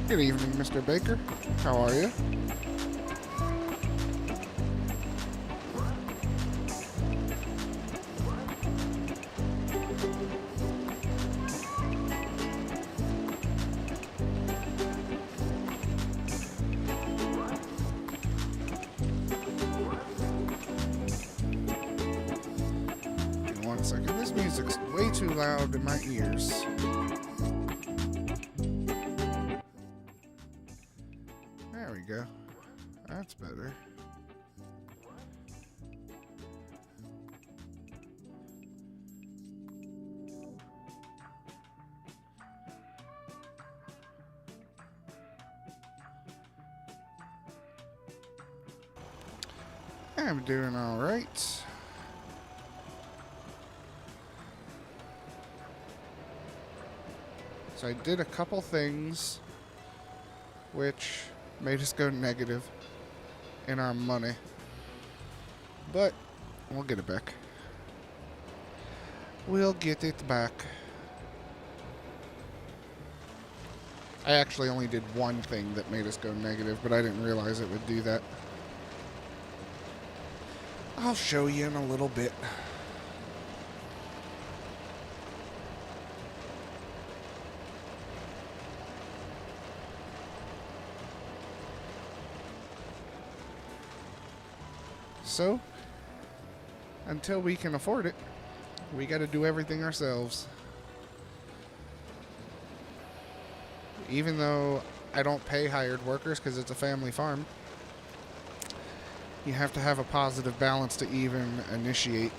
Good evening, Mr. Baker. How are you? Give me 1 second. This music's way too loud in my ears. There we go. That's better. I'm doing all right. So I did a couple things which made us go negative in our money. But we'll get it back. We'll get it back. I actually only did one thing that made us go negative, but I didn't realize it would do that. I'll show you in a little bit. So, until we can afford it, we got to do everything ourselves. Even though I don't pay hired workers because it's a family farm, you have to have a positive balance to even initiate.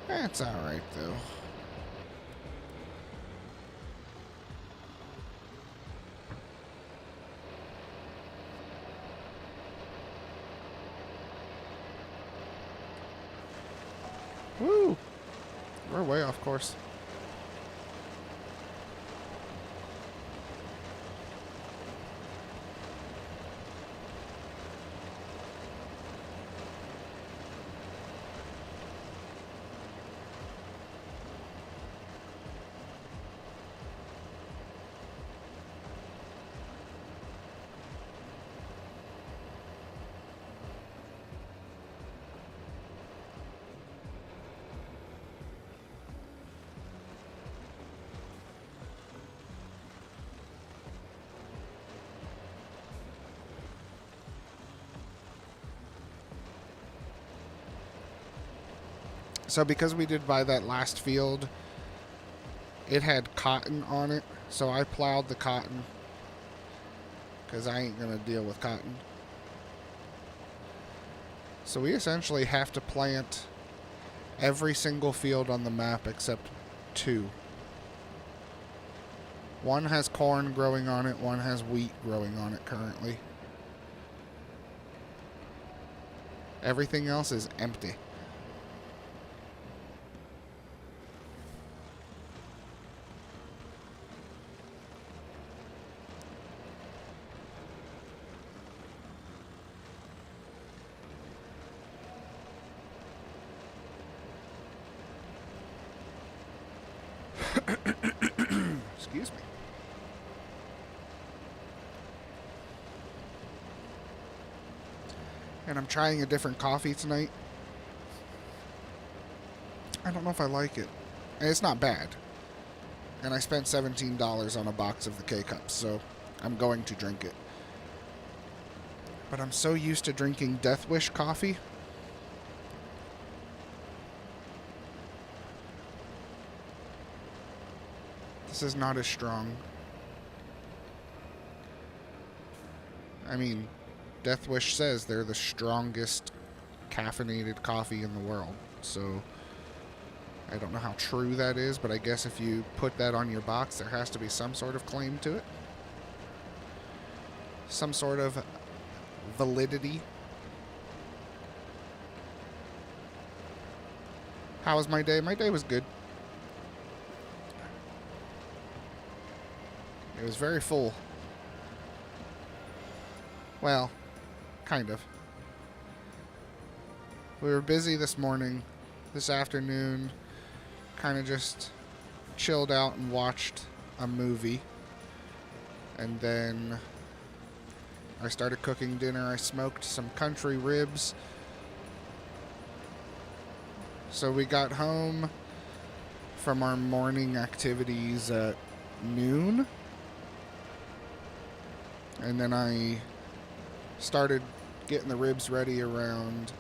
That's alright, though. Woo! We're way off course. So because we did buy that last field, it had cotton on it. So I plowed the cotton because I ain't going to deal with cotton. So we essentially have to plant every single field on the map except 2. One has corn growing on it, one has wheat growing on it currently. Everything else is empty. Excuse me. And I'm trying a different coffee tonight. I don't know if I like it. And it's not bad. And I spent $17 on a box of the K-Cups, so I'm going to drink it. But I'm so used to drinking Death Wish coffee. This is not as strong. I mean, Death Wish says they're the strongest caffeinated coffee in the world. So I don't know how true that is, but I guess if you put that on your box, there has to be some sort of claim to it. Some sort of validity. How was my day? My day was good. It was very full. Well, kind of. We were busy this morning. This afternoon, kind of just chilled out and watched a movie. And then I started cooking dinner. I smoked some country ribs. So we got home from our morning activities at noon. And then I started getting the ribs ready around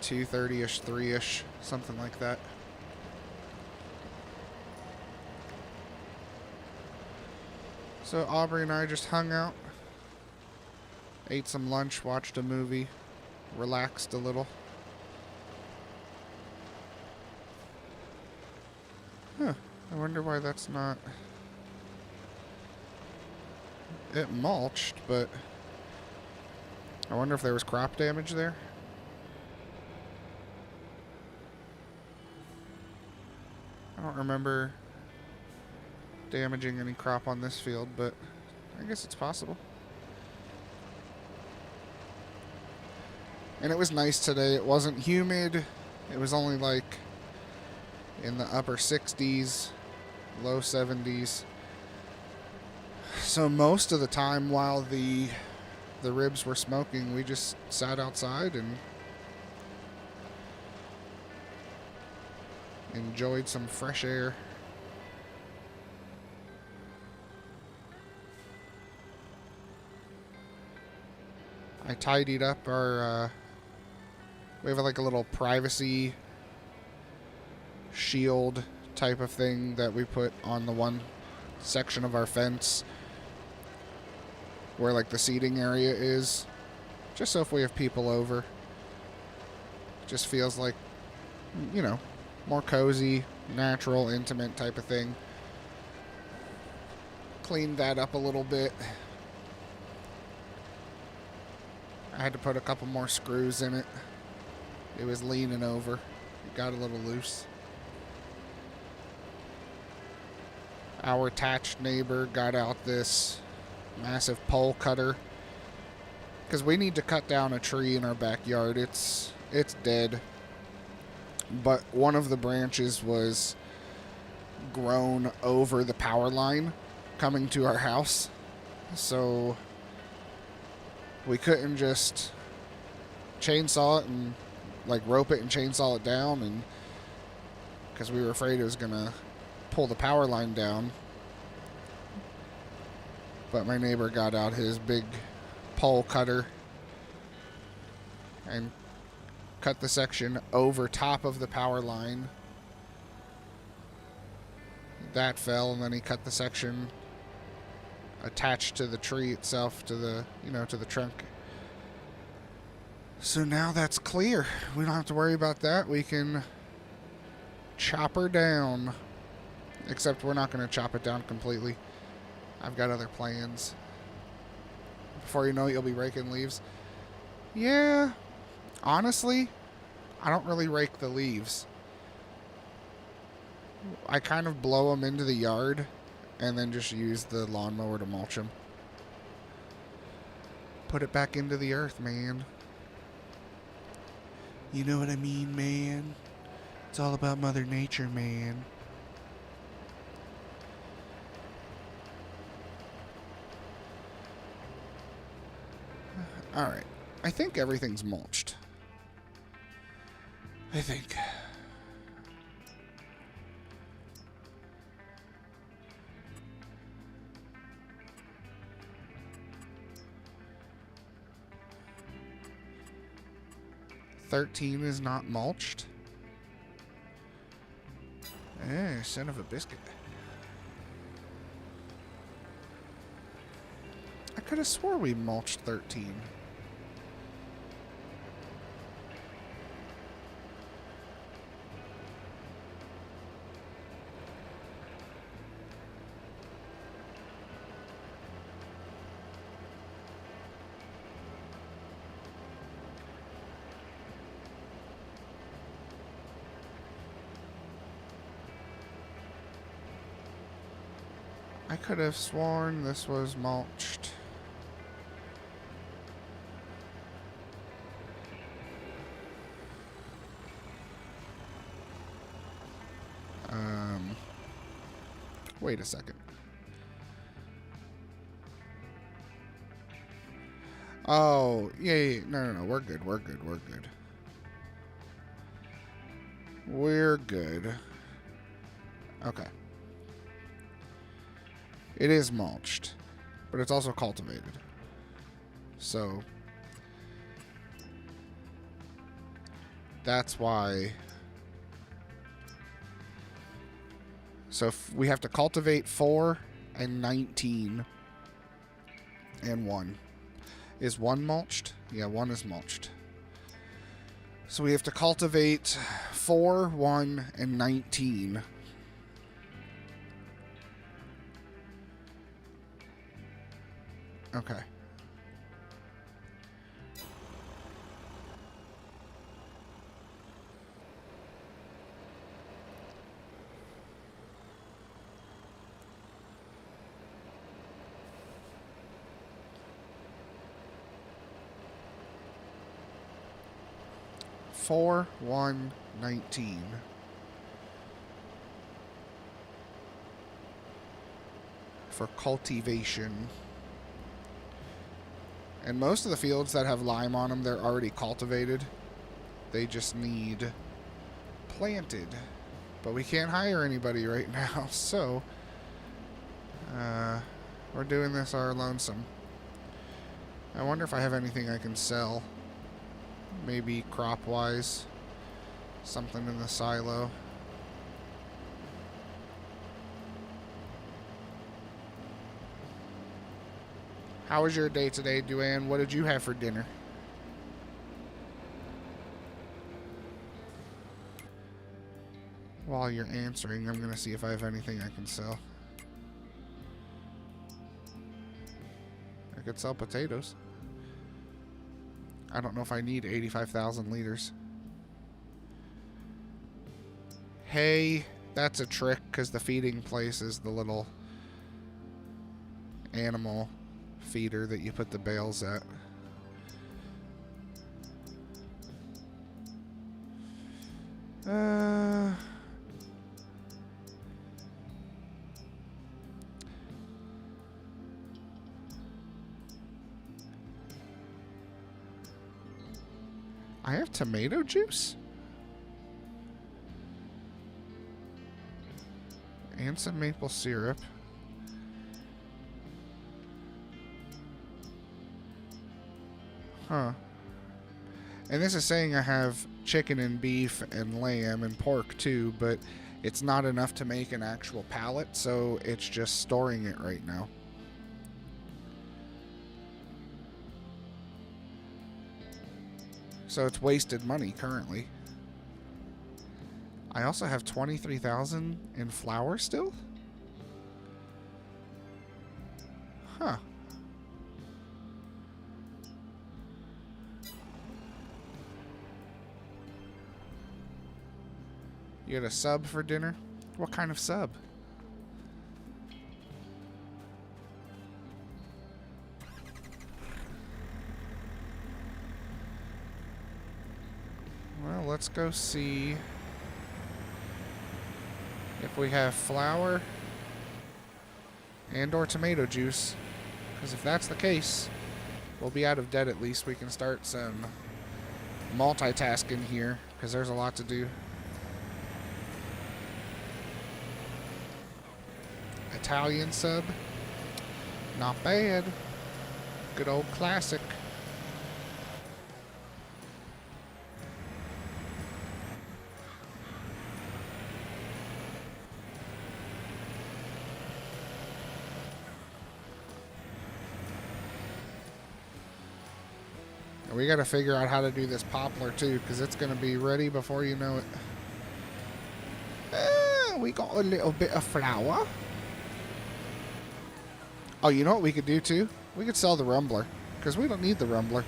2:30ish, 3ish, something like that. So Aubrey and I just hung out, ate some lunch, watched a movie, relaxed a little. Huh, I wonder why that's not... It mulched, but I wonder if there was crop damage there. I don't remember damaging any crop on this field, but I guess it's possible. And it was nice today. It wasn't humid. It was only like in the upper 60s, low 70s. So most of the time while the ribs were smoking, we just sat outside and enjoyed some fresh air. I tidied up our, we have like a little privacy shield type of thing that we put on the one section of our fence where like the seating area is, just so if we have people over, it just feels like, you know, more cozy, natural, intimate type of thing. Cleaned that up a little bit. I had to put a couple more screws in it. It was leaning over. It got a little loose. Our attached neighbor got out this massive pole cutter because we need to cut down a tree in our backyard. It's dead, but one of the branches was grown over the power line coming to our house, so we couldn't just chainsaw it and like rope it and chainsaw it down, and because we were afraid it was gonna pull the power line down. But my neighbor got out his big pole cutter and cut the section over top of the power line. That fell, and then he cut the section attached to the tree itself, to the, you know, to the trunk. So now that's clear. We don't have to worry about that. We can chop her down. Except we're not going to chop it down completely. I've got other plans. Before you know it, you'll be raking leaves. Yeah, honestly, I don't really rake the leaves. I kind of blow them into the yard and then just use the lawnmower to mulch them. Put it back into the earth, man. You know what I mean, man? It's all about Mother Nature, man. Alright. I think everything's mulched. I think. "13 is not mulched." Eh, son of a biscuit. I could have swore we mulched 13. I could have sworn this was mulched. Wait a second. Oh, yeah. No. We're good. We're good. Okay. It is mulched, but it's also cultivated. So that's why. So we have to cultivate 4 and 19 and 1. Is 1 mulched? Yeah, 1 is mulched. So we have to cultivate 4, 1, and 19. Okay. Four, 1, 19. For cultivation. And most of the fields that have lime on them, they're already cultivated. They just need planted. But we can't hire anybody right now, so we're doing this our lonesome. I wonder if I have anything I can sell. Maybe crop-wise. Something in the silo. How was your day today, Duane? What did you have for dinner? While you're answering, I'm going to see if I have anything I can sell. I could sell potatoes. I don't know if I need 85,000 liters. Hay, that's a trick because the feeding place is the little animal feeder that you put the bales at. I have tomato juice? And some maple syrup. Huh. And this is saying I have chicken and beef and lamb and pork too, but it's not enough to make an actual pallet, so it's just storing it right now. So it's wasted money currently. I also have 23,000 in flour still? Huh. You had a sub for dinner? What kind of sub? Well, let's go see if we have flour and or tomato juice. Because if that's the case, we'll be out of debt at least. We can start some multitasking here because there's a lot to do. Italian sub. Not bad. Good old classic. We got to figure out how to do this poplar too, because it's going to be ready before you know it. We got a little bit of flour. Oh, you know what we could do too? We could sell the rumbler, because we don't need the rumbler.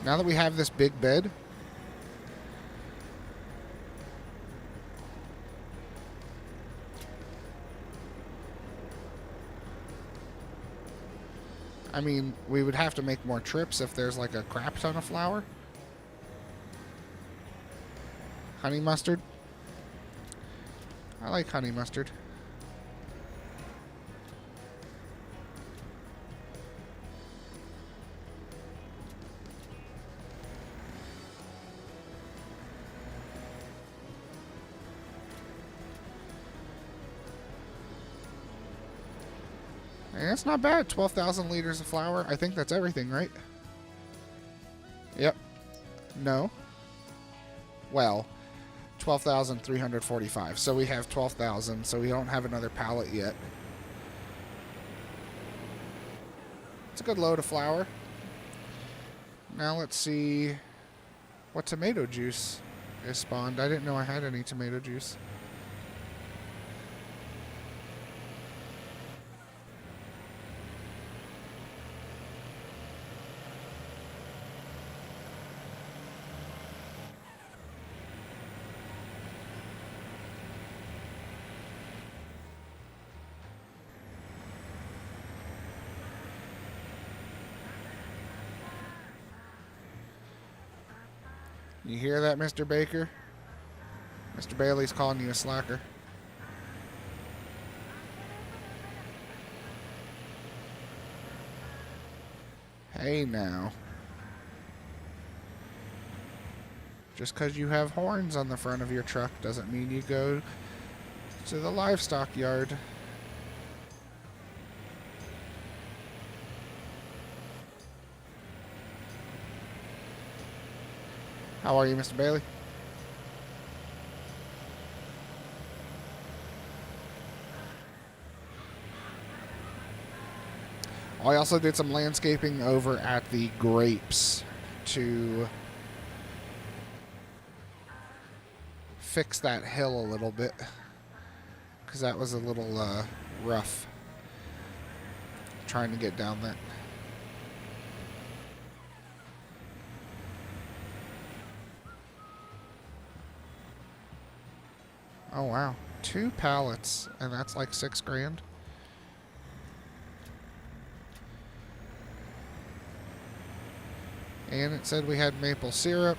Now that we have this big bed, I mean, we would have to make more trips if there's like a crap ton of flour. Honey mustard. I like honey mustard. And that's not bad. 12,000 liters of flour. I think that's everything, right? Yep. No. Well, 12,345. So we have 12,000. So we don't have another pallet yet. It's a good load of flour. Now let's see what tomato juice is spawned. I didn't know I had any tomato juice. You hear that, Mr. Baker? Mr. Bailey's calling you a slacker. Hey now. Just because you have horns on the front of your truck doesn't mean you go to the livestock yard. How are you, Mr. Bailey? I also did some landscaping over at the grapes to fix that hill a little bit, because that was a little rough trying to get down that. Oh wow, 2 pallets, and that's like $6 grand. And it said we had maple syrup.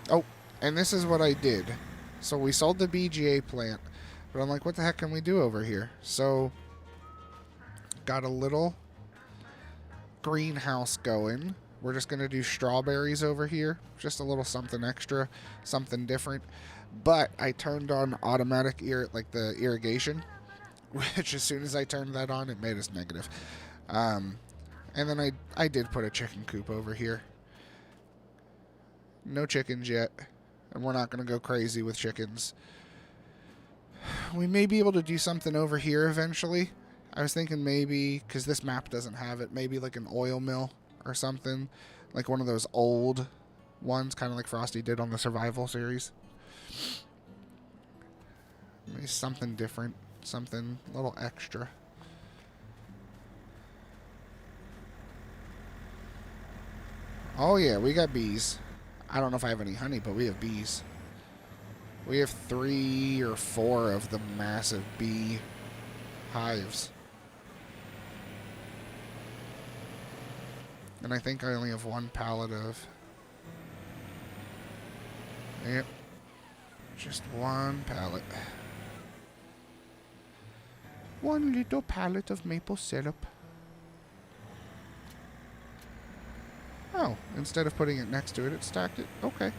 Oh, and this is what I did. So we sold the BGA plant, but I'm like, what the heck can we do over here? So got a little greenhouse going. We're just going to do strawberries over here. Just a little something extra, something different. But I turned on automatic the irrigation, which as soon as I turned that on, it made us negative. And then I did put a chicken coop over here. No chickens yet, and we're not going to go crazy with chickens. We may be able to do something over here eventually. I was thinking maybe, because this map doesn't have it, maybe like an oil mill or something, like one of those old ones, kind of like Frosty did on the Survival series. Maybe something different, something a little extra. Oh yeah, we got bees. I don't know if I have any honey, but we have bees. We have 3 or 4 of the massive bee hives. And I think I only have 1 pallet of... Yep. Just 1 pallet. 1 little pallet of maple syrup. Oh, instead of putting it next to it, it stacked it. Okay.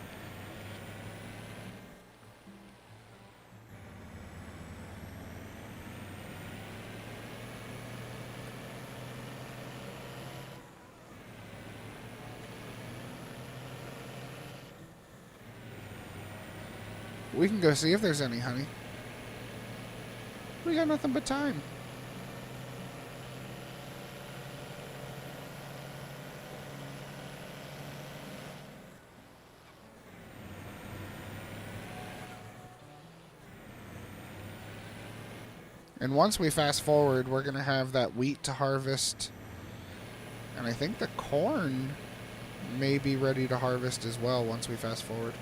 We can go see if there's any honey. We got nothing but time. And once we fast forward, we're going to have that wheat to harvest. And I think the corn may be ready to harvest as well once we fast forward.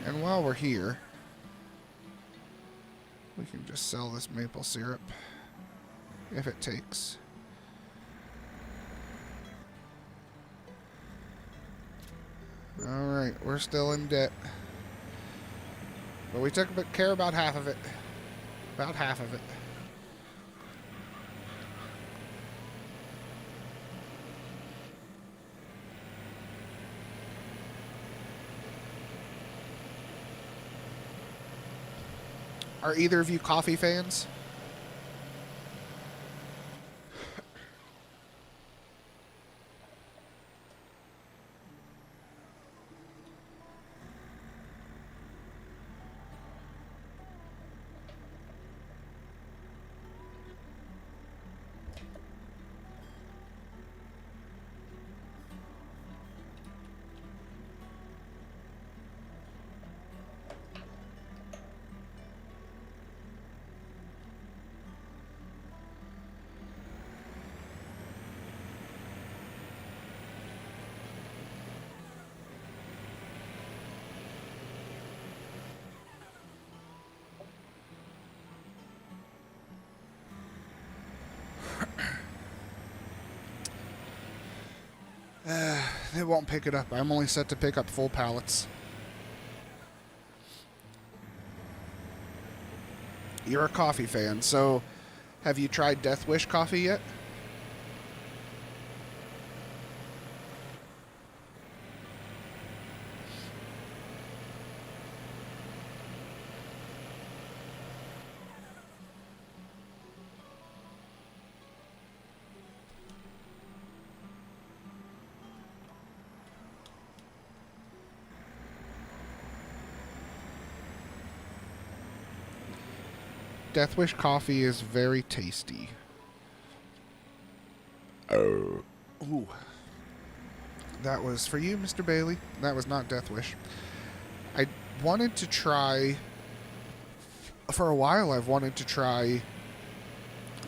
And while we're here, we can just sell this maple syrup if it takes. Alright, we're still in debt. But we took care about half of it. About half of it. Are either of you coffee fans? They won't pick it up. I'm only set to pick up full pallets. You're a coffee fan, so have you tried Death Wish coffee yet? Death Wish coffee is very tasty. Oh. Ooh. That was for you, Mr. Bailey. That was not Death Wish. I wanted to try... For a while, I've wanted to try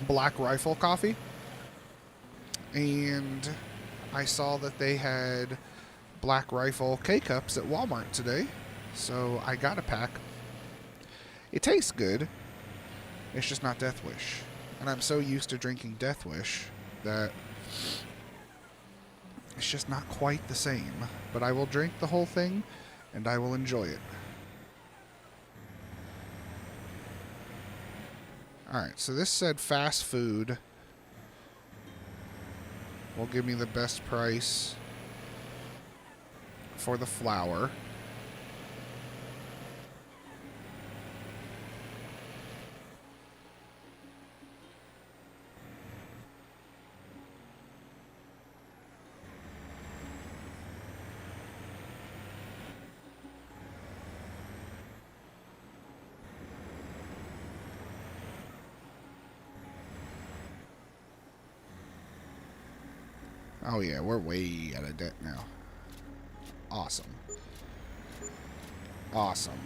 Black Rifle coffee. And I saw that they had Black Rifle K-Cups at Walmart today. So I got a pack. It tastes good. It's just not Death Wish. And I'm so used to drinking Death Wish that it's just not quite the same. But I will drink the whole thing, and I will enjoy it. Alright, so this said fast food will give me the best price for the flour. Oh yeah, we're way out of debt now. Awesome. Awesome.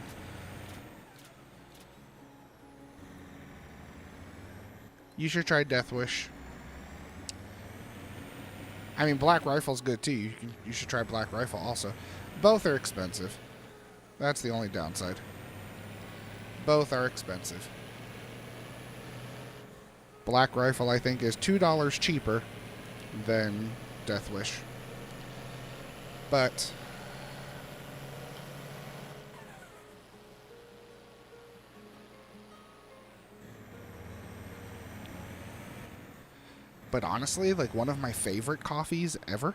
You should try Death Wish. I mean, Black Rifle's good too. You should try Black Rifle also. Both are expensive. That's the only downside. Both are expensive. Black Rifle, I think, is $2 cheaper than Death Wish. But But honestly, like, one of my favorite coffees ever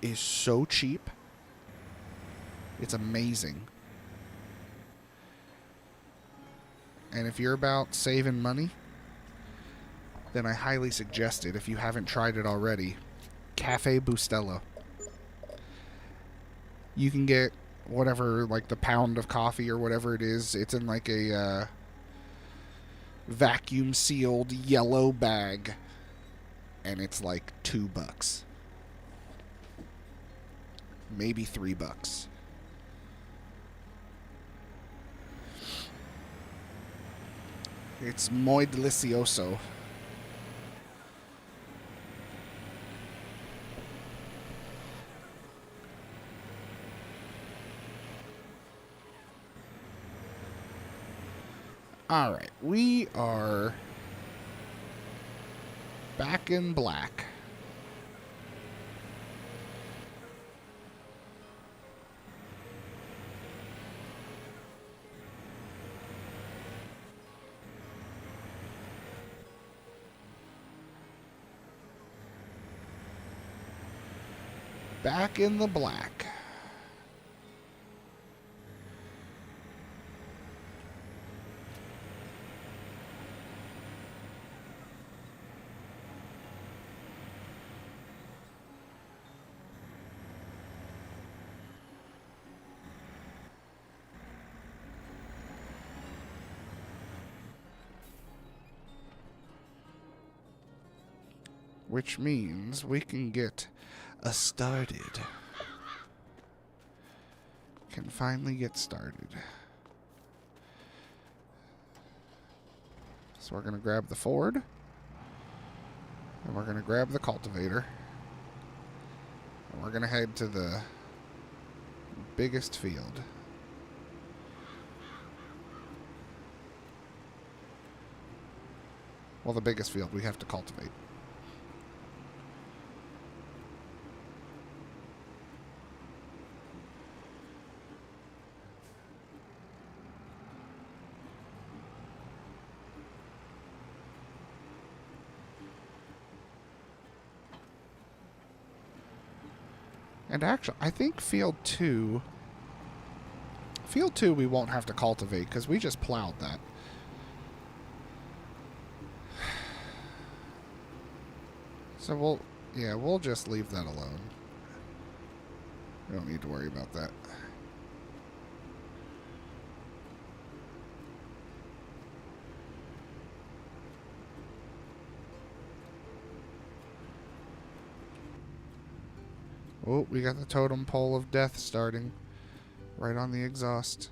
is so cheap. It's amazing. And if you're about saving money, then I highly suggest it if you haven't tried it already. Cafe Bustelo. You can get whatever, like the pound of coffee or whatever it is. It's in like a vacuum sealed yellow bag. And it's like $2. Maybe $3. It's muy delicioso. Alright, we are back in black. Back in the black. Which means we can get started. Can finally get started. So we're going to grab the Ford. And we're going to grab the cultivator. And we're going to head to the biggest field. Well, the biggest field we have to cultivate. And actually, I think Field 2 we won't have to cultivate because we just plowed that. So we'll just leave that alone. We don't need to worry about that. Oh, we got the totem pole of death starting right on the exhaust.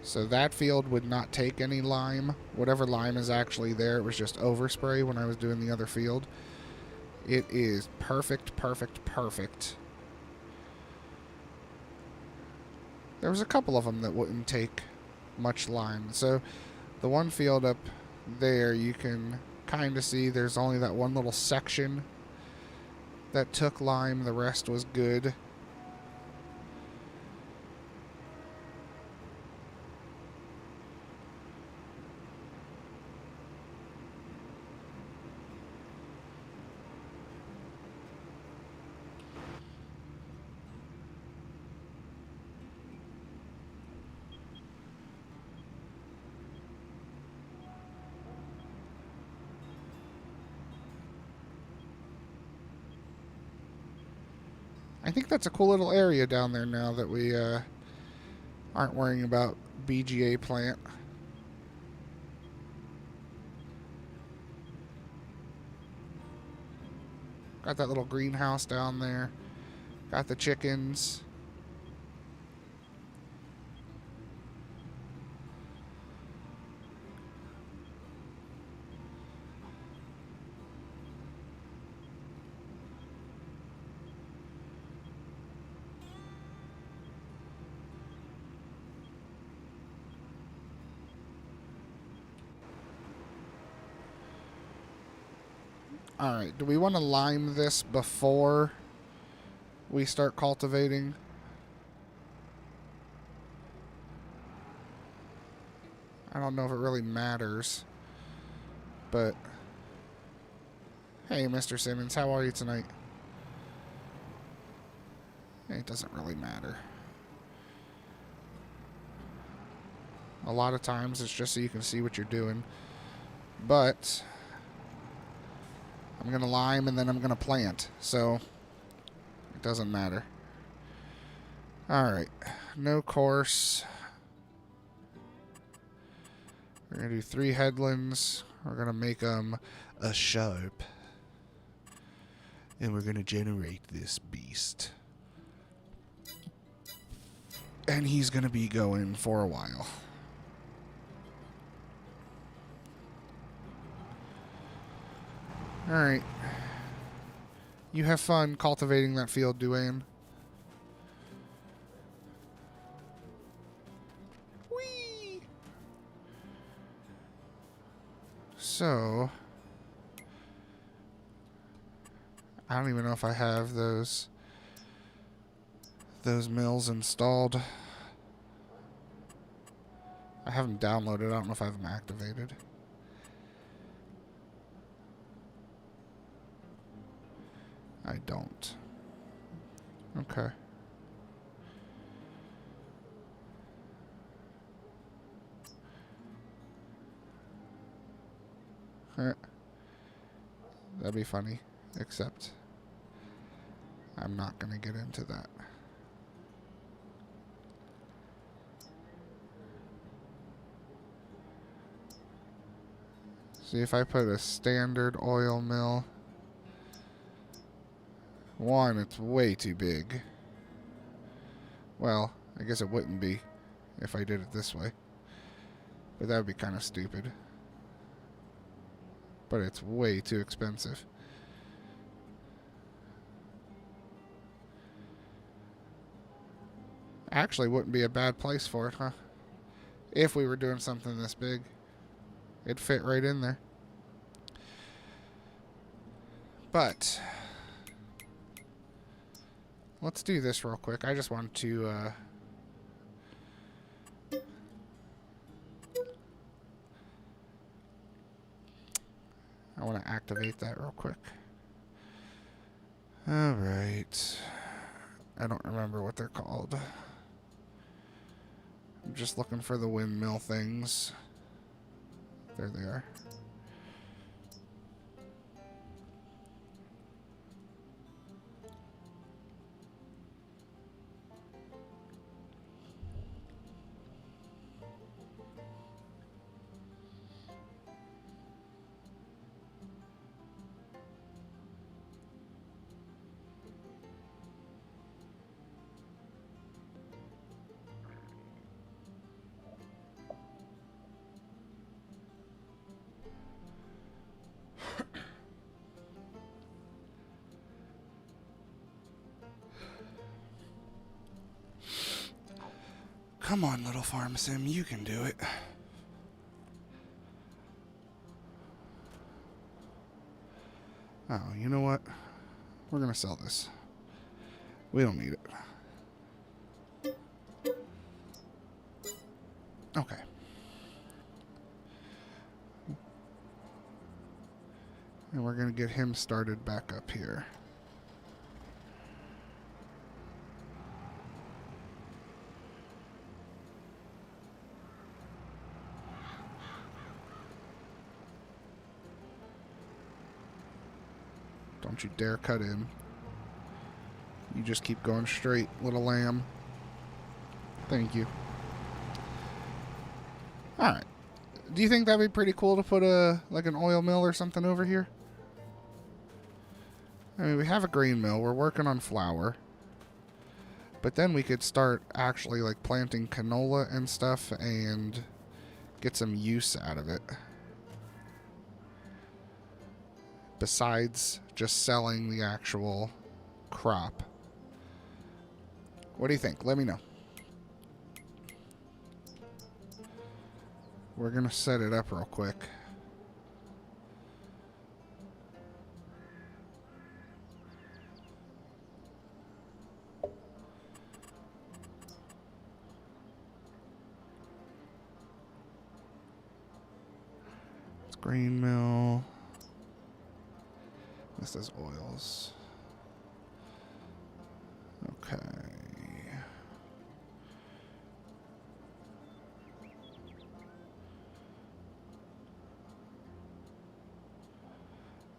So that field would not take any lime. Whatever lime is actually there, it was just overspray when I was doing the other field. It is perfect, perfect, perfect. There was a couple of them that wouldn't take much lime. So the one field up there, you can kind of see there's only that one little section that took lime. The rest was good. I think that's a cool little area down there now that we aren't worrying about BGA plant. Got that little greenhouse down there. Got the chickens. Alright, do we want to lime this before we start cultivating? I don't know if it really matters. But, hey, Mr. Simmons, how are you tonight? It doesn't really matter. A lot of times it's just so you can see what you're doing. But I'm going to lime and then I'm going to plant. So it doesn't matter. Alright. No course. We're going to do 3 headlands. We're going to make them a sharp. And we're going to generate this beast. And he's going to be going for a while. Alright. You have fun cultivating that field, Duane. Whee! So, I don't even know if I have those mills installed. I have them downloaded. I don't know if I have them activated. I don't. Okay. That'd be funny, except I'm not going to get into that. See, if I put a standard oil mill, one, it's way too big. Well, I guess it wouldn't be if I did it this way. But that would be kind of stupid. But it's way too expensive. Actually, wouldn't be a bad place for it, huh? If we were doing something this big, it'd fit right in there. But let's do this real quick. I just want to I want to activate that real quick. All right. I don't remember what they're called. I'm just looking for the windmill things. There they are. Come on, little farm sim, you can do it. Oh, you know what? We're gonna sell this. We don't need it. Okay. And we're gonna get him started back up here. Don't you dare cut in. You just keep going straight, little lamb. Thank you. Alright. Do you think that'd be pretty cool to put like an oil mill or something over here? I mean, we have a grain mill. We're working on flour. But then we could start actually like planting canola and stuff and get some use out of it. Besides just selling the actual crop. What do you think? Let me know. We're going to set it up real quick. grain mill. This does oils. Okay.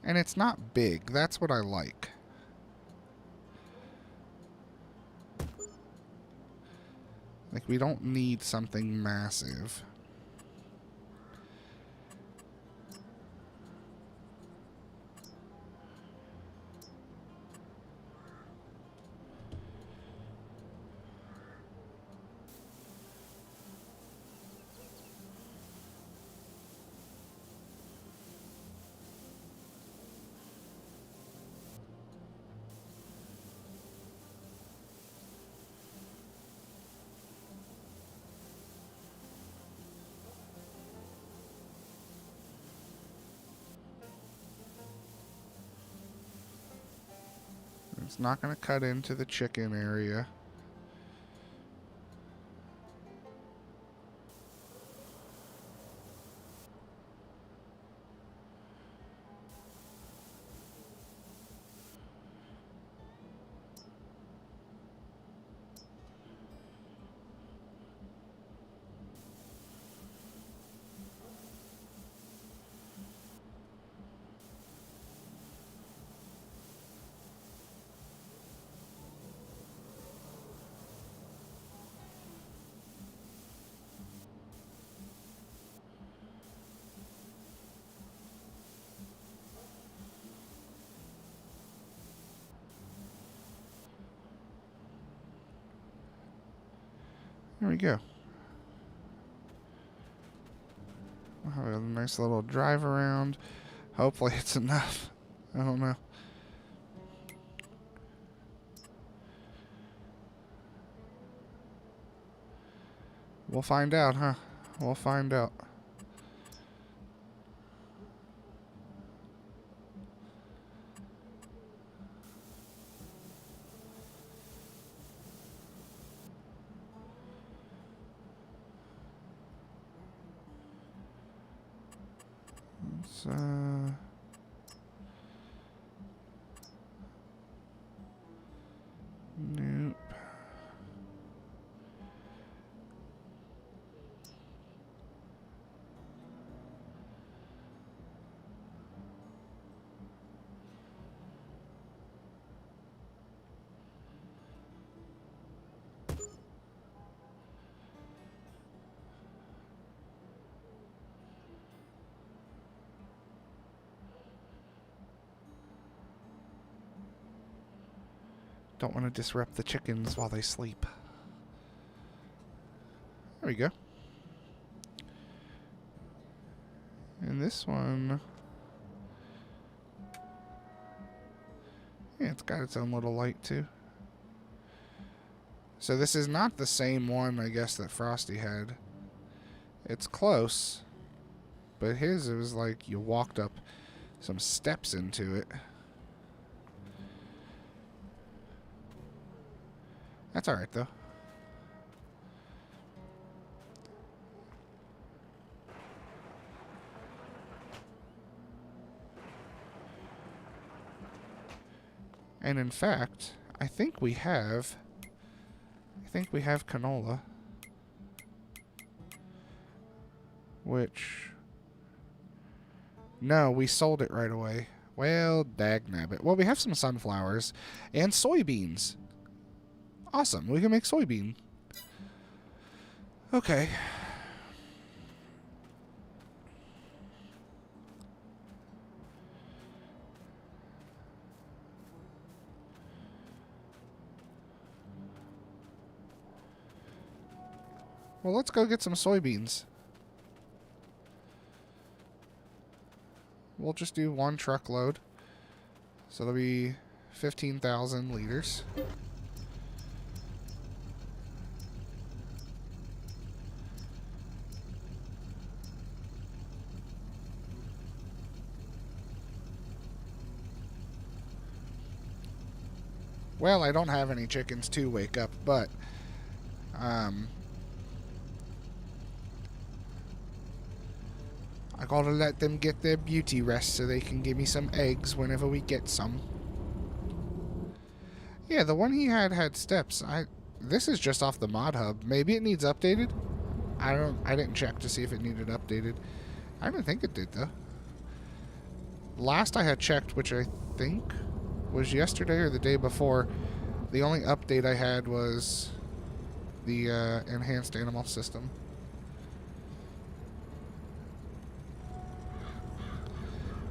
And it's not big. That's what I like. Like, we don't need something massive. It's not going to cut into the chicken area. There we go. We'll have a nice little drive around. Hopefully it's enough. I don't know. We'll find out, huh? We'll find out. Let's, nope. Don't want to disrupt the chickens while they sleep. There we go. And this one... yeah, it's got its own little light, too. So this is not the same one, I guess, that Frosty had. It's close. But his, it was like you walked up some steps into it. That's alright, though. And in fact, I think we have canola. Which... no, we sold it right away. Well, dagnabbit. Well, we have some sunflowers and soybeans. Awesome, we can make soybean. Okay. Well, let's go get some soybeans. We'll just do one truckload. So it'll be 15,000 liters. Well, I don't have any chickens to wake up, but I gotta let them get their beauty rest so they can give me some eggs whenever we get some. Yeah, the one he had steps. This is just off the mod hub. Maybe it needs updated? I didn't check to see if it needed updated. I don't think it did though. Last I had checked, which I think was yesterday or the day before, the only update I had was the enhanced animal system.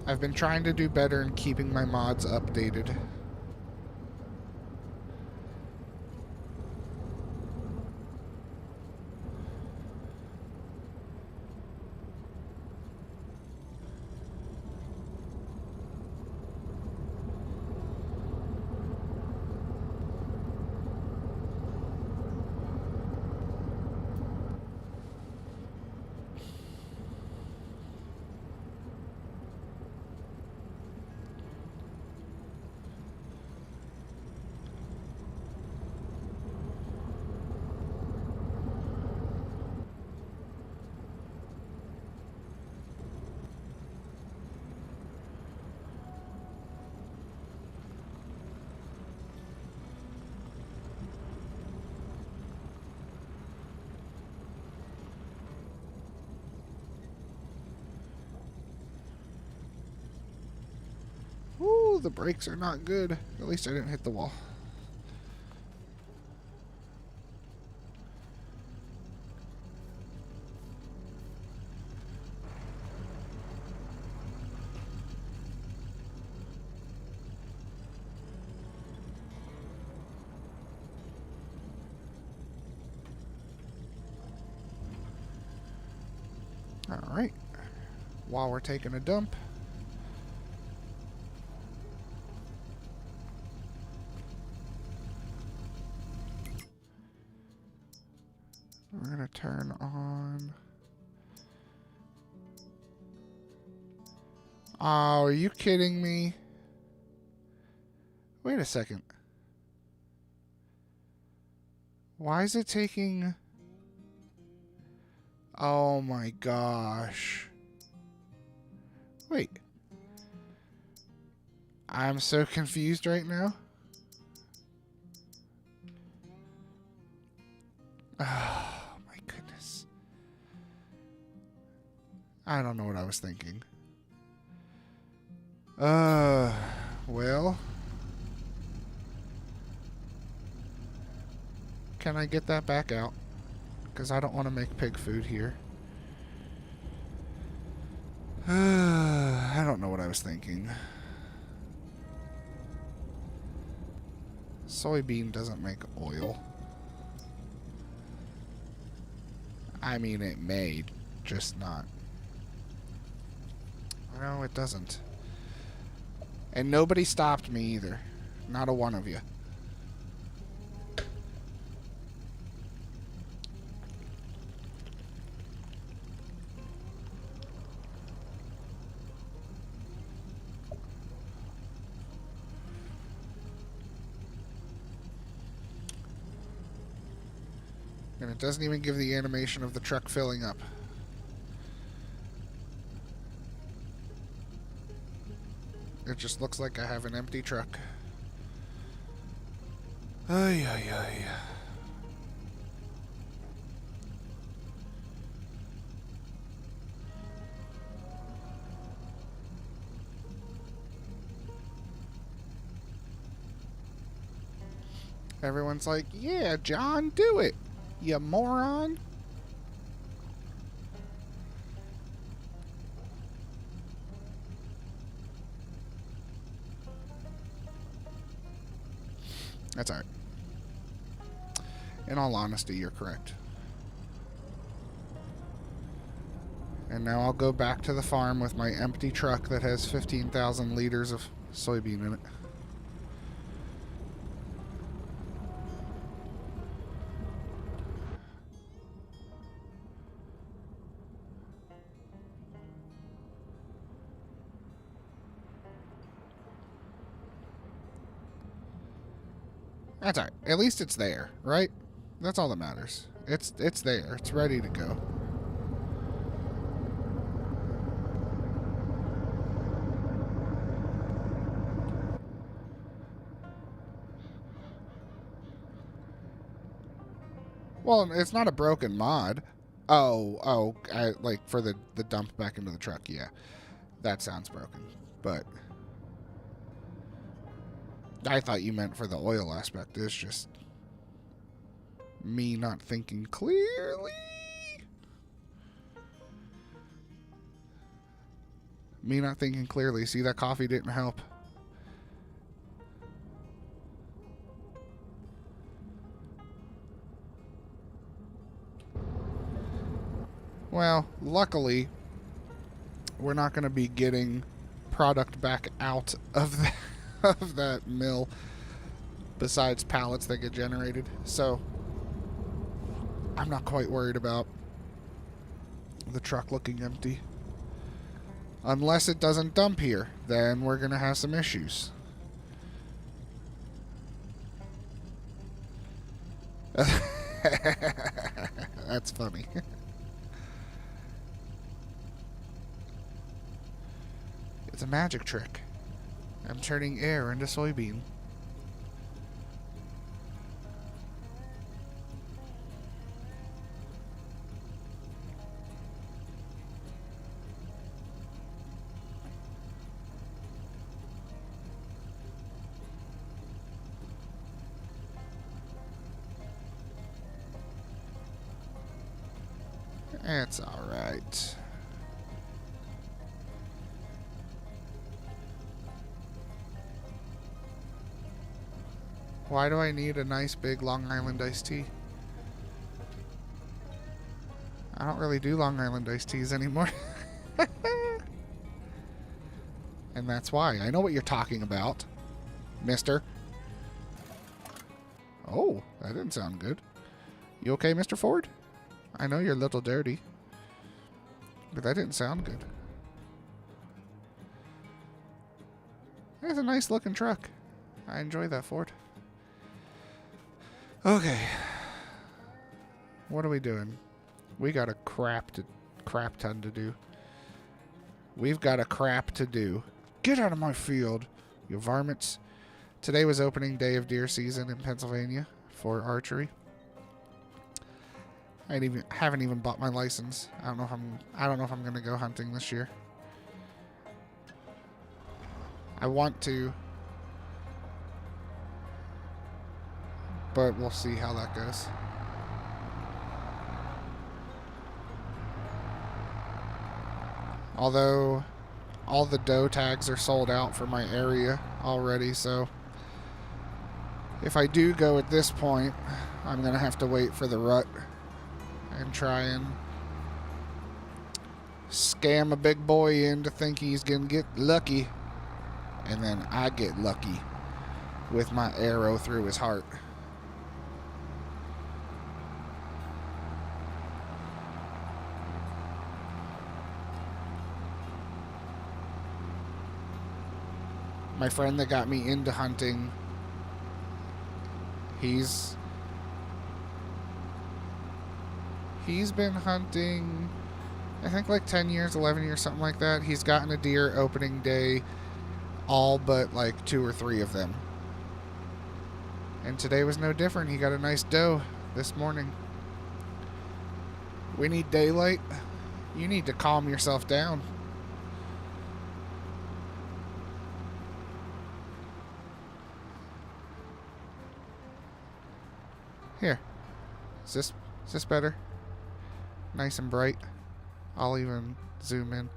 I've been trying to do better in keeping my mods updated. Ooh, the brakes are not good. At least I didn't hit the wall. Alright. While we're taking a dump, we're going to turn on... Oh, are you kidding me? Wait a second. Why is it taking... Oh my gosh. Wait. I'm so confused right now. Oh my goodness. I don't know what I was thinking. Well. Can I get that back out? Because I don't want to make pig food here. I don't know what I was thinking. Soybean doesn't make oil. I mean, it may, just not. No, it doesn't. And nobody stopped me either. Not a one of you. And it doesn't even give the animation of the truck filling up. It just looks like I have an empty truck. Ay, ay, ay. Everyone's like, yeah, John, do it, you moron. That's alright. In all honesty, you're correct. And now I'll go back to the farm with my empty truck that has 15,000 liters of soybean in it. That's alright. At least it's there, right? That's all that matters. It's there. It's ready to go. Well, it's not a broken mod. Oh, like for the dump back into the truck, yeah. That sounds broken. But I thought you meant for the oil aspect. It's just me not thinking clearly. Me not thinking clearly. See, that coffee didn't help. Well, luckily, we're not going to be getting product back out of of that mill besides pallets that get generated. So I'm not quite worried about the truck looking empty. Unless it doesn't dump here, then we're going to have some issues. That's funny. It's a magic trick. I'm turning air into soybean. It's alright. Why do I need a nice big Long Island iced tea? I don't really do Long Island iced teas anymore. And that's why. I know what you're talking about, mister. Oh, that didn't sound good. You okay, Mr. Ford? I know you're a little dirty, but that didn't sound good. That's a nice looking truck. I enjoy that Ford. Okay. What are we doing? We got a crap ton to do. We've got a crap to do. Get out of my field, you varmints. Today was opening day of deer season in Pennsylvania for archery. I haven't even bought my license. I don't know if I'm gonna go hunting this year. I want to, but we'll see how that goes. Although all the doe tags are sold out for my area already, so if I do go at this point, I'm gonna have to wait for the rut and try and scam a big boy into thinking he's gonna get lucky, and then I get lucky with my arrow through his heart. My friend that got me into hunting, he's been hunting, I think like 10 years, 11 years, something like that. He's gotten a deer opening day, all but like 2 or 3 of them. And today was no different. He got a nice doe this morning. We need daylight. You need to calm yourself down. Here. Is this better? Nice and bright. I'll even zoom in.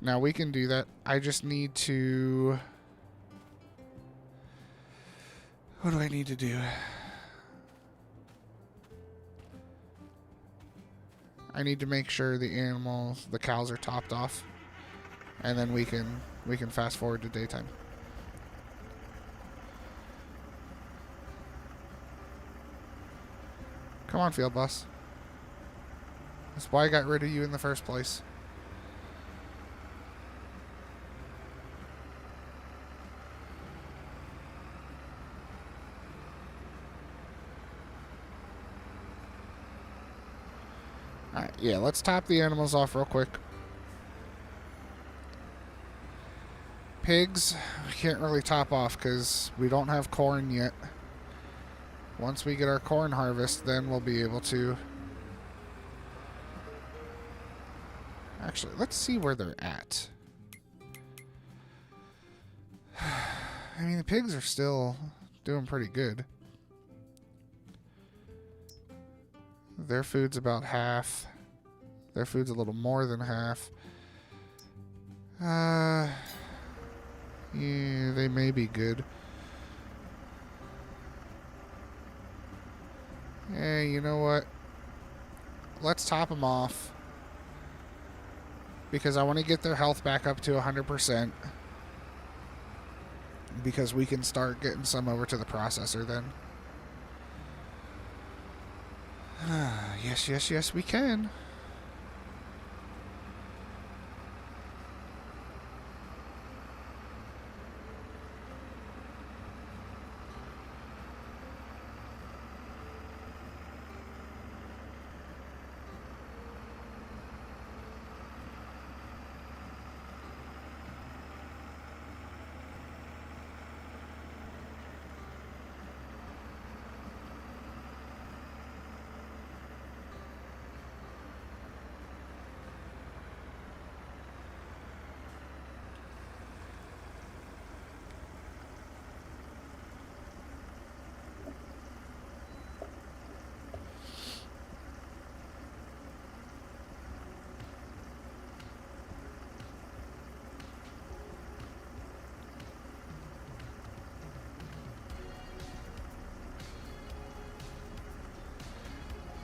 Now we can do that. I just need to... What do I need to do? I need to make sure the cows are topped off. And then we can fast forward to daytime. Come on, field boss. That's why I got rid of you in the first place. Alright, yeah, let's top the animals off real quick. Pigs, we can't really top off because we don't have corn yet. Once we get our corn harvest, then we'll be able to... Actually, let's see where they're at. I mean, the pigs are still doing pretty good. Their food's about half. Their food's a little more than half. Yeah, they may be good. Yeah, you know what? Let's top them off. Because I want to get their health back up to 100%. Because we can start getting some over to the processor then. Yes, yes, yes, we can.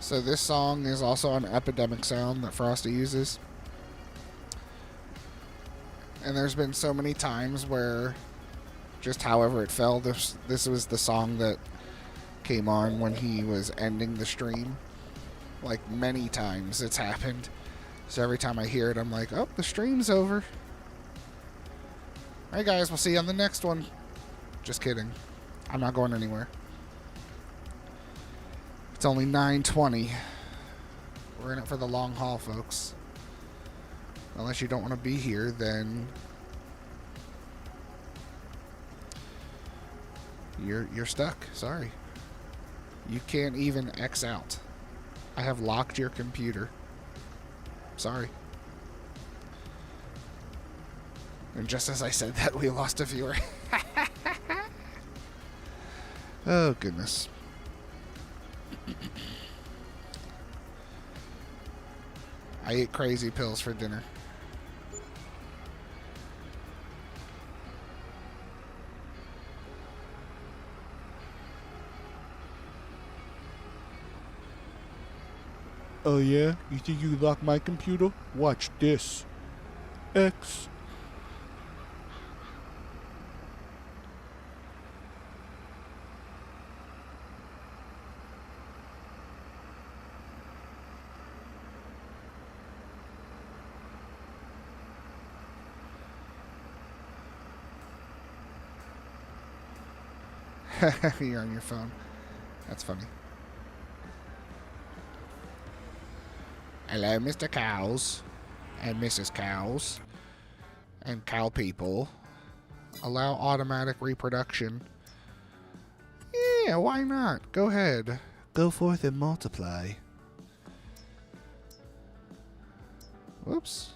So this song is also an epidemic sound that Frosty uses. And there's been so many times where, just however it fell, this was the song that came on when he was ending the stream. Like, many times it's happened. So every time I hear it, I'm like, oh, the stream's over. Hey guys, we'll see you on the next one. Just kidding. I'm not going anywhere. It's only 9:20. We're in it for the long haul, folks. Unless you don't want to be here, then you're stuck. Sorry. You can't even X out. I have locked your computer. Sorry. And just as I said that, we lost a viewer. Oh, goodness. I ate crazy pills for dinner. Oh yeah? You think you lock my computer? Watch this. X. You're on your phone. That's funny. Hello, Mr. Cows and Mrs. Cows and cow people. Allow automatic reproduction. Yeah, why not? Go ahead. Go forth and multiply. Whoops.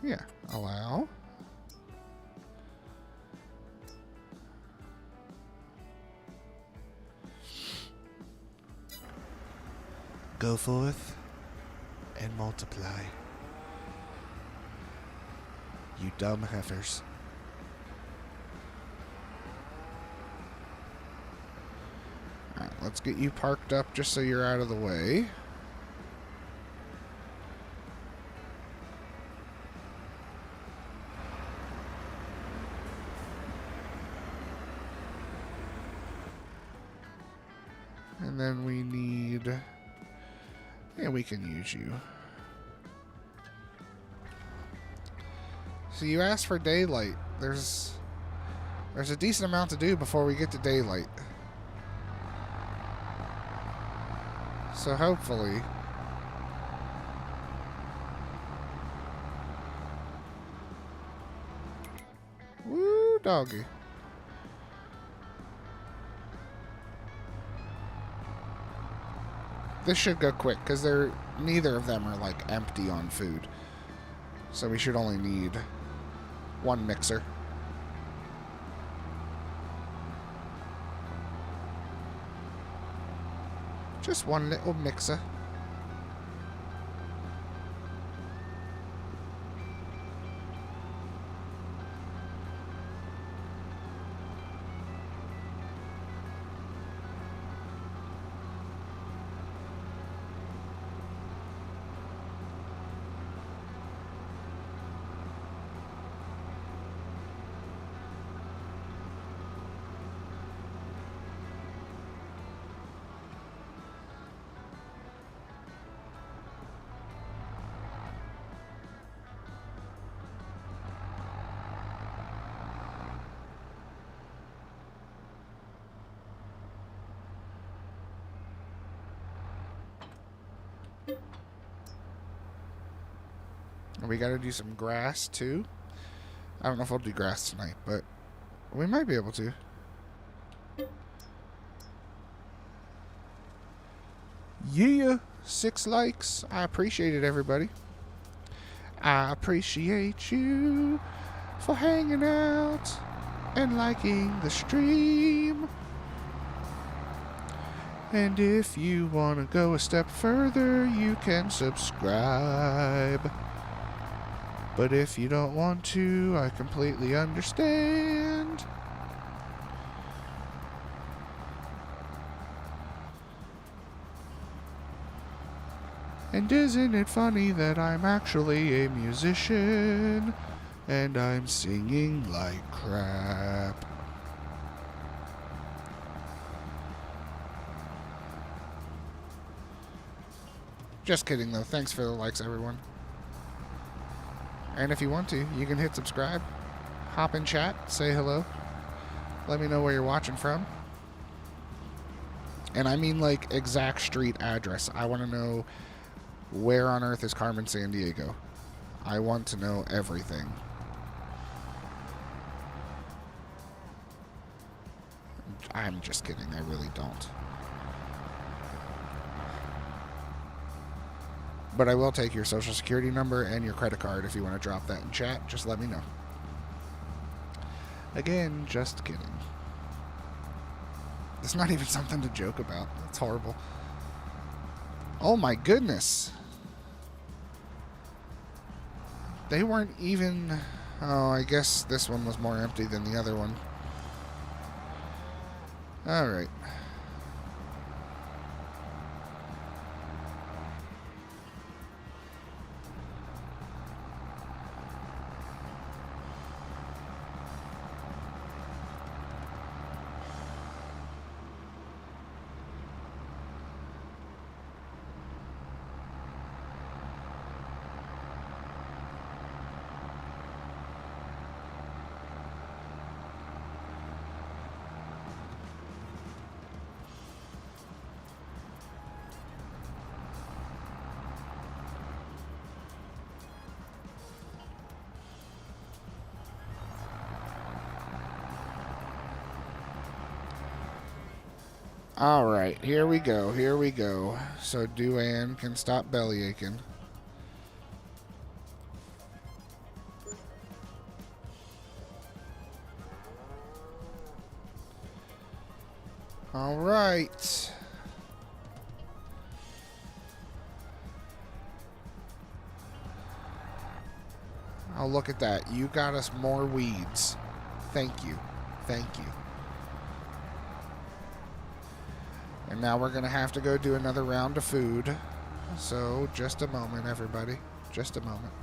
Yeah, allow. Go forth and multiply. You dumb heifers. Alright, let's get you parked up just so you're out of the way. And then we need... Yeah, we can use you. So you asked for daylight. There's a decent amount to do before we get to daylight. So hopefully... Woo, doggy. This should go quick because neither of them are like empty on food. So we should only need one mixer. Just one little mixer. We got to do some grass too. I don't know if I'll do grass tonight, but we might be able to. Yeah, 6 likes. I appreciate it, everybody. I appreciate you for hanging out and liking the stream. And if you want to go a step further, you can subscribe. But if you don't want to, I completely understand. And isn't it funny that I'm actually a musician and I'm singing like crap? Just kidding though. Thanks for the likes, everyone. And if you want to, you can hit subscribe, hop in chat, say hello, let me know where you're watching from. And I mean like exact street address. I want to know where on earth is Carmen Sandiego. I want to know everything. I'm just kidding. I really don't. But I will take your social security number and your credit card if you want to drop that in chat. Just let me know. Again, just kidding. It's not even something to joke about. It's horrible. Oh my goodness. They weren't even... Oh, I guess this one was more empty than the other one. Alright. Alright, here we go, here we go. So Duane can stop belly aching. Alright. Oh, look at that. You got us more weeds. Thank you. Thank you. And now we're going to have to go do another round of food. So, just a moment, everybody. Just a moment.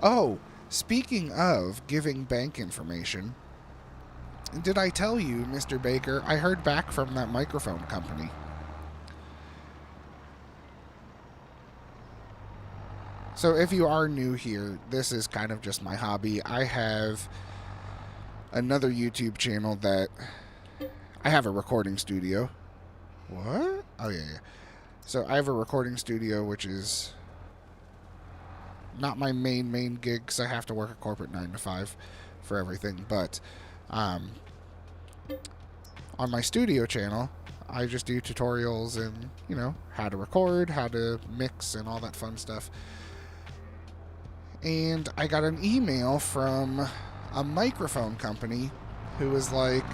Oh, speaking of giving bank information, did I tell you, Mr. Baker, I heard back from that microphone company. So if you are new here, this is kind of just my hobby. I have another YouTube channel that I have a recording studio. What? Oh, yeah. So I have a recording studio, which is not my main gig because I have to work a corporate 9 to 5 for everything. But on my studio channel, I just do tutorials and, how to record, how to mix, and all that fun stuff. And I got an email from a microphone company who was like,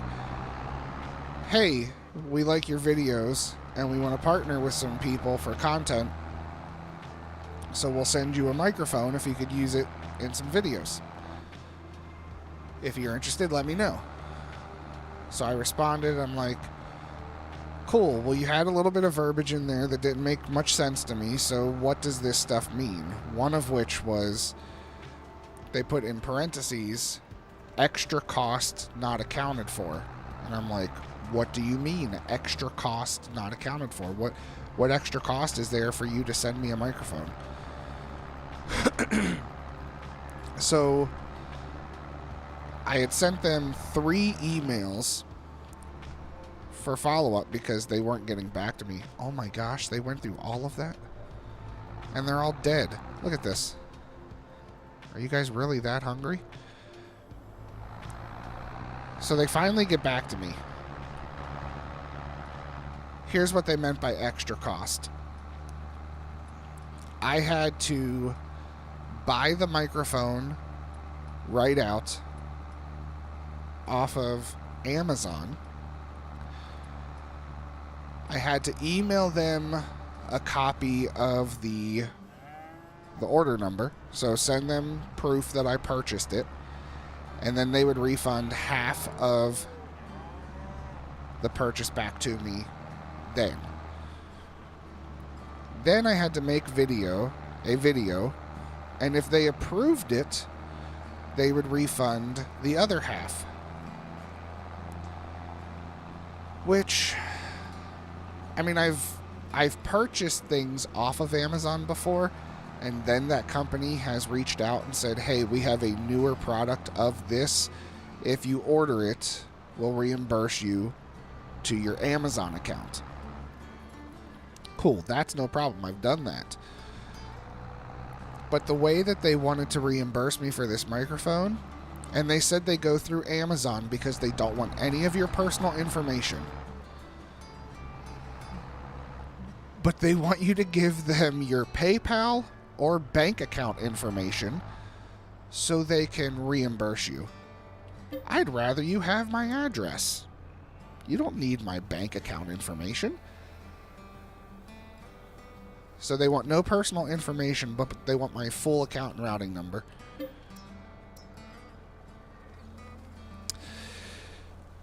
hey, we like your videos and we want to partner with some people for content. So we'll send you a microphone if you could use it in some videos. If you're interested, let me know. So I responded. I'm like, cool. Well, you had a little bit of verbiage in there that didn't make much sense to me. So what does this stuff mean? One of which was they put in parentheses, extra cost not accounted for. And I'm like, what do you mean extra cost not accounted for? What extra cost is there for you to send me a microphone? So I had sent them 3 emails for follow-up because they weren't getting back to me. Oh my gosh, they went through all of that? And they're all dead. Look at this. Are you guys really that hungry? So they finally get back to me. Here's what they meant by extra cost. I had to buy the microphone right out off of Amazon. I had to email them a copy of the order number, so send them proof that I purchased it, and then they would refund half of the purchase back to me then. Then I had to make a video, and if they approved it, they would refund the other half. Which, I mean, I've purchased things off of Amazon before, and then that company has reached out and said, hey, we have a newer product of this. If you order it, we'll reimburse you to your Amazon account. Cool, that's no problem. I've done that. But the way that they wanted to reimburse me for this microphone, and they said they go through Amazon because they don't want any of your personal information. But they want you to give them your PayPal or bank account information so they can reimburse you. I'd rather you have my address. You don't need my bank account information. So they want no personal information, but they want my full account and routing number.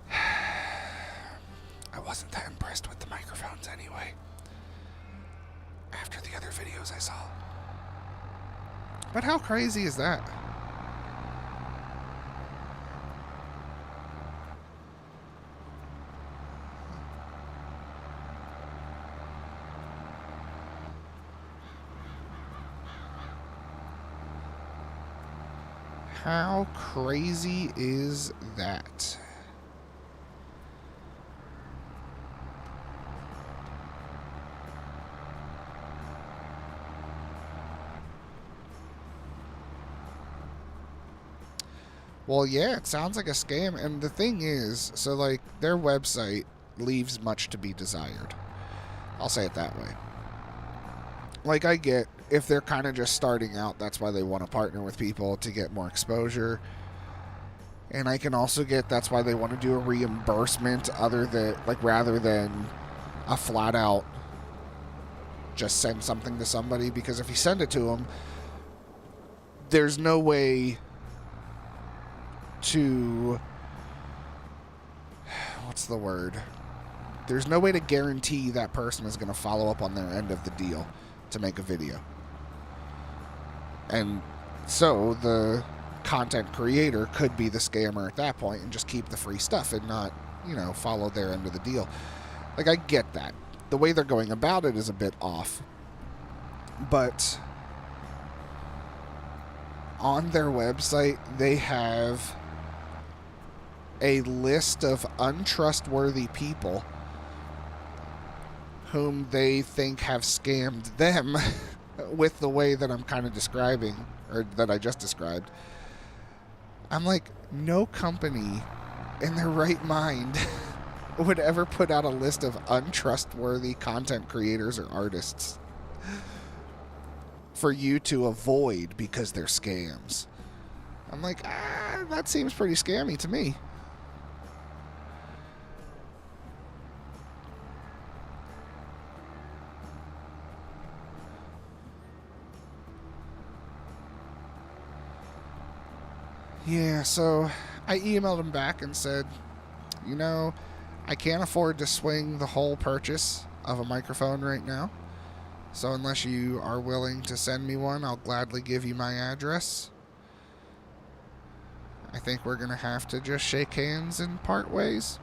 I wasn't that impressed with the microphones anyway, after the other videos I saw. But how crazy is that? How crazy is that? Well, yeah, it sounds like a scam. And the thing is, so like their website leaves much to be desired. I'll say it that way. Like, I get if they're kind of just starting out, that's why they want to partner with people to get more exposure. And I can also get that's why they want to do a reimbursement rather than a flat out just send something to somebody, because if you send it to them, there's no way to, what's the word? There's no way to guarantee that person is going to follow up on their end of the deal to make a video. And so the content creator could be the scammer at that point and just keep the free stuff and not, follow their end of the deal. Like, I get that. The way they're going about it is a bit off. But on their website, they have a list of untrustworthy people whom they think have scammed them with the way that I'm kind of describing, or that I just described. I'm like, no company in their right mind would ever put out a list of untrustworthy content creators or artists for you to avoid because they're scams. I'm like, that seems pretty scammy to me. Yeah, so I emailed him back and said, you know, I can't afford to swing the whole purchase of a microphone right now. So unless you are willing to send me one, I'll gladly give you my address. I think we're going to have to just shake hands and part ways.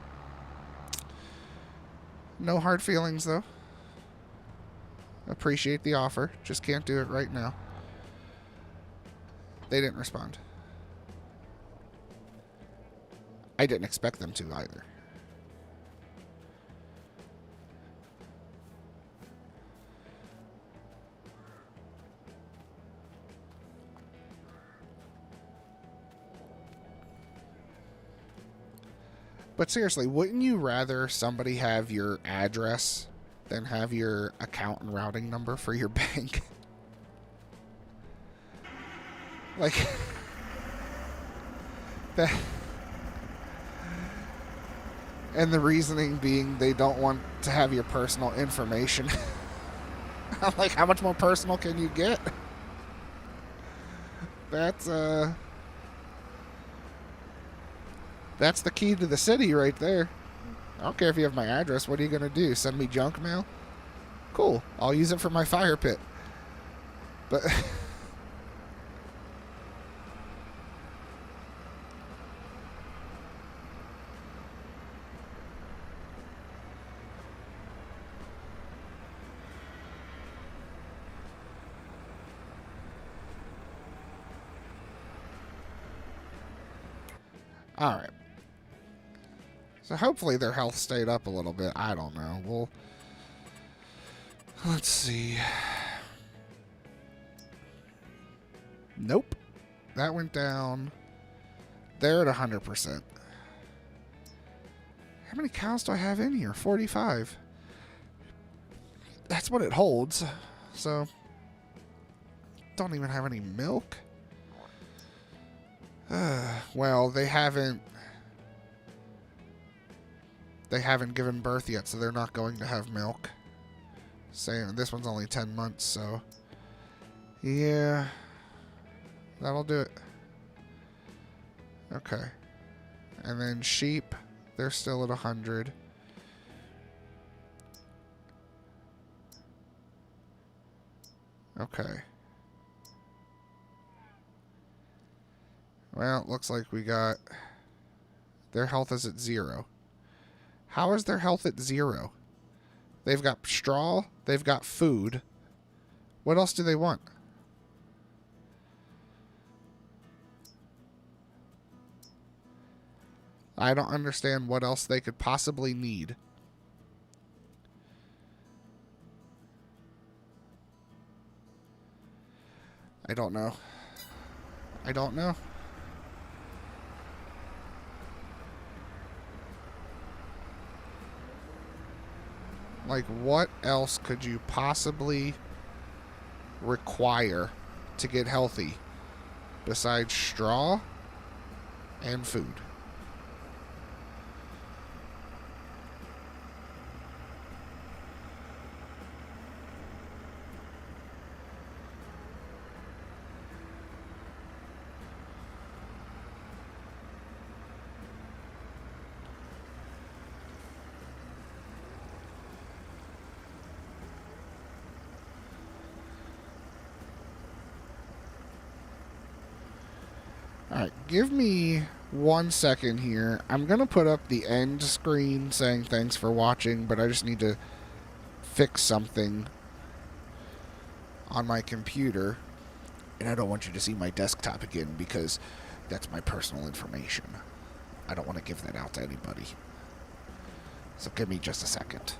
No hard feelings, though. Appreciate the offer. Just can't do it right now. They didn't respond. I didn't expect them to either. But seriously, wouldn't you rather somebody have your address than have your account and routing number for your bank? Like, that. And the reasoning being they don't want to have your personal information. I'm like, how much more personal can you get? That's the key to the city right there. I don't care if you have my address. What are you going to do? Send me junk mail? Cool. I'll use it for my fire pit. But all right. So hopefully their health stayed up a little bit. I don't know. Well, let's see. Nope. That went down. They're at 100%. How many cows do I have in here? 45. That's what it holds. So, don't even have any milk. Well, they haven't given birth yet, so they're not going to have milk. Saying this one's only 10 months, so yeah, that'll do it. Okay. And then sheep, they're still at 100. Okay. Well, it looks like we got... Their health is at 0. How is their health at 0? They've got straw. They've got food. What else do they want? I don't understand what else they could possibly need. I don't know. I don't know. Like, what else could you possibly require to get healthy besides straw and food? Alright, give me 1 second here. I'm going to put up the end screen saying thanks for watching, but I just need to fix something on my computer. And I don't want you to see my desktop again because that's my personal information. I don't want to give that out to anybody. So give me just a second.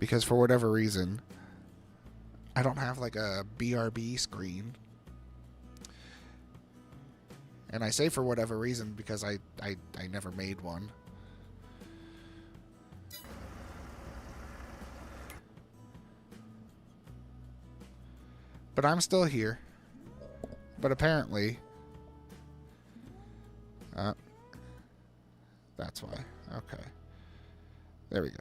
because for whatever reason, I don't have like a BRB screen. And I say for whatever reason because I never made one. But I'm still here. But apparently... that's why. Okay. There we go.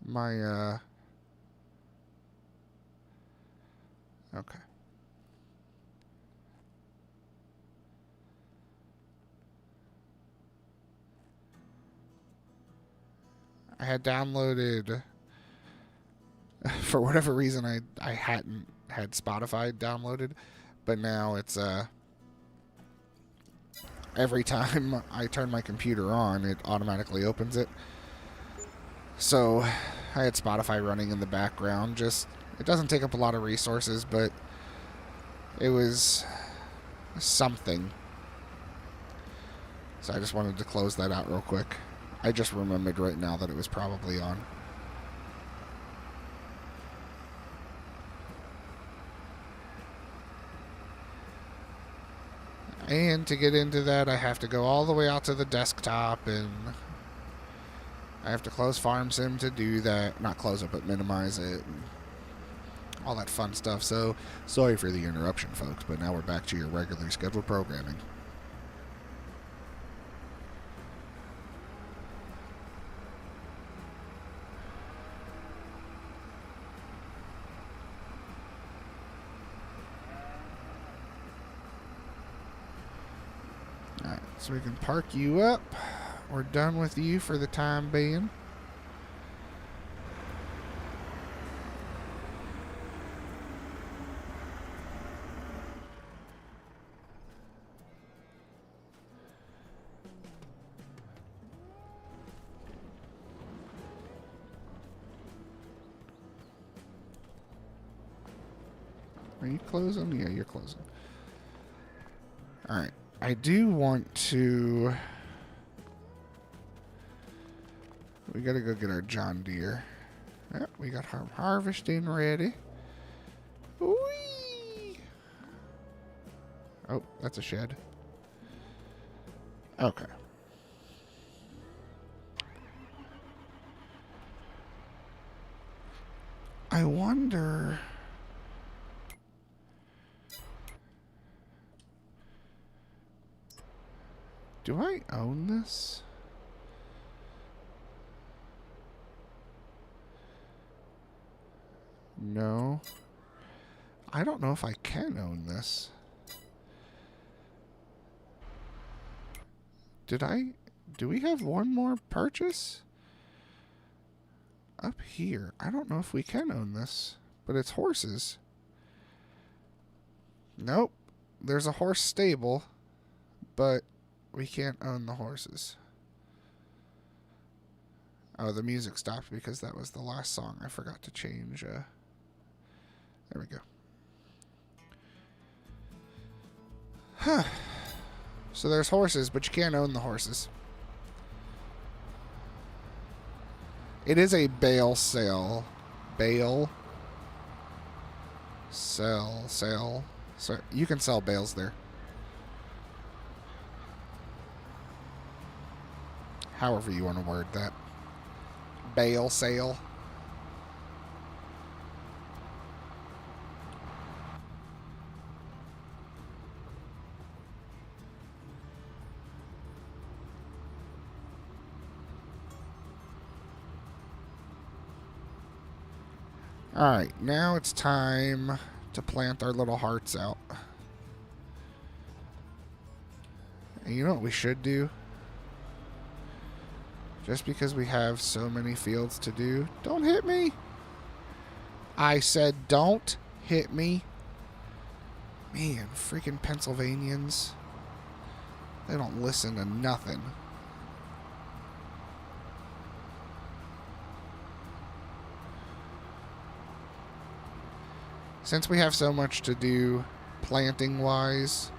My, okay. I had downloaded, for whatever reason, I hadn't had Spotify downloaded, but now it's, every time I turn my computer on, it automatically opens it. So I had Spotify running in the background. Just, it doesn't take up a lot of resources, but it was something. So I just wanted to close that out real quick. I just remembered right now that it was probably on. And to get into that, I have to go all the way out to the desktop, and I have to close FarmSim to do that. Not close it, but minimize it. And all that fun stuff. So, sorry for the interruption, folks, but now we're back to your regularly scheduled programming. Alright, so we can park you up. We're done with you for the time being. Are you closing? Yeah, you're closing. Alright. I do want to... We gotta go get our John Deere. Yep, we got our harvesting ready. Whee! Oh, that's a shed. Okay. I wonder... Do I own this? No. I don't know if I can own this. Do we have one more purchase? Up here. I don't know if we can own this, but it's horses. Nope. There's a horse stable, but we can't own the horses. Oh, the music stopped because that was the last song. I forgot to change. There we go. Huh. So there's horses, but you can't own the horses. It is a bale sale. Bale. Sell. So you can sell bales there. However you want to word that. Bale sale. Alright, now it's time to plant our little hearts out. And you know what we should do? Just because we have so many fields to do. Don't hit me. I said don't hit me. Man, freaking Pennsylvanians. They don't listen to nothing. Since we have so much to do planting-wise,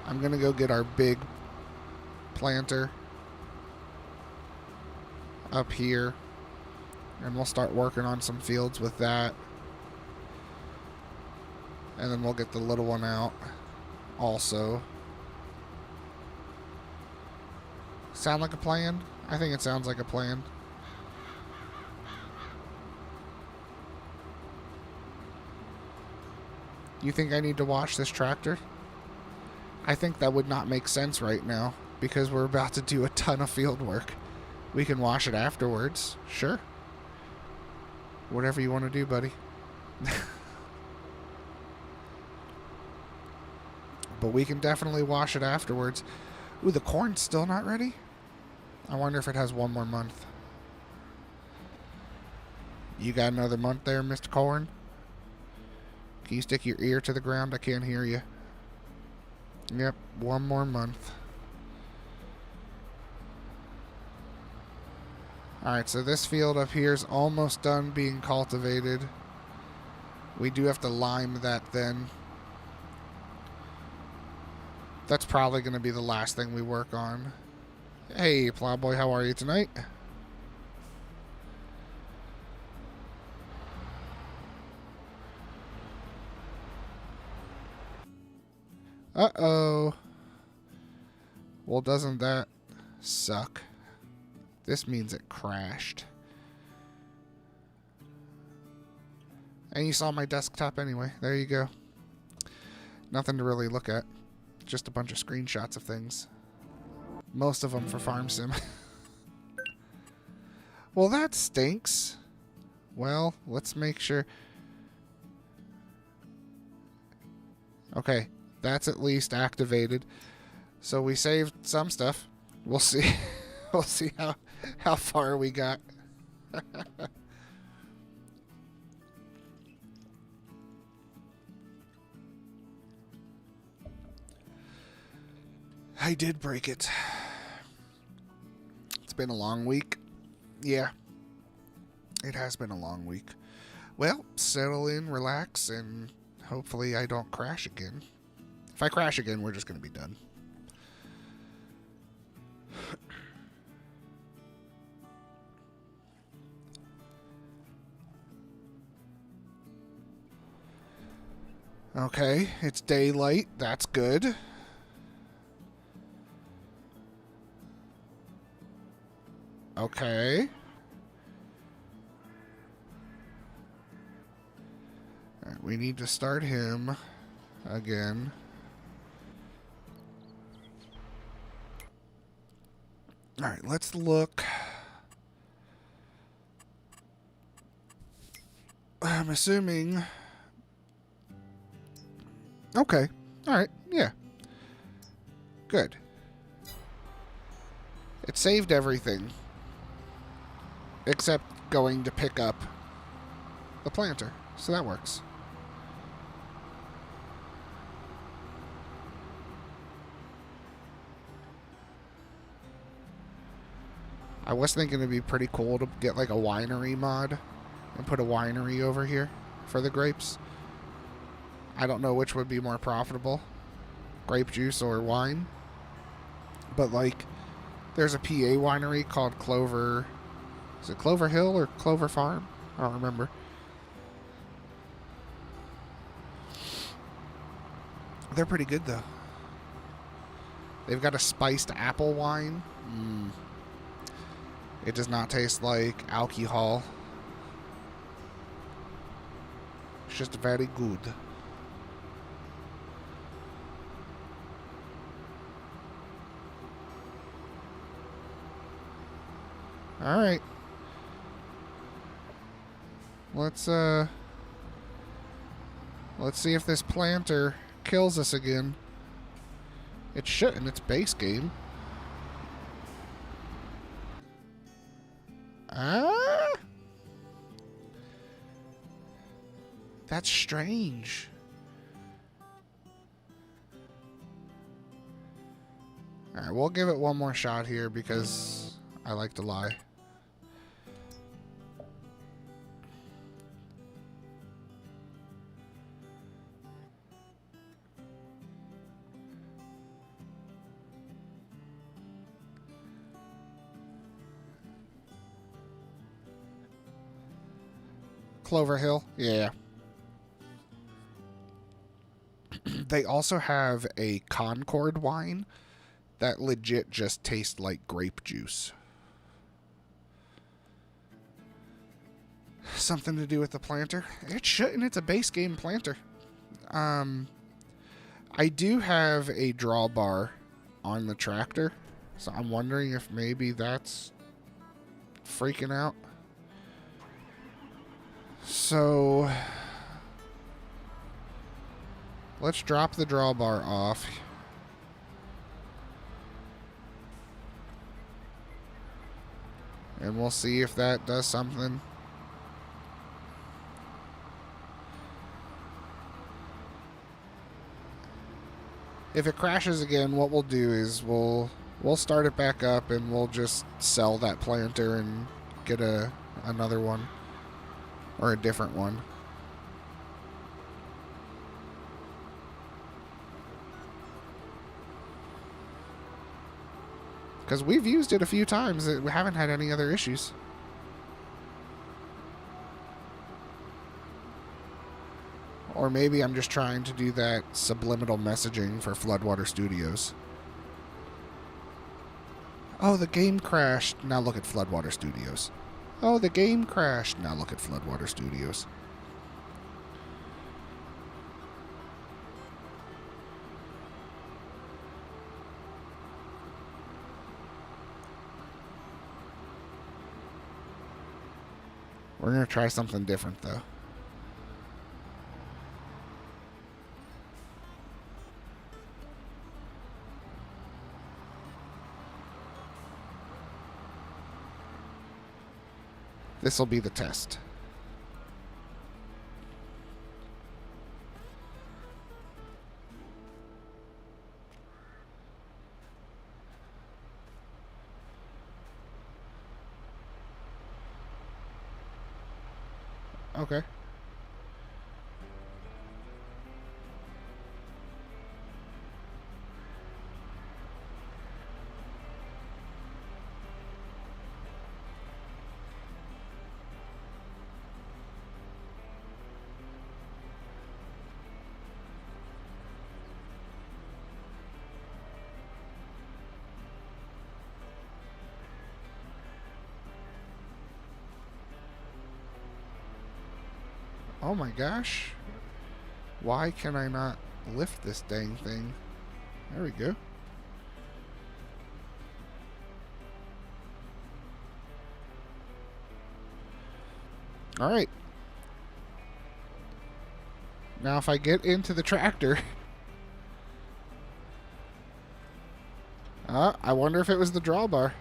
I'm going to go get our big planter up here. And we'll start working on some fields with that. And then we'll get the little one out also. Sound like a plan? I think it sounds like a plan. You think I need to wash this tractor? I think that would not make sense right now because we're about to do a ton of field work. We can wash it afterwards. Sure. Whatever you want to do, buddy. But we can definitely wash it afterwards. Ooh, the corn's still not ready? I wonder if it has one more month. You got another month there, Mr. Corn? Can you stick your ear to the ground? I can't hear you. Yep, one more month. Alright, so this field up here is almost done being cultivated. We do have to lime that then. That's probably going to be the last thing we work on. Hey, Plowboy, how are you tonight? Uh-oh. Well, doesn't that suck? This means it crashed. And you saw my desktop anyway. There you go. Nothing to really look at. Just a bunch of screenshots of things. Most of them for Farm Sim. Well, that stinks. Well, let's make sure. Okay, that's at least activated. So we saved some stuff. We'll see. We'll see how far we got. I did break it. It's been a long week. Yeah. It has been a long week. Well, settle in, relax, and hopefully I don't crash again. If I crash again, we're just going to be done. Okay, it's daylight. That's good. Okay. All right, we need to start him again. All right, let's look. I'm assuming. Okay. All right. Yeah. Good. It saved everything. Except going to pick up the planter. So that works. I was thinking it'd be pretty cool to get like a winery mod and put a winery over here for the grapes. I don't know which would be more profitable, grape juice or wine. But like, there's a PA winery called Clover. Is it Clover Hill or Clover Farm? I don't remember. They're pretty good though. They've got a spiced apple wine. It does not taste like alcohol. It's just very good. All right. Let's see if this planter kills us again. It shouldn't. It's base game. That's strange. Alright, we'll give it one more shot here because I like to lie. Clover Hill. Yeah. They also have a Concord wine that legit just tastes like grape juice. Something to do with the planter? It shouldn't. It's a base game planter. I do have a drawbar on the tractor, so I'm wondering if maybe that's freaking out. So let's drop the drawbar off. And we'll see if that does something. If it crashes again, what we'll do is we'll start it back up and we'll just sell that planter and get another one or a different one. Because we've used it a few times. We haven't had any other issues. Or maybe I'm just trying to do that subliminal messaging for Floodwater Studios. Oh, the game crashed. Now look at Floodwater Studios. Oh, the game crashed. Now look at Floodwater Studios. We're going to try something different, though. This will be the test. Okay. Oh my gosh. Why can I not lift this dang thing? There we go. Alright. Now if I get into the tractor... I wonder if it was the drawbar.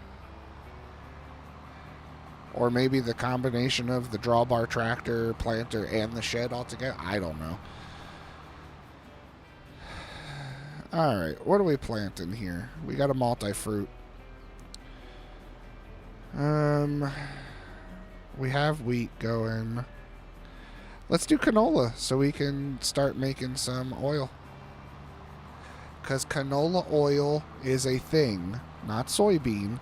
Or maybe the combination of the drawbar, tractor, planter, and the shed altogether. I don't know. Alright, what are we planting here? We got a multi-fruit. We have wheat going. Let's do canola so we can start making some oil. Because canola oil is a thing, not soybean.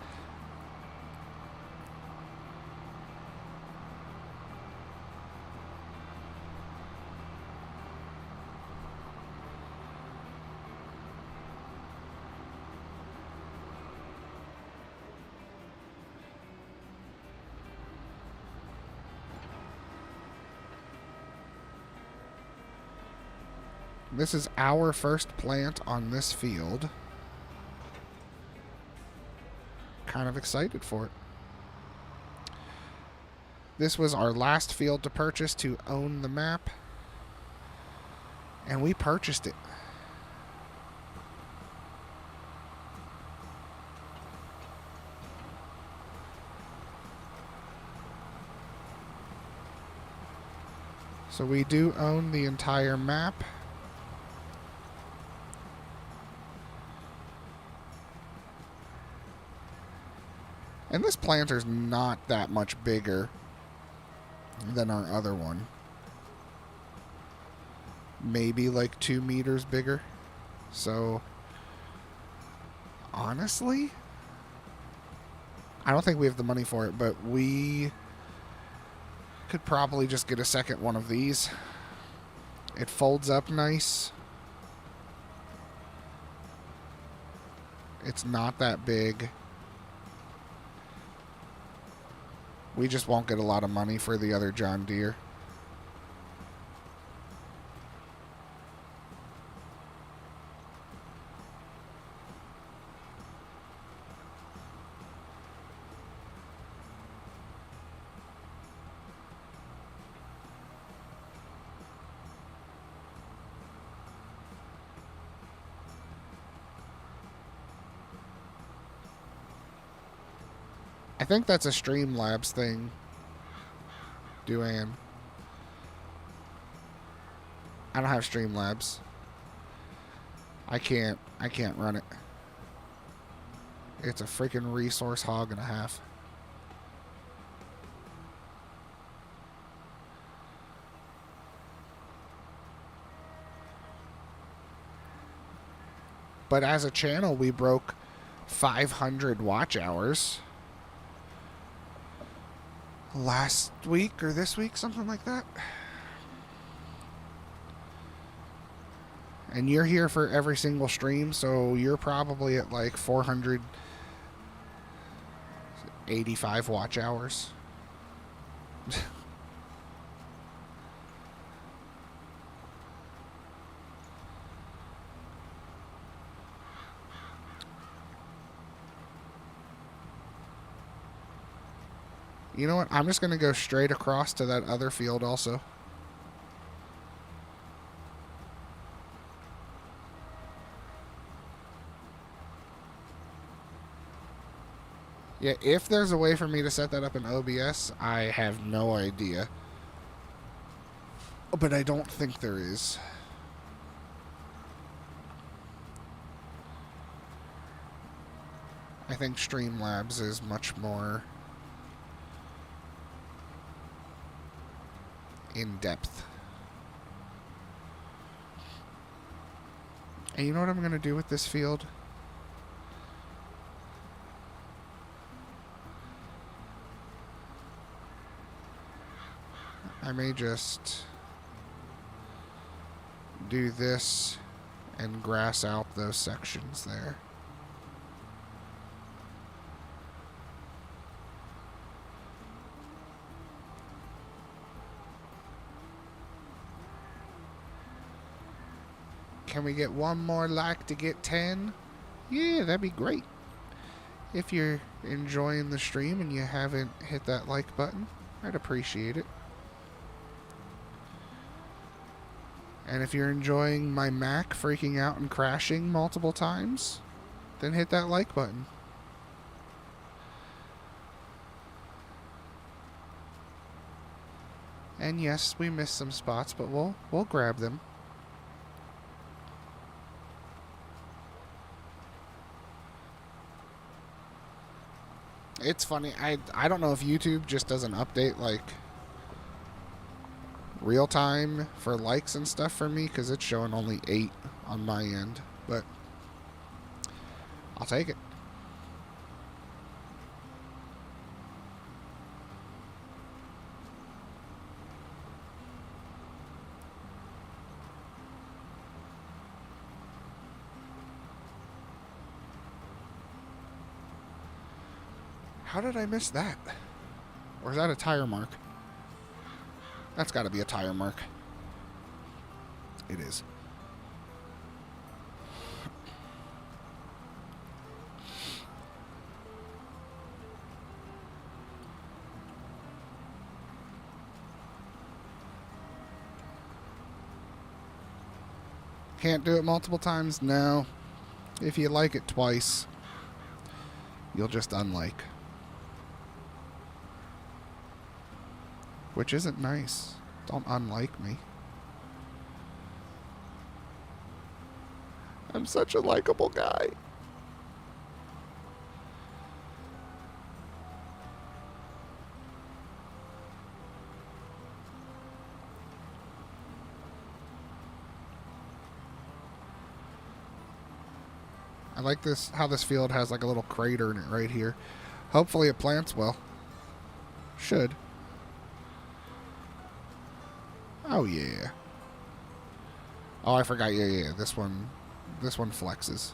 This is our first plant on this field. Kind of excited for it. This was our last field to purchase to own the map. And we purchased it. So we do own the entire map. And this planter's not that much bigger than our other one. Maybe like 2 meters bigger. So, honestly, I don't think we have the money for it, but we Could probably just get a second one of these. It folds up nice. It's not that big. We just won't get a lot of money for the other John Deere. I think that's a Streamlabs thing. Duane. I don't have Streamlabs. I can't run it. It's a freaking resource hog and a half. But as a channel, we broke 500 watch hours last week or this week, something like that. And you're here for every single stream, so you're probably at like 485 watch hours. You know what? I'm just going to go straight across to that other field also. Yeah, if there's a way for me to set that up in OBS, I have no idea. But I don't think there is. I think Streamlabs is much more in depth. And you know what I'm going to do with this field? I may just do this and grass out those sections there. Can we get one more like to get 10? Yeah, that'd be great. If you're enjoying the stream and you haven't hit that like button, I'd appreciate it. And if you're enjoying my Mac freaking out and crashing multiple times, then hit that like button. And yes, we missed some spots, but we'll grab them. It's funny. I don't know if YouTube just doesn't update like real time for likes and stuff for me, because it's showing only 8 on my end, but I'll take it. How did I miss that? Or is that a tire mark? That's got to be a tire mark. It is. Can't do it multiple times? No. If you like it twice, you'll just unlike. Which isn't nice. Don't unlike me. I'm such a likable guy. I like this, how this field has like a little crater in it right here. Hopefully it plants well. Should. Oh, yeah. Oh, I forgot. Yeah, yeah. This one flexes.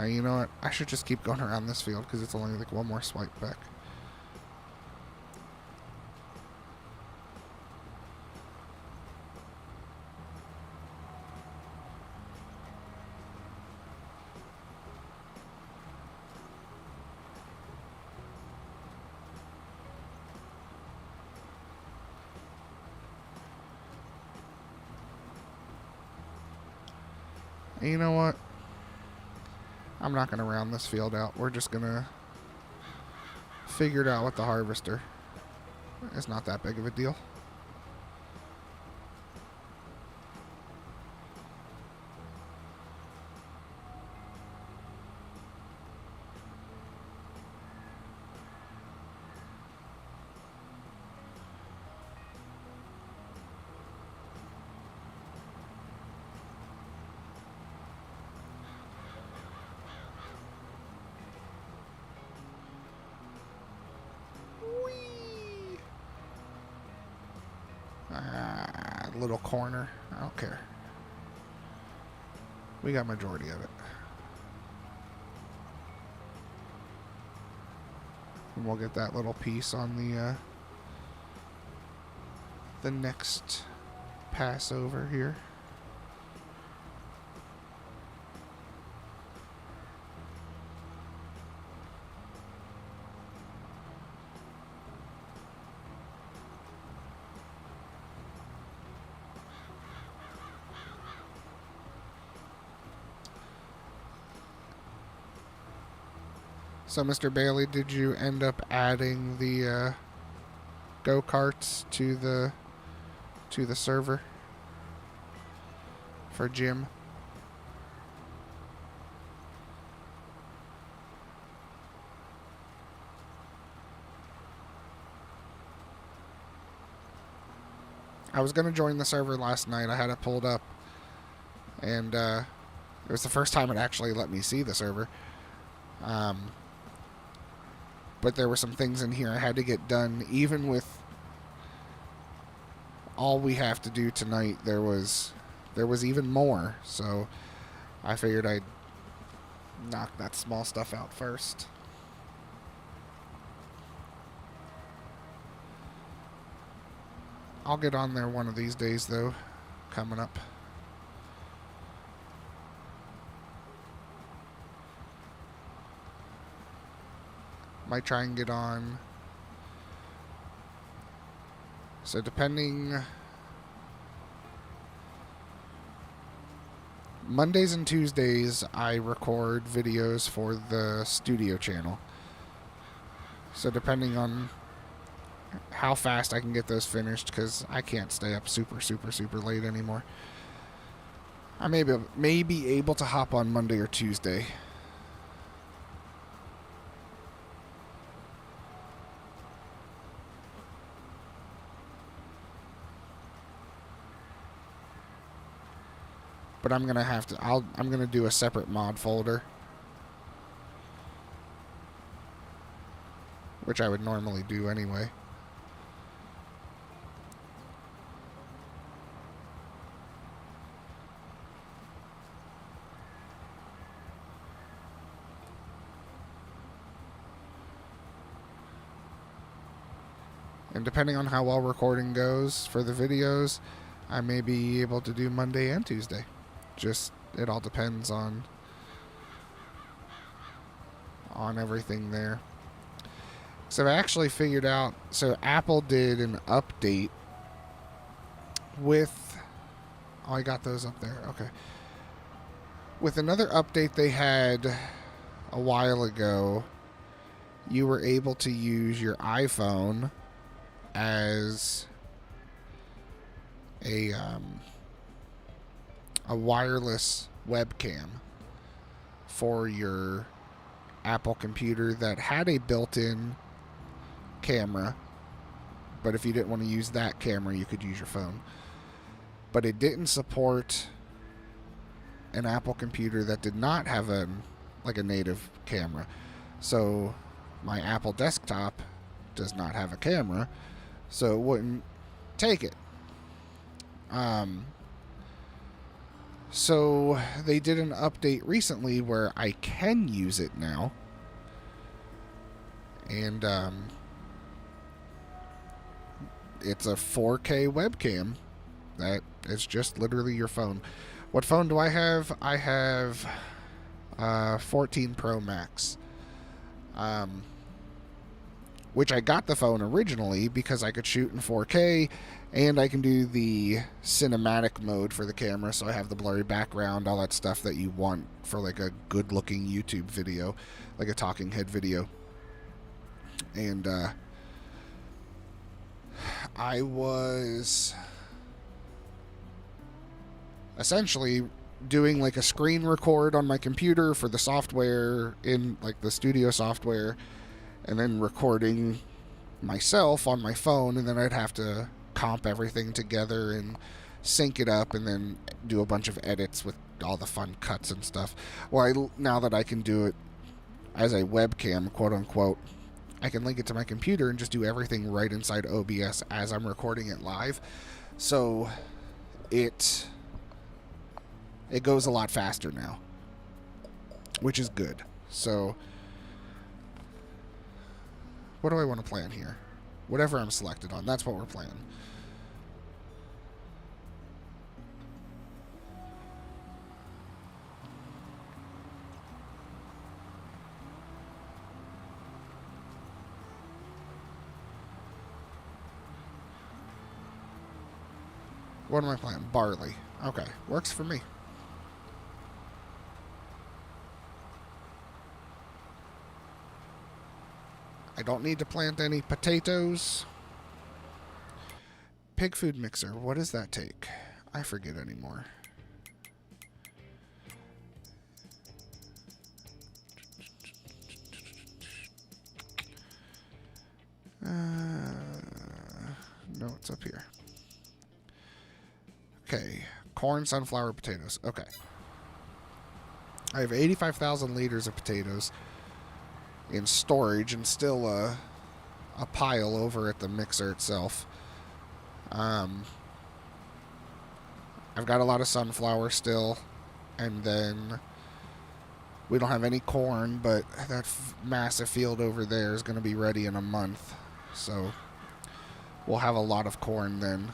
You know what? I should just keep going around this field because it's only like one more swipe back. And you know what? I'm not going to round this field out. We're just going to figure it out with the harvester. It's not that big of a deal. Little corner. I don't care. We got majority of it. And we'll get that little piece on the next pass over here. So, Mr. Bailey, did you end up adding the go-karts to the server for Jim? I was going to join the server last night. I had it pulled up, and it was the first time it actually let me see the server. But there were some things in here I had to get done. Even with all we have to do tonight, there was even more. So I figured I'd knock that small stuff out first. I'll get on there one of these days, though, coming up. Might try and get on. So depending, Mondays and Tuesdays I record videos for the studio channel. So depending on how fast I can get those finished, because I can't stay up super late anymore, I may be able to hop on Monday or Tuesday. But I'm gonna have to. I'm gonna do a separate mod folder, which I would normally do anyway. And depending on how well recording goes for the videos, I may be able to do Monday and Tuesday. Just it all depends on everything there. So I actually figured out, so Apple did an update with, oh, I got those up there. Okay. With another update they had a while ago, you were able to use your iPhone as a wireless webcam for your Apple computer that had a built-in camera, but if you didn't want to use that camera, you could use your phone. But it didn't support an Apple computer that did not have a native camera. So my Apple desktop does not have a camera, so it wouldn't take it. So they did an update recently where I can use it now. And it's a 4K webcam that is just literally your phone. What phone do I have? I have 14 Pro Max. Which I got the phone originally because I could shoot in 4K and I can do the cinematic mode for the camera, so I have the blurry background, all that stuff that you want for like a good looking YouTube video, like a talking head video. And I was essentially doing like a screen record on my computer for the software in like the studio software, and then recording myself on my phone, and then I'd have to comp everything together and sync it up and then do a bunch of edits with all the fun cuts and stuff. Well, now that I can do it as a webcam, quote unquote, I can link it to my computer and just do everything right inside OBS as I'm recording it live. So it goes a lot faster now, which is good. So what do I want to plan here? Whatever I'm selected on, that's what we're playing. What am I playing? Barley. Okay, works for me. I don't need to plant any potatoes. Pig food mixer. What does that take? I forget anymore. No, it's up here. Okay. Corn, sunflower, potatoes. Okay. I have 85,000 liters of potatoes in storage and still a pile over at the mixer itself. I've got a lot of sunflower still, and then we don't have any corn, but that massive field over there is going to be ready in a month, so we'll have a lot of corn then.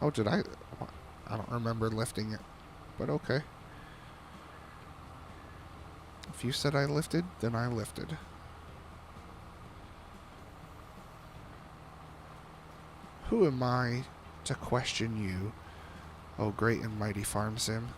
Oh, did I? I don't remember lifting it, but okay. If you said I lifted, then I lifted. Who am I to question you, oh great and mighty farm sim?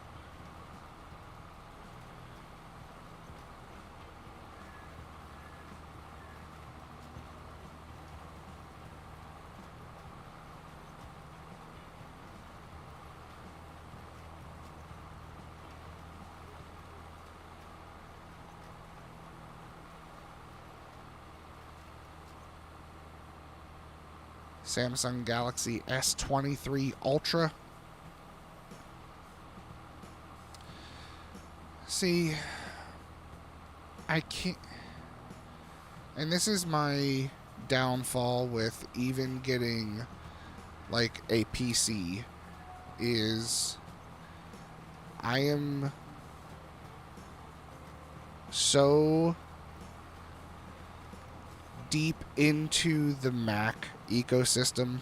Samsung Galaxy S23 Ultra. See, I can't... And this is my downfall with even getting like a PC is I am so deep into the Mac ecosystem,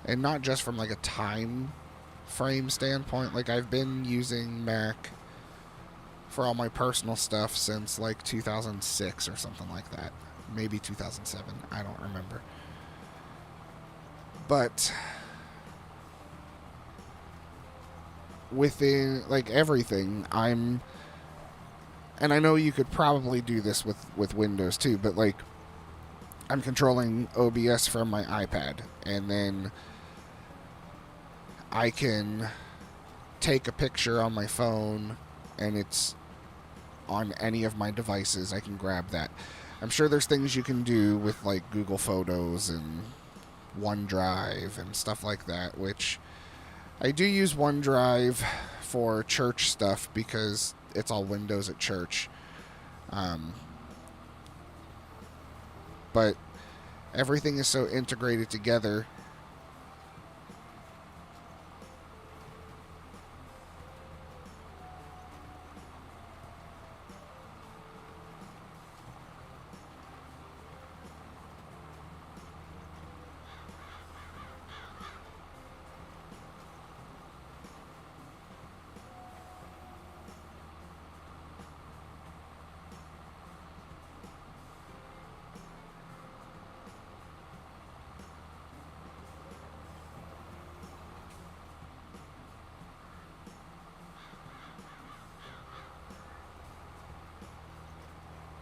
and not just from like a time frame standpoint. Like, I've been using Mac for all my personal stuff since like 2006 or something like that. Maybe 2007. I don't remember. But within like everything, and I know you could probably do this with Windows too, but like I'm controlling OBS from my iPad, and then I can take a picture on my phone, and it's on any of my devices. I can grab that. I'm sure there's things you can do with like Google Photos and OneDrive and stuff like that, which I do use OneDrive for church stuff because it's all Windows at church. But everything is so integrated together.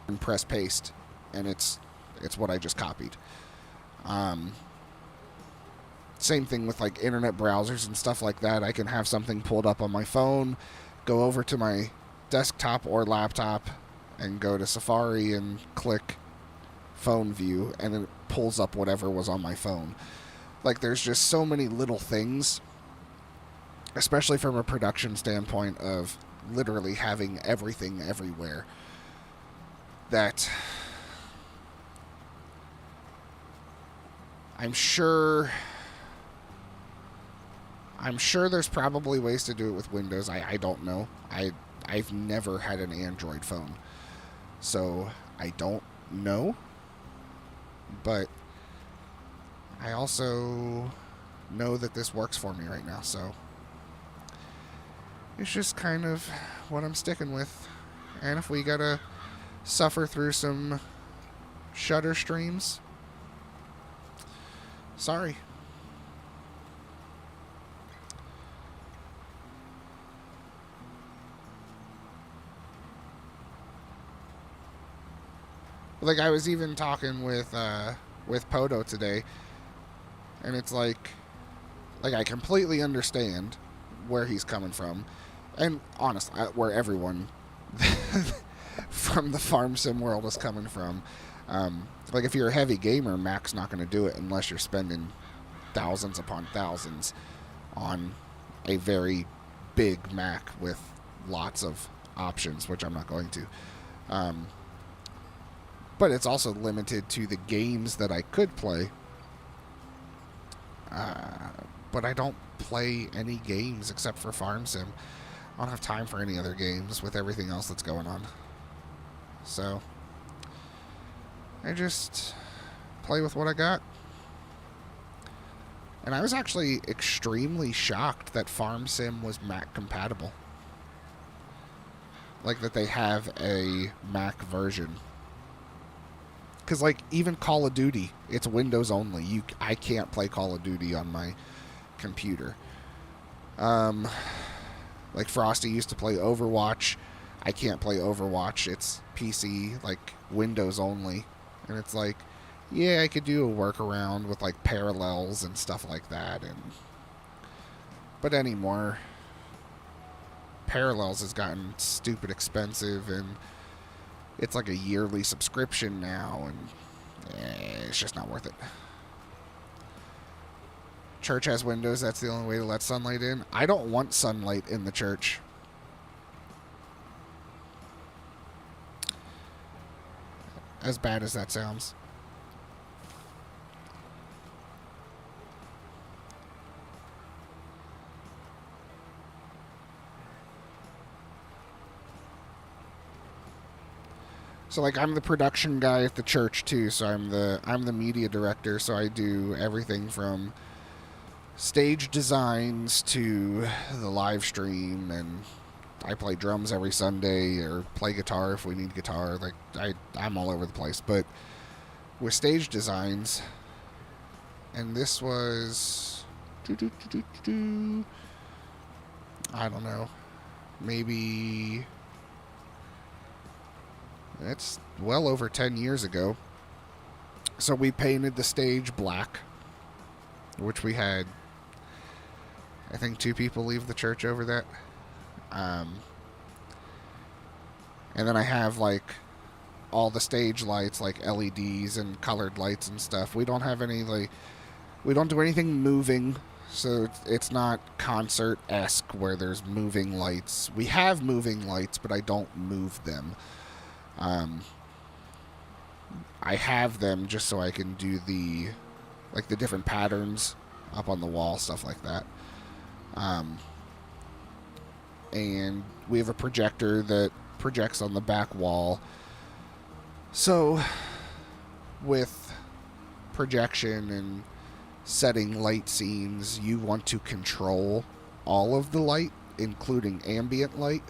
And press paste, and it's what I just copied. Same thing with like internet browsers and stuff like that. I can have something pulled up on my phone, go over to my desktop or laptop, and go to Safari and click phone view, and it pulls up whatever was on my phone. Like, there's just so many little things, especially from a production standpoint of literally having everything everywhere, that I'm sure there's probably ways to do it with Windows. I don't know. I've never had an Android phone, so I don't know. But I also know that this works for me right now, so it's just kind of what I'm sticking with. And if we gotta suffer through some Shutter streams, sorry. Like, I was even talking with Poto today, and it's like I completely understand where he's coming from, and honestly, where everyone from the farm sim world is coming from. Like, if you're a heavy gamer, Mac's not going to do it unless you're spending thousands upon thousands on a very big Mac with lots of options, which I'm not going to. But it's also limited to the games that I could play. But I don't play any games except for Farm Sim. I don't have time for any other games with everything else that's going on. So I just play with what I got. And I was actually extremely shocked that Farm Sim was Mac compatible. Like, that they have a Mac version. Because, like, even Call of Duty, it's Windows only. I can't play Call of Duty on my computer. Like, Frosty used to play Overwatch. I can't play Overwatch. It's PC, like, Windows only. And it's like, yeah, I could do a workaround with, like, parallels and stuff like that. But anymore, Parallels has gotten stupid expensive, and it's like a yearly subscription now, and it's just not worth it. Church has windows. That's the only way to let sunlight in. I don't want sunlight in the church. As bad as that sounds. So like I'm the production guy at the church too, so I'm the media director, so I do everything from stage designs to the live stream, and I play drums every Sunday or play guitar if we need guitar. Like I'm all over the place. But with stage designs, and this was I don't know, maybe it's well over 10 years ago. So we painted the stage black, which we had, I think, 2 people leave the church over that. And then I have like all the stage lights, like LEDs and colored lights and stuff. We don't have any, like, we don't do anything moving, so it's not concert-esque where there's moving lights. We have moving lights, but I don't move them. I have them just so I can do the different patterns up on the wall, stuff like that. And we have a projector that projects on the back wall. So with projection and setting light scenes, you want to control all of the light, including ambient light.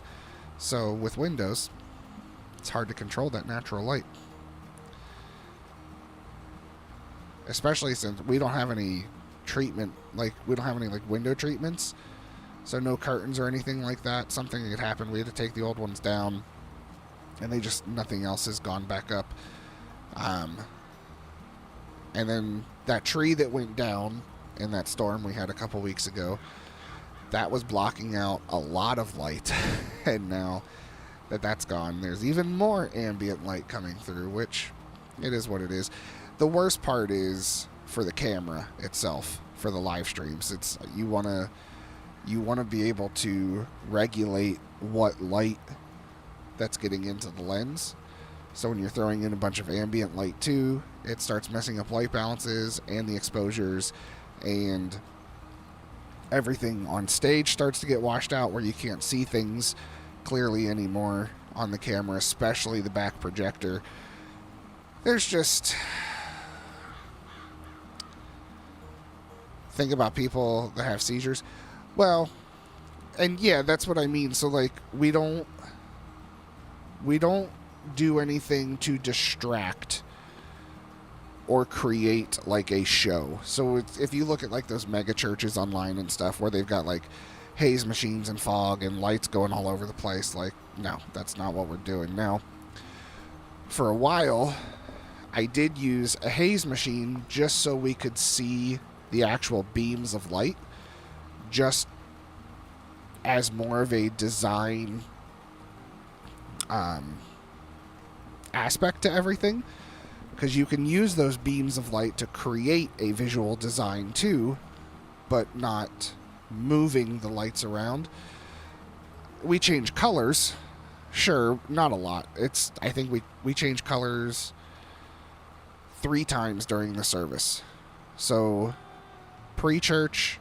So with Windows, it's hard to control that natural light. Especially since we don't have any treatment, like we don't have any like window treatments. So no curtains or anything like that. Something had happened. We had to take the old ones down, and nothing else has gone back up. And then that tree that went down in that storm we had a couple weeks ago, that was blocking out a lot of light. And now that that's gone, there's even more ambient light coming through, which it is what it is. The worst part is for the camera itself, for the live streams. It's you want to be able to regulate what light that's getting into the lens. So when you're throwing in a bunch of ambient light too, it starts messing up light balances and the exposures, and everything on stage starts to get washed out where you can't see things clearly anymore on the camera, especially the back projector. There's just... Think about people that have seizures. Well, and yeah, that's what I mean. So like we don't do anything to distract or create like a show. So if you look at like those mega churches online and stuff where they've got like haze machines and fog and lights going all over the place, like, no, that's not what we're doing. Now, for a while, I did use a haze machine just so we could see the actual beams of light, just as more of a design aspect to everything, because you can use those beams of light to create a visual design too, but not moving the lights around. We change colors, sure, not a lot. I think we change colors 3 times during the service. So pre-church,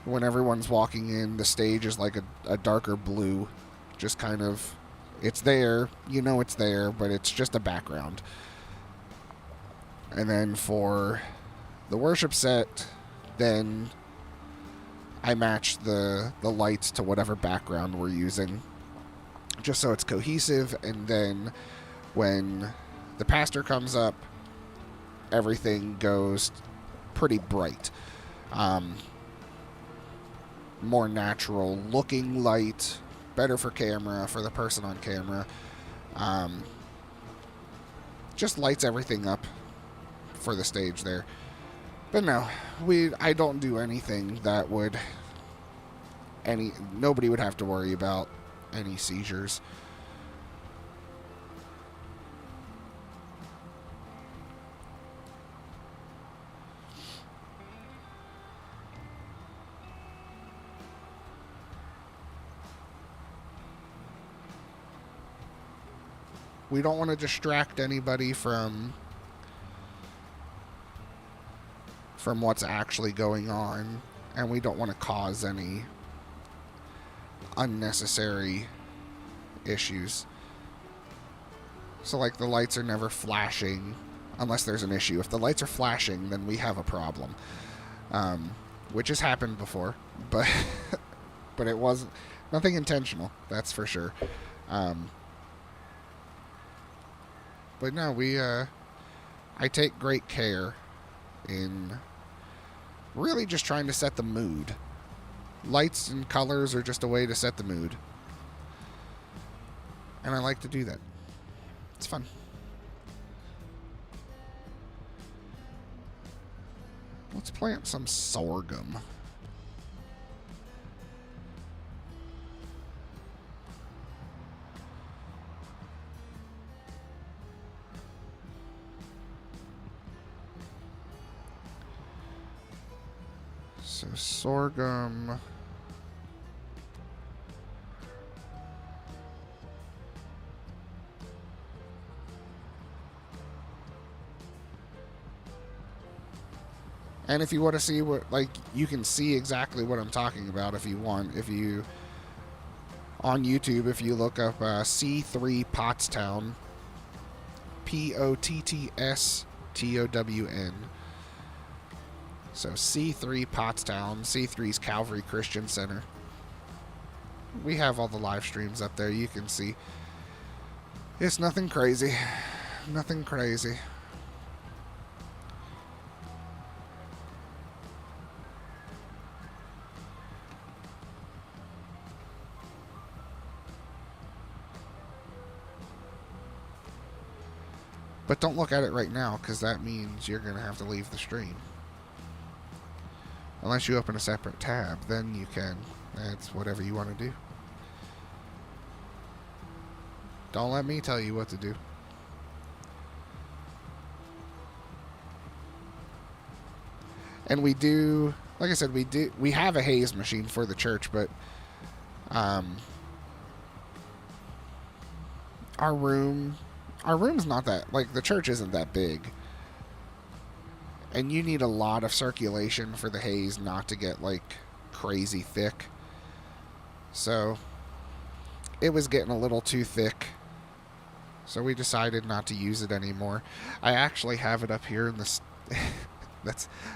when everyone's walking in, the stage is like a darker blue, just kind of, it's there, you know it's there, but it's just a background. And then for the worship set, then I match the lights to whatever background we're using, just so it's cohesive. And then when the pastor comes up, everything goes pretty bright. More natural looking light, better for camera, for the person on camera. Just lights everything up for the stage there. But no, I don't do anything that would nobody would have to worry about any seizures. We don't want to distract anybody from what's actually going on, and we don't want to cause any unnecessary issues. So, like, the lights are never flashing unless there's an issue. If the lights are flashing, then we have a problem, which has happened before, but but it wasn't nothing intentional. That's for sure. But no, I take great care in really just trying to set the mood. Lights and colors are just a way to set the mood, and I like to do that. It's fun. Let's plant some sorghum. So sorghum. And if you want to see what, like, you can see exactly what I'm talking about if you want. If you, on YouTube, if you look up C3 Pottstown, Pottstown. So C3 Pottstown, C3's Calvary Christian Center. We have all the live streams up there. You can see. It's nothing crazy. Nothing crazy. But don't look at it right now, because that means you're going to have to leave the stream. Unless you open a separate tab, then you can. That's whatever you want to do. Don't let me tell you what to do. And we do, like I said, we have a haze machine for the church, but our room's not that, like, the church isn't that big. And you need a lot of circulation for the haze not to get, like, crazy thick. So it was getting a little too thick. So we decided not to use it anymore. I actually have it up here in the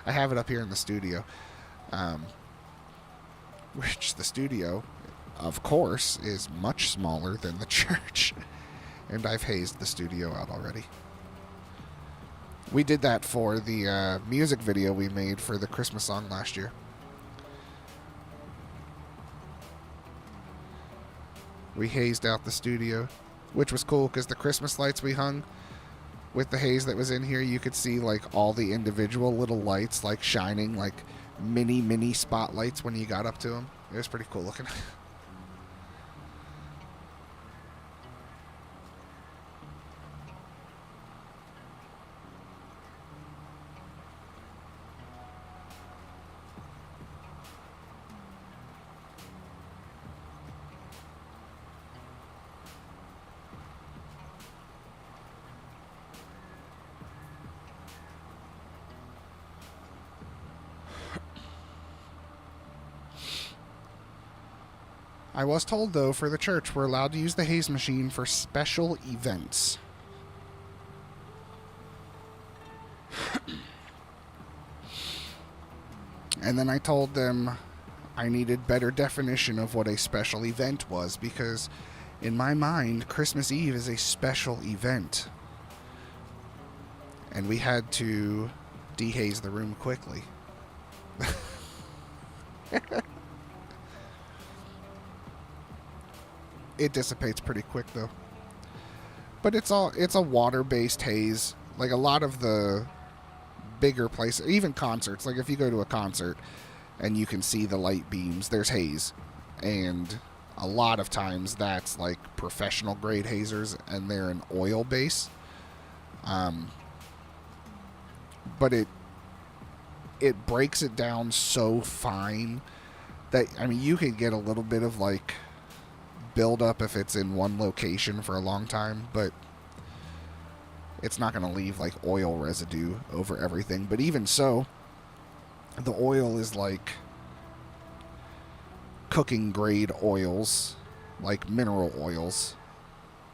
I have it up here in the studio. Which the studio, of course, is much smaller than the church. And I've hazed the studio out already. We did that for the music video we made for the Christmas song last year. We hazed out the studio, which was cool because the Christmas lights we hung with the haze that was in here, you could see, like, all the individual little lights, like, shining like mini spotlights when you got up to them. It was pretty cool looking. I was told, though, for the church, we're allowed to use the haze machine for special events. And then I told them I needed better definition of what a special event was, because in my mind, Christmas Eve is a special event. And we had to dehaze the room quickly. It dissipates pretty quick, though. But it's a water-based haze. Like, a lot of the bigger places, even concerts, like if you go to a concert and you can see the light beams, there's haze. And a lot of times that's like professional grade hazers, and they're an oil base. But it breaks it down so fine that, I mean, you could get a little bit of, like, build up if it's in one location for a long time, but it's not going to leave, like, oil residue over everything. But even so, the oil is like cooking grade oils, like mineral oils.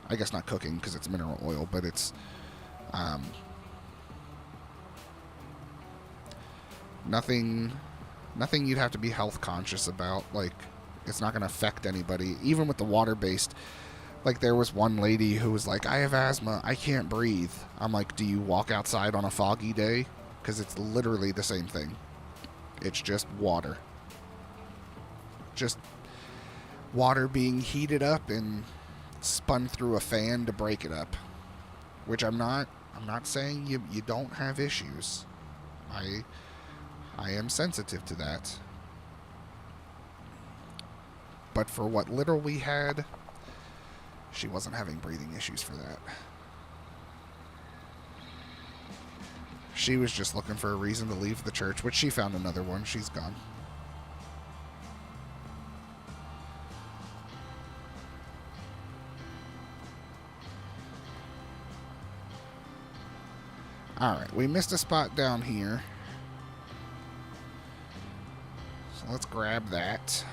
I guess not cooking because it's mineral oil, but it's nothing you'd have to be health conscious about. Like, it's not going to affect anybody. Even with the water-based, like, there was one lady who was like, I have asthma, I can't breathe. I'm like, do you walk outside on a foggy day? Because it's literally the same thing. It's just water. Just water being heated up and spun through a fan to break it up. Which I'm not saying you don't have issues. I am sensitive to that. But for what little we had, she wasn't having breathing issues for that. She was just looking for a reason to leave the church, which she found another one. She's gone. Alright, we missed a spot down here. So let's grab that.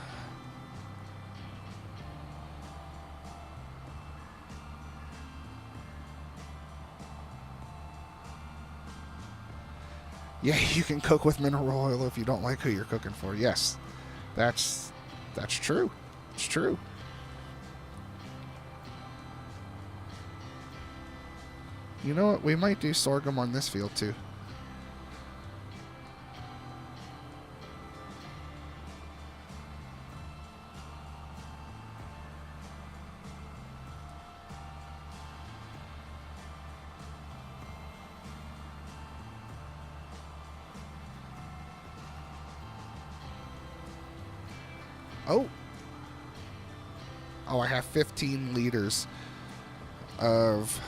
Yeah, you can cook with mineral oil if you don't like who you're cooking for. Yes, that's true. It's true. You know what? We might do sorghum on this field too. Oh, I have 15 liters of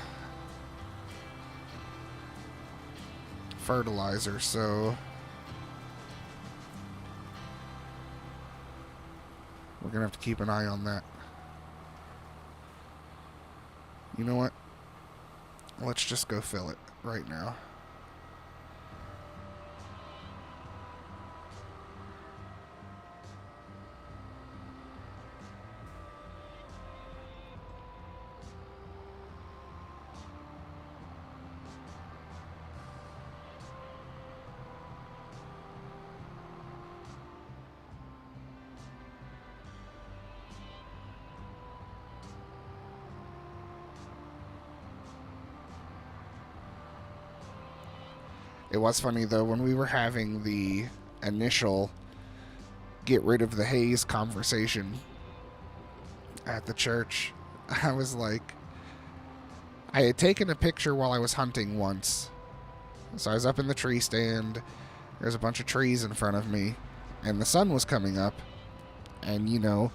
fertilizer, so we're going to have to keep an eye on that. You know what? Let's just go fill it right now. It was funny, though, when we were having the initial get rid of the haze conversation at the church, I was like, I had taken a picture while I was hunting once. So I was up in the tree stand. There's a bunch of trees in front of me, and the sun was coming up. And, you know,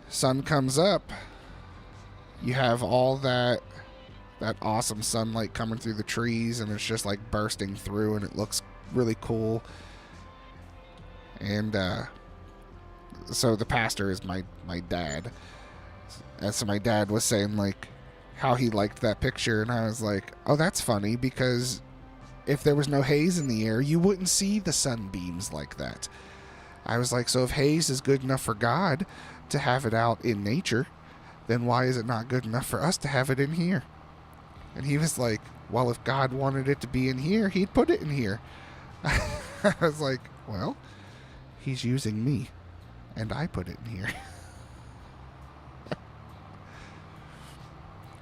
sun comes up, you have all that awesome sunlight coming through the trees, and it's just like bursting through, and it looks really cool. And so the pastor is my dad, and so my dad was saying like how he liked that picture, and I was like, oh, that's funny, because if there was no haze in the air, you wouldn't see the sunbeams like that. I was like, so if haze is good enough for God to have it out in nature, then why is it not good enough for us to have it in here? And he was like, well, if God wanted it to be in here, he'd put it in here. I was like, well, he's using me, and I put it in here.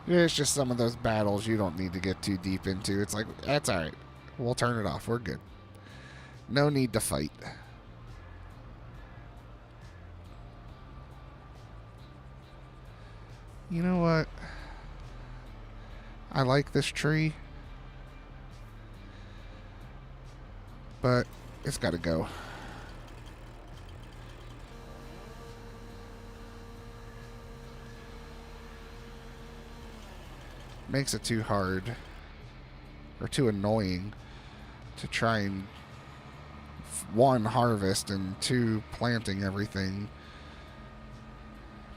It's just some of those battles you don't need to get too deep into. It's like, that's all right. We'll turn it off. We're good. No need to fight. You know what? I like this tree, but it's got to go. Makes it too hard or too annoying to try and one, harvest, and two, planting everything.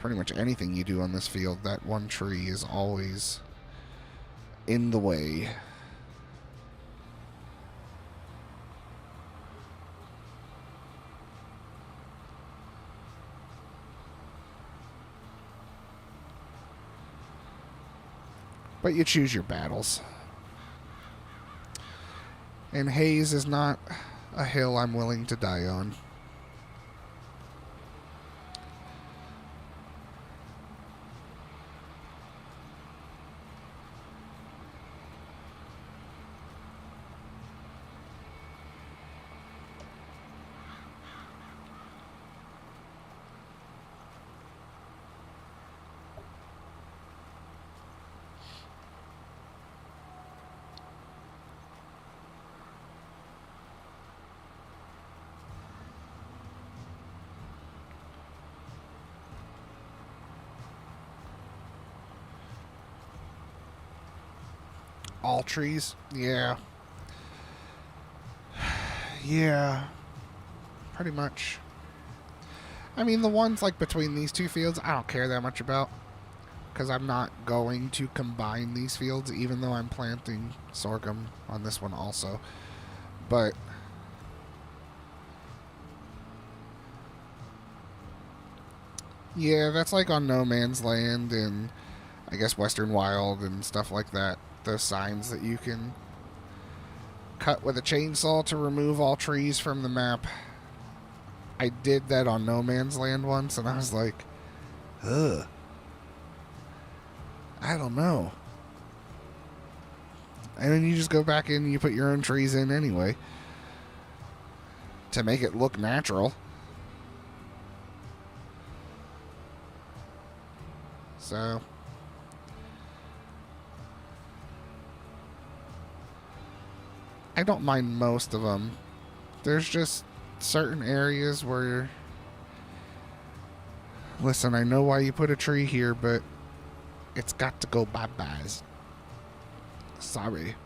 Pretty much anything you do on this field, that one tree is always in the way. But you choose your battles. And Haze is not a hill I'm willing to die on. All trees? Yeah. Yeah. Pretty much. I mean, the ones like between these two fields, I don't care that much about. Because I'm not going to combine these fields, even though I'm planting sorghum on this one also. But yeah, that's like on No Man's Land and I guess Western Wild and stuff like that. Those signs that you can cut with a chainsaw to remove all trees from the map. I did that on No Man's Land once, and I was like, ugh. I don't know. And then you just go back in and you put your own trees in anyway to make it look natural. So I don't mind most of them. There's just certain areas where, listen, I know why you put a tree here, but it's got to go bye-byes. Sorry.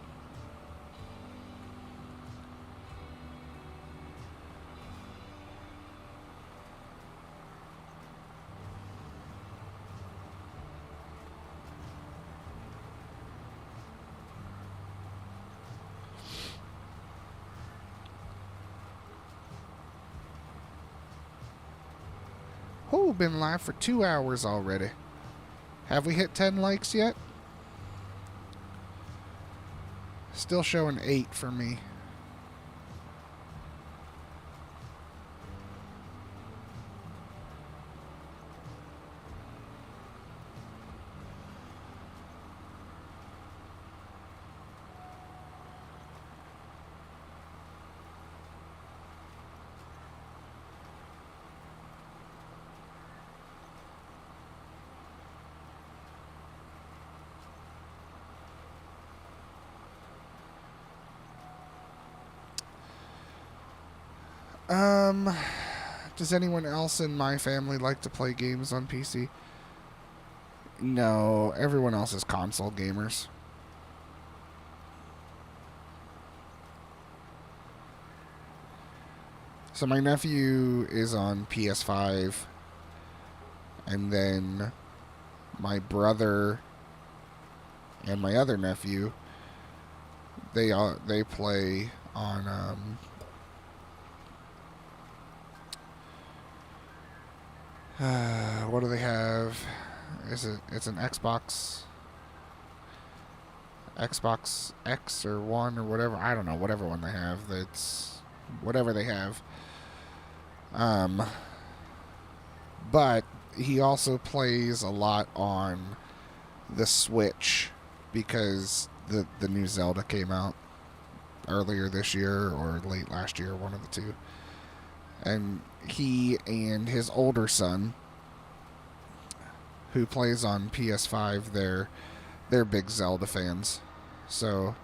Oh, been live for 2 hours already. Have we hit 10 likes yet? Still showing 8 for me. Does anyone else in my family like to play games on PC? No, everyone else is console gamers. So my nephew is on PS5, and then my brother and my other nephew, they play on what do they have? It's an Xbox X or One or whatever. I don't know, whatever one they have. That's whatever they have. But he also plays a lot on the Switch because the new Zelda came out earlier this year or late last year, one of the two. And he and his older son, who plays on PS5, they're big Zelda fans. So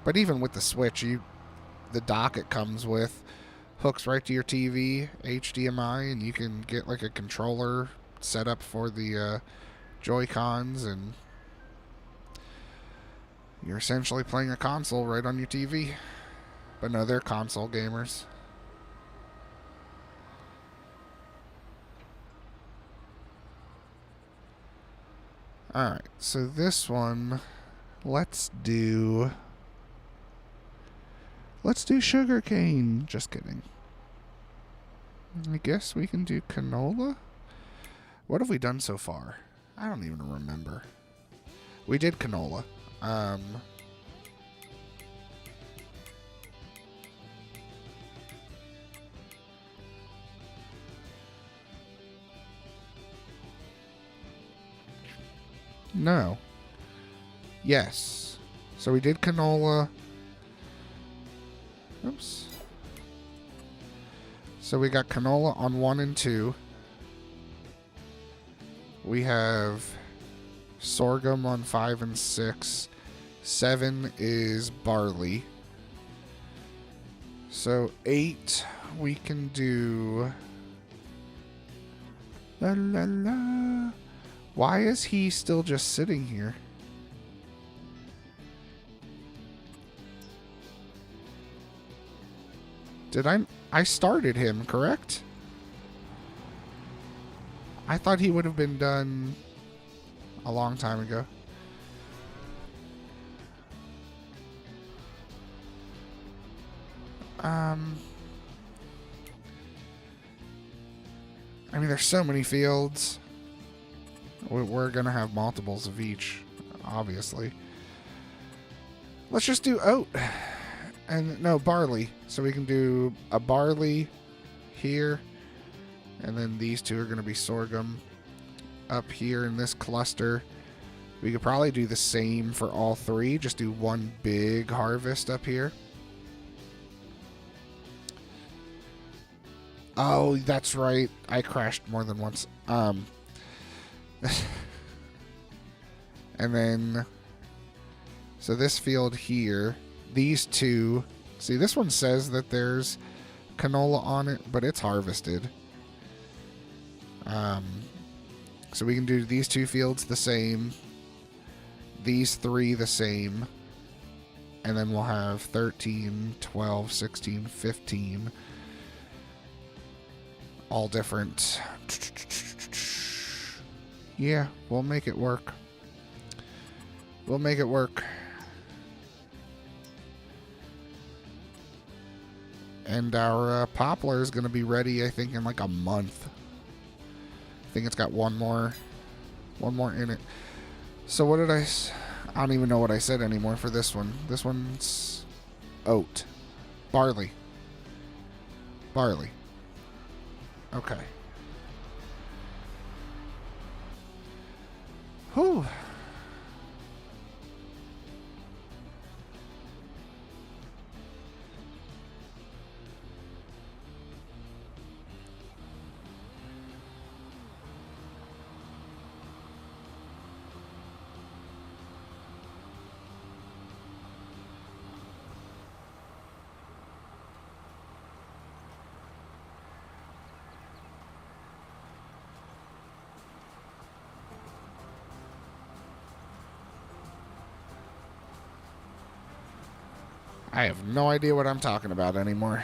but even with the Switch, the dock it comes with hooks right to your TV, HDMI, and you can get like a controller set up for the Joy-Cons, and you're essentially playing a console right on your TV. But no, they're console gamers. Alright, so this one, let's do sugarcane. Just kidding. I guess we can do canola. What have we done so far? I don't even remember. We did canola. No. Yes. So we did canola. Oops. So we got canola on 1 and 2. We have sorghum on 5 and 6. 7 is barley. So 8 we can do. La la la. Why is he still just sitting here? Did I started him, correct? I thought he would have been done a long time ago. I mean, there's so many fields. We're going to have multiples of each, obviously. Let's just do oat. And no, barley. So we can do a barley here. And then these two are going to be sorghum up here in this cluster. We could probably do the same for all three. Just do one big harvest up here. Oh, that's right. I crashed more than once. And then, so this field here, these two, see, this one says that there's canola on it, but it's harvested. So we can do these two fields the same, these three the same, and then we'll have 13, 12, 16, 15, all different. Yeah, we'll make it work. We'll make it work. And our poplar is going to be ready, I think, in like a month. I think it's got one more in it. So what did I don't even know what I said anymore for this one. This one's oat. Barley. Barley. Okay. Whew. I have no idea what I'm talking about anymore.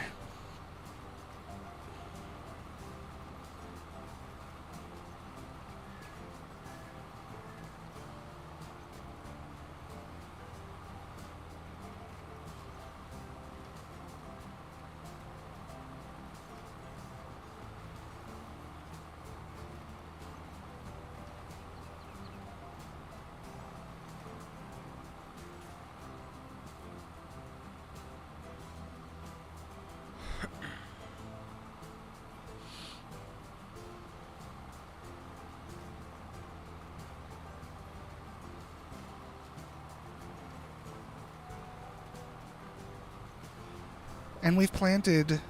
And we've planted,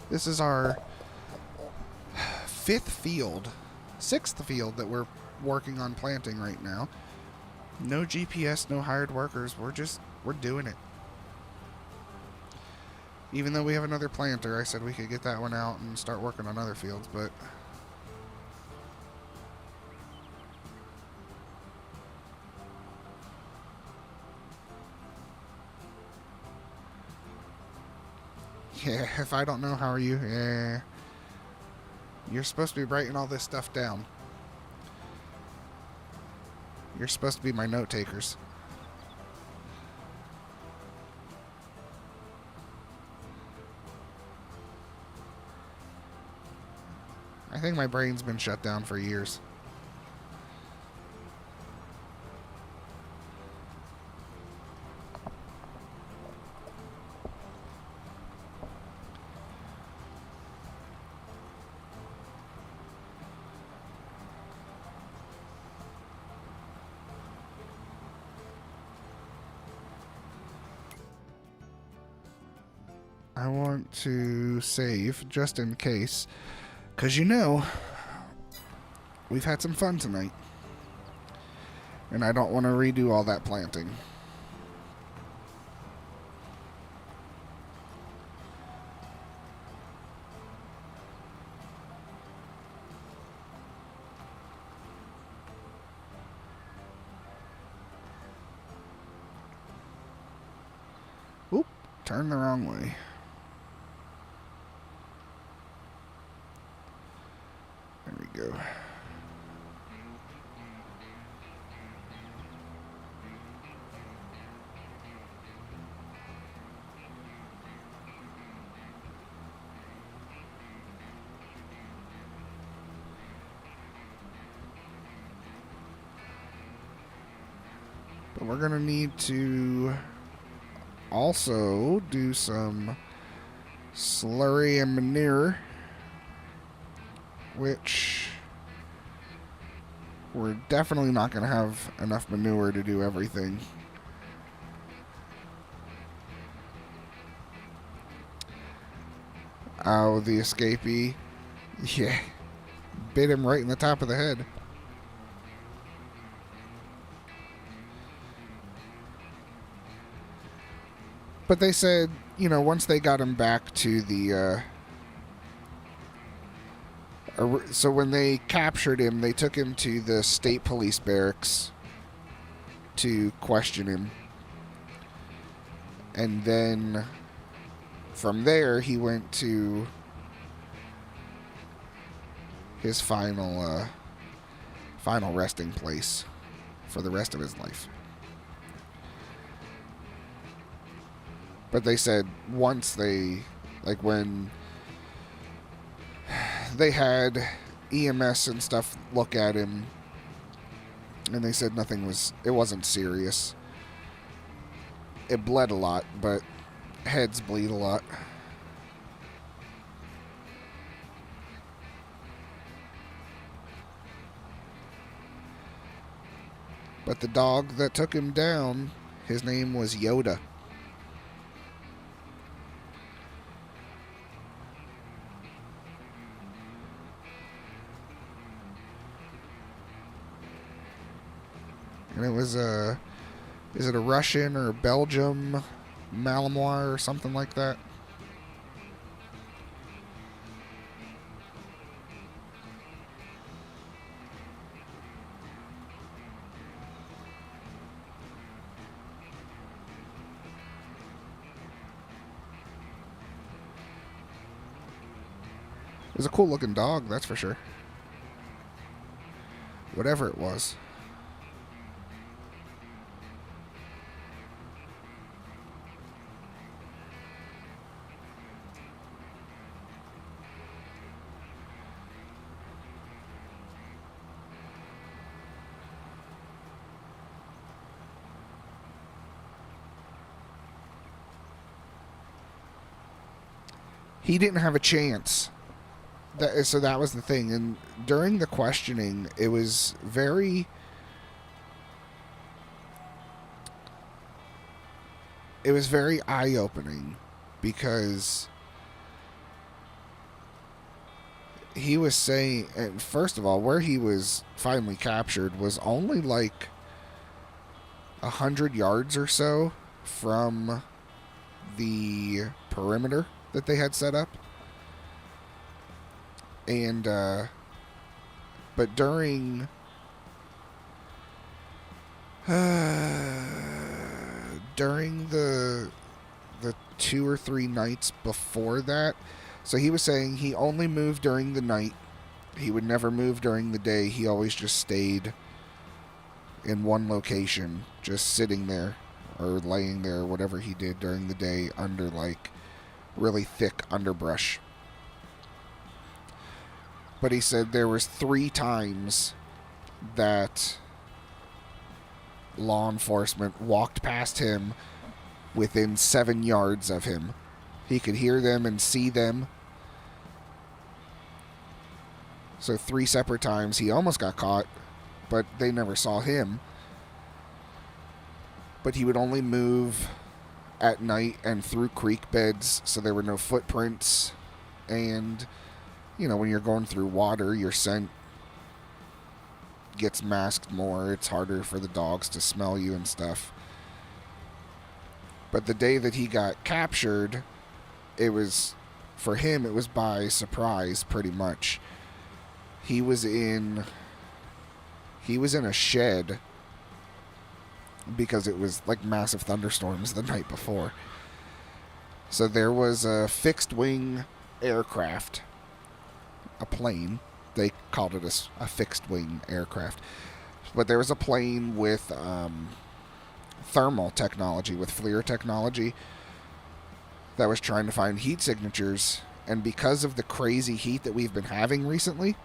this is our 6th field that we're working on planting right now. No GPS, no hired workers. We're doing it. Even though we have another planter, I said we could get that one out and start working on other fields, but yeah, if I don't know, how are you? Yeah. You're supposed to be writing all this stuff down. You're supposed to be my note takers. I think my brain's been shut down for years. I want to save just in case, because we've had some fun tonight, and I don't want to redo all that planting. Oop, turned the wrong way. There we go. But we're going to need to also do some slurry and manure, which we're definitely not going to have enough manure to do everything. Oh, the escapee. Yeah. Bit him right in the top of the head. But they said, once they got him back to the... so when they captured him, they took him to the state police barracks to question him. And then from there, he went to his final resting place for the rest of his life. But they said once when they had EMS and stuff look at him, and they said it wasn't serious. It bled a lot, but heads bleed a lot. But the dog that took him down, his name was Yoda. And it was is it a Russian or a Belgium Malinois or something like that? It was a cool looking dog, that's for sure. Whatever it was. He didn't have a chance. So that was the thing. And during the questioning, it was very eye-opening, because he was saying, and first of all, where he was finally captured was only like 100 yards or so from the perimeter that they had set up. And but during the 2 or 3 nights before that, so he was saying he only moved during the night. He would never move during the day. He always just stayed in one location, just sitting there or laying there, whatever he did during the day, under like really thick underbrush. But he said there was 3 times that law enforcement walked past him within 7 yards of him. He could hear them and see them. So 3 separate times he almost got caught, but they never saw him. But he would only move at night and through creek beds, so there were no footprints. And, you know, when you're going through water, your scent gets masked more. It's harder for the dogs to smell you and stuff. But the day that he got captured, it was, for him, it was by surprise, pretty much. He was in a shed because it was like massive thunderstorms the night before. So there was a fixed wing aircraft, a plane. They called it a fixed wing aircraft. But there was a plane with thermal technology, with FLIR technology, that was trying to find heat signatures. And because of the crazy heat that we've been having recently,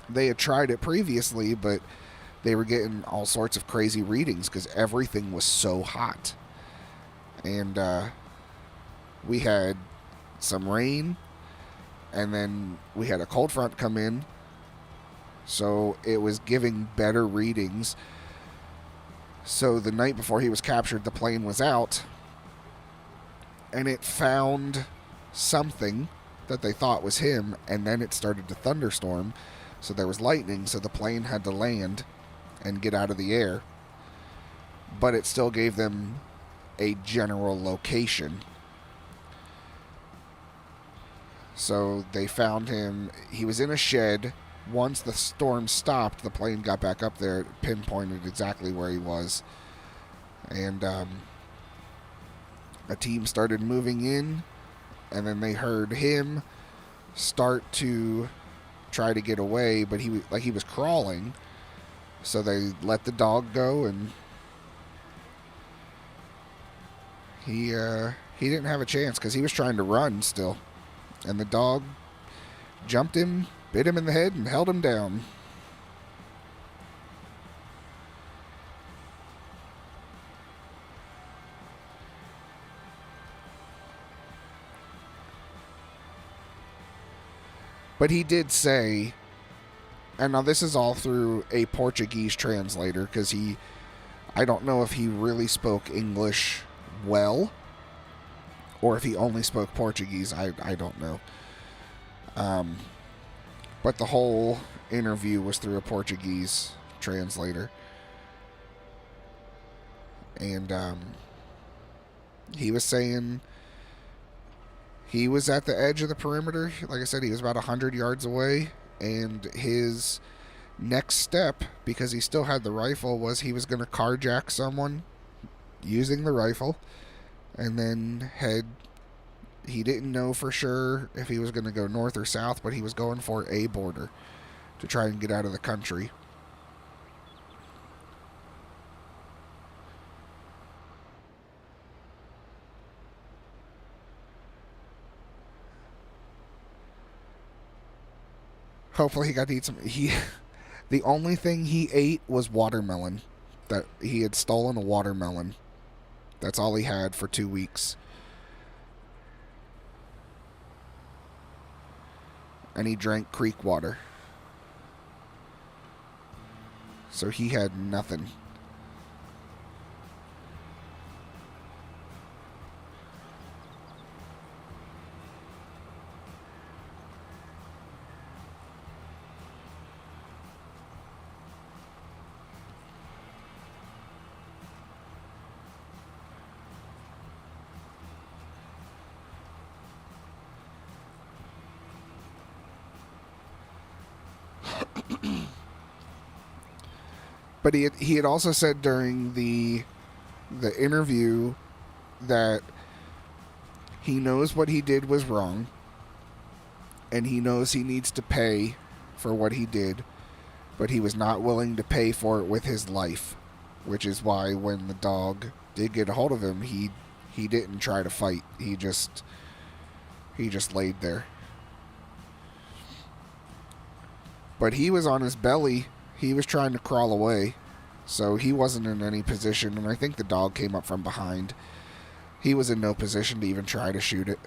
they had tried it previously, but they were getting all sorts of crazy readings because everything was so hot. And we had some rain, and then we had a cold front come in, so it was giving better readings. So the night before he was captured, the plane was out, and it found something that they thought was him, and then it started to thunderstorm. So there was lightning, so the plane had to land and get out of the air. But it still gave them a general location. So they found him. He was in a shed. Once the storm stopped, the plane got back up there, pinpointed exactly where he was. And a team started moving in, and then they heard him start to try to get away, but he was crawling. So they let the dog go, and he didn't have a chance because he was trying to run still. And the dog jumped him, bit him in the head, and held him down. But he did say, and now this is all through a Portuguese translator, because I don't know if he really spoke English well, or if he only spoke Portuguese. I don't know. But the whole interview was through a Portuguese translator. And he was saying he was at the edge of the perimeter. Like I said, he was about 100 yards away. And his next step, because he still had the rifle, was he was going to carjack someone using the rifle. And then he didn't know for sure if he was going to go north or south, but he was going for a border to try and get out of the country. Hopefully he got to eat some. The only thing he ate was watermelon. That he had stolen a watermelon. That's all he had for 2 weeks. And he drank creek water. So he had nothing. But he had also said during the interview that he knows what he did was wrong, and he knows he needs to pay for what he did, but he was not willing to pay for it with his life, which is why when the dog did get a hold of him, he didn't try to fight. He just laid there. But he was on his belly. He was trying to crawl away. So he wasn't in any position, and I think the dog came up from behind. He was in no position to even try to shoot it.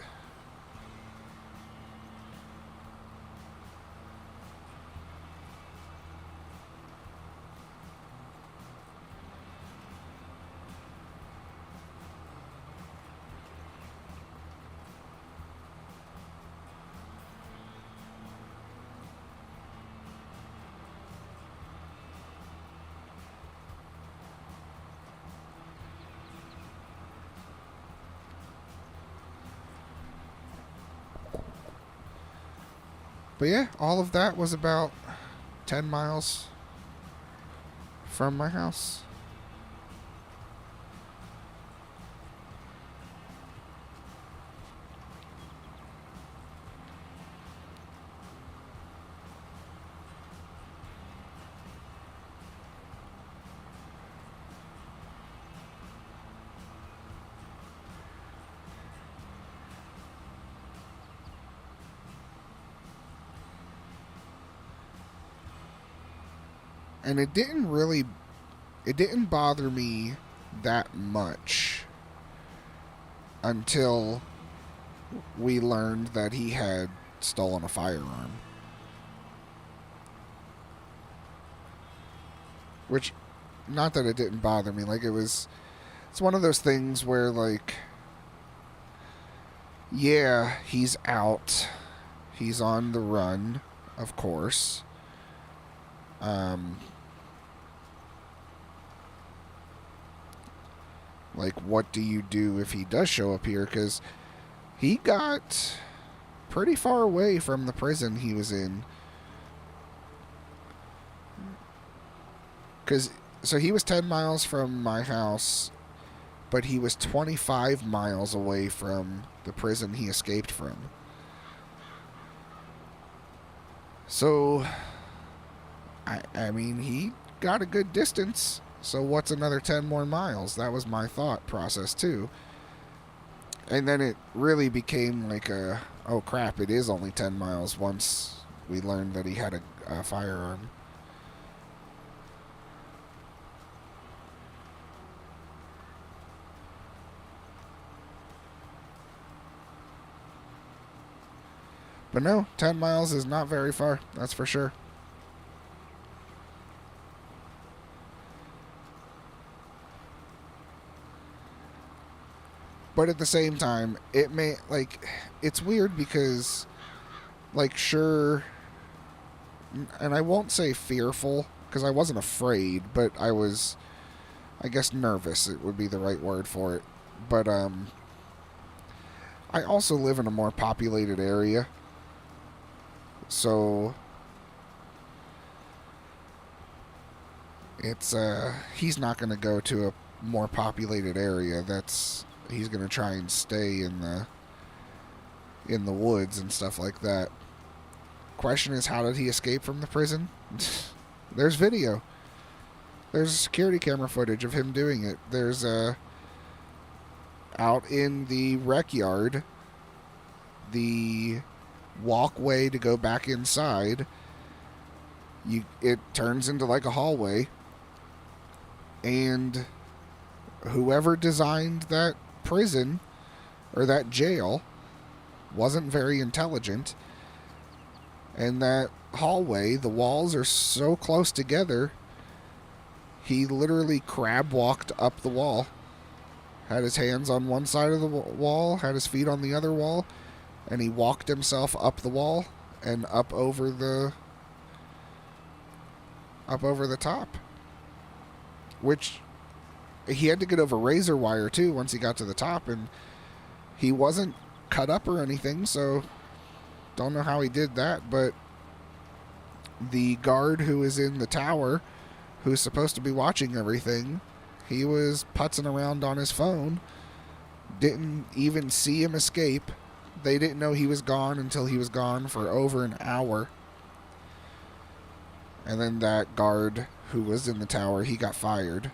But yeah, all of that was about 10 miles from my house. And it didn't bother me that much until we learned that he had stolen a firearm. Which, not that it didn't bother me, like it's one of those things where, like, yeah, he's out. He's on the run, of course. Like, what do you do if he does show up here? Because he got pretty far away from the prison he was in. So he was 10 miles from my house, but he was 25 miles away from the prison he escaped from. So, I mean, he got a good distance. So what's another 10 more miles? That was my thought process, too. And then it really became like oh crap, it is only 10 miles once we learned that he had a firearm. But no, 10 miles is not very far, that's for sure. But at the same time, it's weird because, like, sure, and I won't say fearful, because I wasn't afraid, but I was, I guess, nervous, it would be the right word for it. But, I also live in a more populated area, so he's not going to go to a more populated area. He's going to try and stay in the woods and stuff like that. Question is, how did he escape from the prison? There's video. There's security camera footage of him doing it. There's out in the rec yard, the walkway to go back inside, it turns into like a hallway, and whoever designed that prison or that jail wasn't very intelligent, and that hallway, the walls are so close together, he literally crab walked up the wall, had his hands on one side of the wall, had his feet on the other wall, and he walked himself up the wall and up over the top, which he had to get over razor wire too once he got to the top, and he wasn't cut up or anything, so don't know how he did that. But the guard who is in the tower, who's supposed to be watching everything, he was putzing around on his phone, didn't even see him escape. They didn't know he was gone until he was gone for over an hour. And then that guard who was in the tower, he got fired.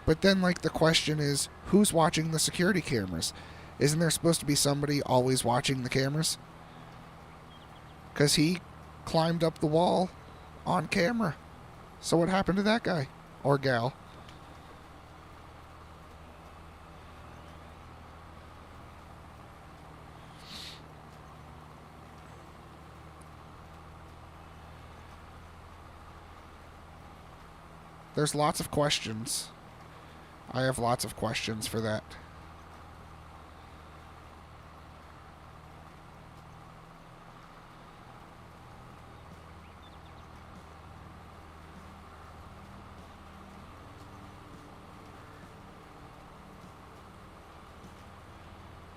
But then, like, the question is, who's watching the security cameras? Isn't there supposed to be somebody always watching the cameras? Because he climbed up the wall on camera. So what happened to that guy? Or gal? There's lots of questions. I have lots of questions for that.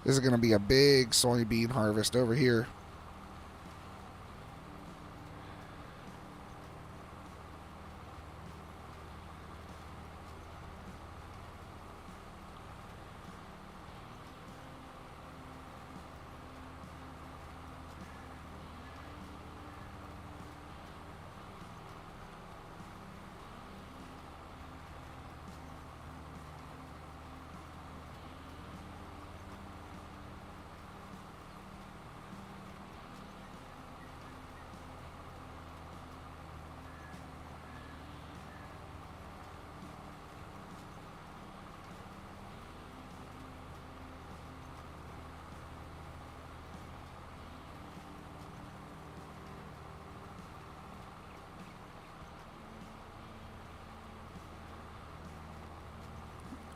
This is going to be a big soybean harvest over here.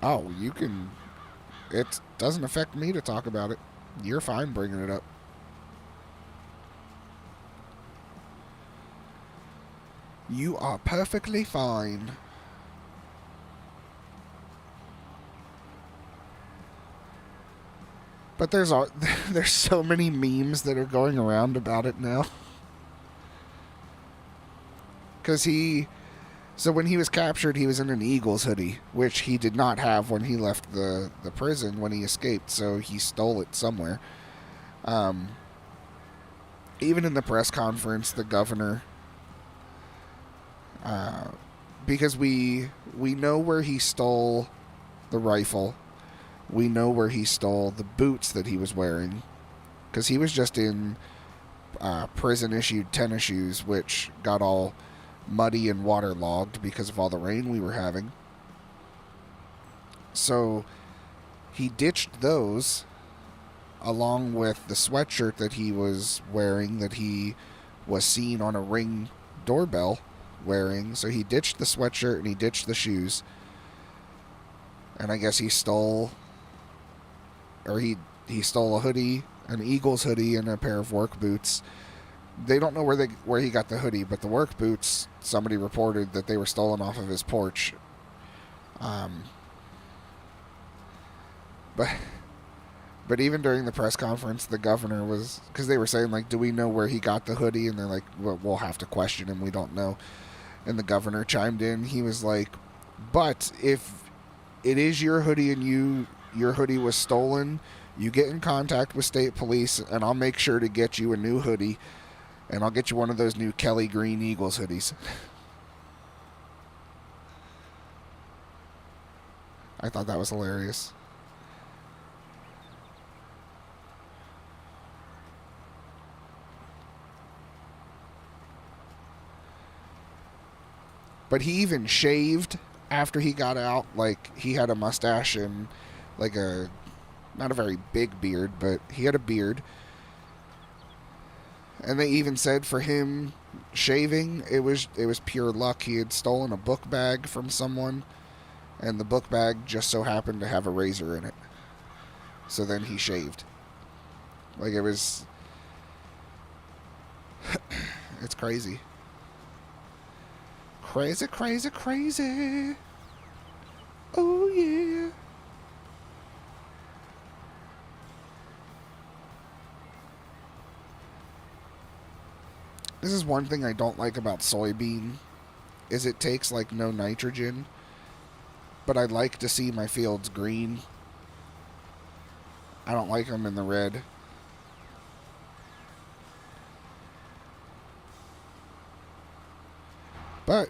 Oh, you can... It doesn't affect me to talk about it. You're fine bringing it up. You are perfectly fine. But there's so many memes that are going around about it now. Because so when he was captured, he was in an Eagles hoodie, which he did not have when he left the prison when he escaped, so he stole it somewhere. Even in the press conference, the governor, because we know where he stole the rifle, we know where he stole the boots that he was wearing, because he was just in prison-issued tennis shoes, which got all muddy and waterlogged because of all the rain we were having. So he ditched those along with the sweatshirt that he was wearing that he was seen on a Ring doorbell wearing. So he ditched the sweatshirt and he ditched the shoes. And I guess he stole he stole a hoodie, an Eagles hoodie, and a pair of work boots. They don't know where he got the hoodie, but the work boots, somebody reported that they were stolen off of his porch. But even during the press conference, the governor was, because they were saying, like, do we know where he got the hoodie? And they're like, well, we'll have to question him. We don't know. And the governor chimed in. He was like, but if it is your hoodie and your hoodie was stolen, you get in contact with state police, and I'll make sure to get you a new hoodie. And I'll get you one of those new Kelly Green Eagles hoodies. I thought that was hilarious. But he even shaved after he got out. Like, he had a mustache and, like, not a very big beard, but he had a beard. And they even said for him shaving, it was pure luck. He had stolen a book bag from someone, and the book bag just so happened to have a razor in it. So then he shaved. Like, it was... It's crazy. Crazy, crazy, crazy. Oh, yeah. This is one thing I don't like about soybean, is it takes, like, no nitrogen. But I like to see my fields green. I don't like them in the red. But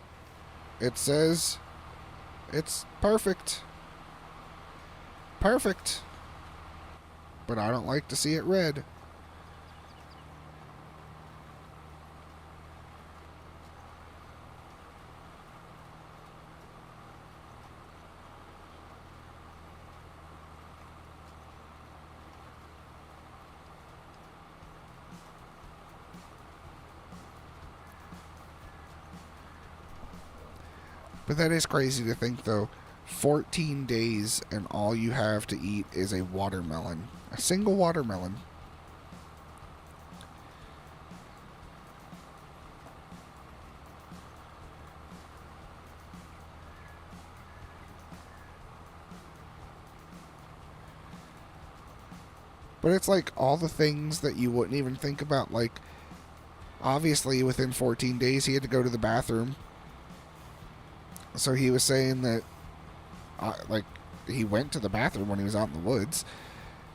it says it's perfect. Perfect. But I don't like to see it red. But that is crazy to think, though. 14 days and all you have to eat is a watermelon. A single watermelon. But it's like all the things that you wouldn't even think about. Like, obviously, within 14 days, he had to go to the bathroom. So he was saying that, like, he went to the bathroom when he was out in the woods.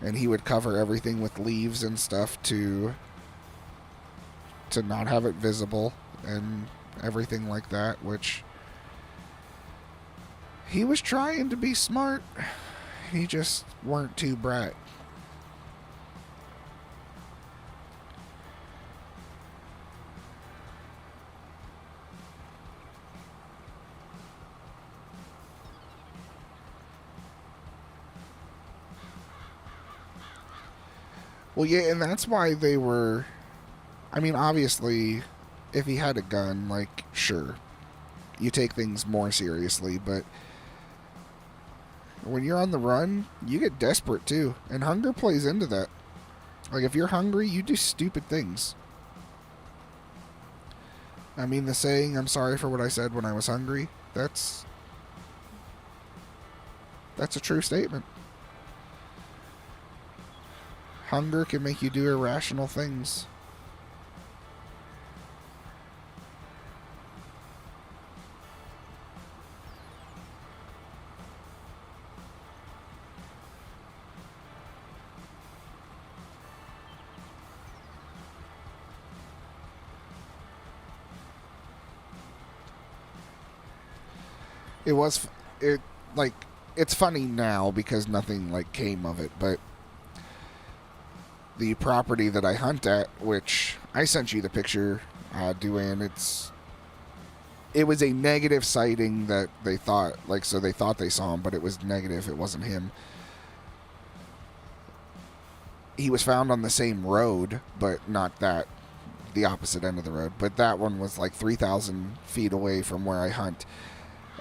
And he would cover everything with leaves and stuff to not have it visible and everything like that, which he was trying to be smart. He just weren't too bright. Well, yeah, and that's why they were... I mean, obviously, if he had a gun, like, sure, you take things more seriously, but when you're on the run, you get desperate, too. And hunger plays into that. Like, if you're hungry, you do stupid things. I mean, the saying, I'm sorry for what I said when I was hungry, that's a true statement. Hunger can make you do irrational things. It's funny now because nothing like came of it, but the property that I hunt at, which I sent you the picture, Duane, it was a negative sighting that they thought, like, so they thought they saw him, but it was negative. It wasn't him. He was found on the same road, but not that, the opposite end of the road. But that one was like 3,000 feet away from where I hunt.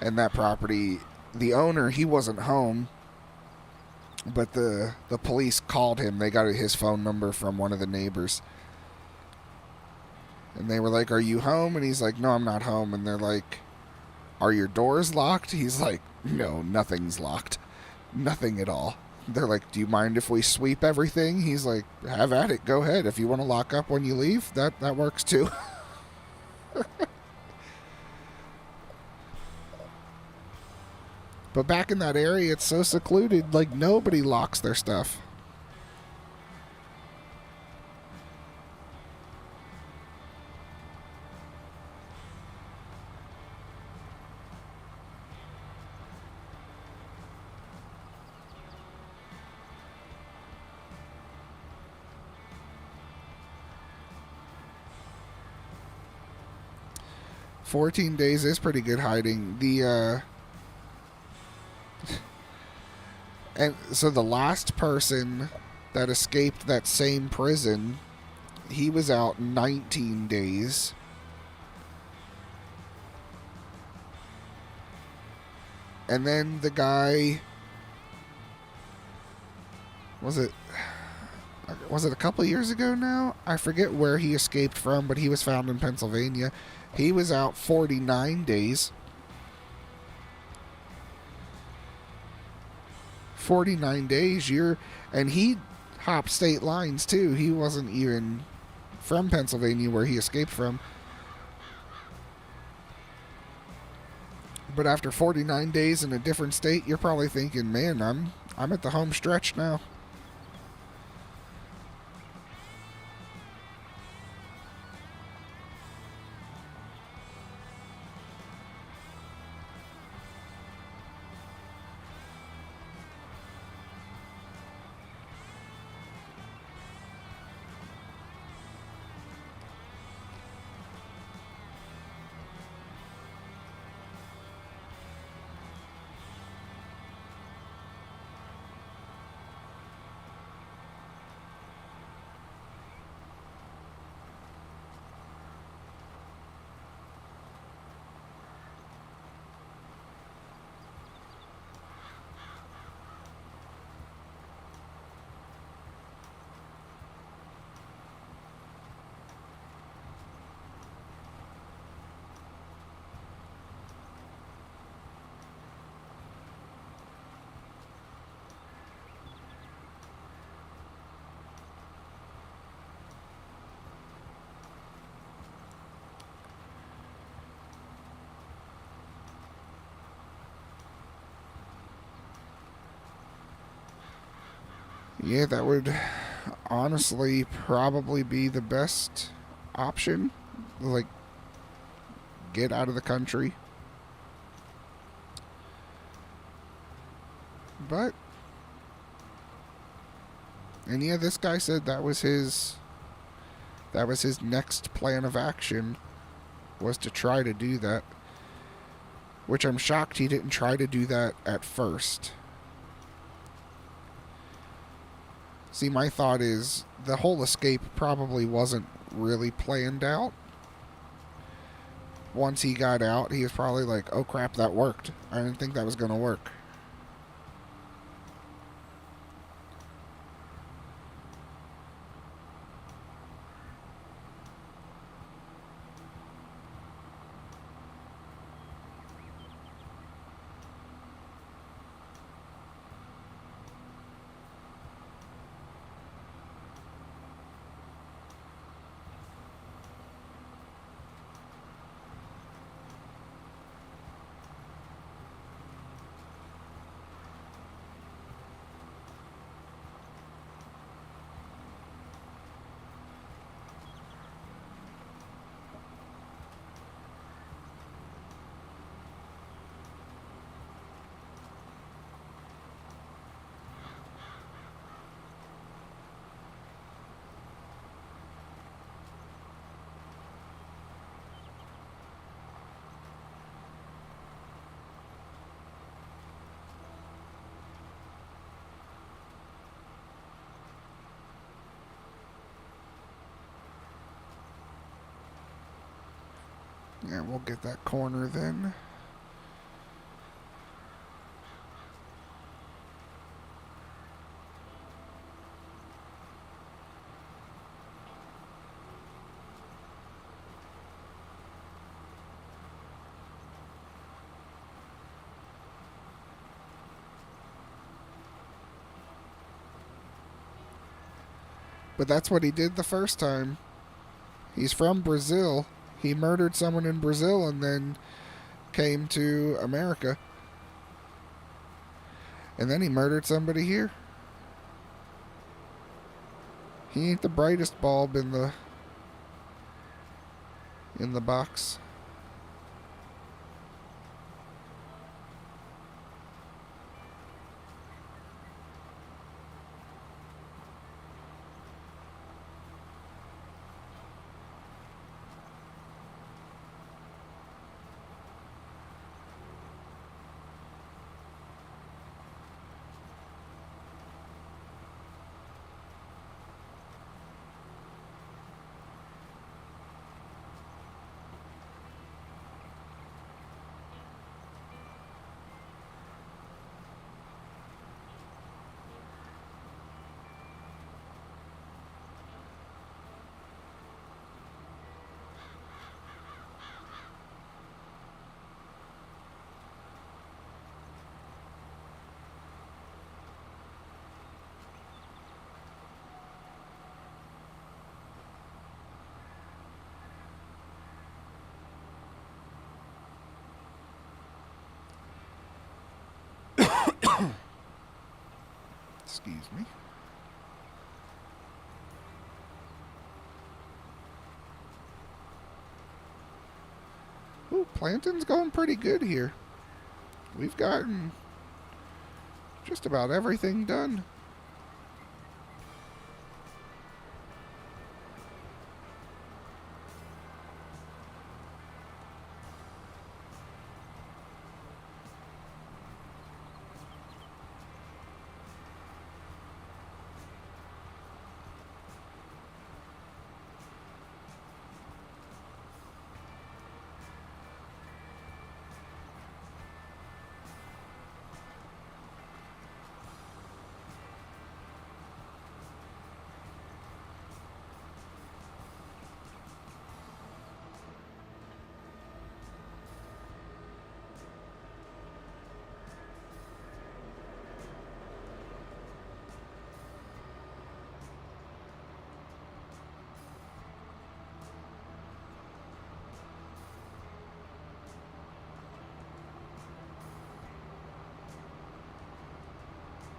And that property, the owner, he wasn't home, but the police called him. They got his phone number from one of the neighbors. And they were like, "Are you home?" And he's like, "No, I'm not home." And they're like, "Are your doors locked?" He's like, "No, nothing's locked. Nothing at all." They're like, "Do you mind if we sweep everything?" He's like, "Have at it. Go ahead. If you want to lock up when you leave, that works too." But back in that area, it's so secluded, like, nobody locks their stuff. "14 days is pretty good hiding. And so the last person that escaped that same prison, he was out 19 days. And then the guy, was it a couple of years ago now? I forget where he escaped from, but he was found in Pennsylvania. He was out 49 days. 49 days, and he hopped state lines too. He wasn't even from Pennsylvania where he escaped from. But after 49 days in a different state, you're probably thinking, "Man, I'm at the home stretch now." Yeah, that would honestly probably be the best option. Like, get out of the country. But, and yeah, this guy said that was his next plan of action, was to try to do that. Which I'm shocked he didn't try to do that at first. See, my thought is the whole escape probably wasn't really planned out. Once he got out, he was probably like, oh crap, that worked. I didn't think that was going to work. Yeah, we'll get that corner then. But that's what he did the first time. He's from Brazil. He murdered someone in Brazil and then came to America. And then he murdered somebody here. He ain't the brightest bulb in the box. Excuse me. Ooh, planting's going pretty good here. We've gotten just about everything done.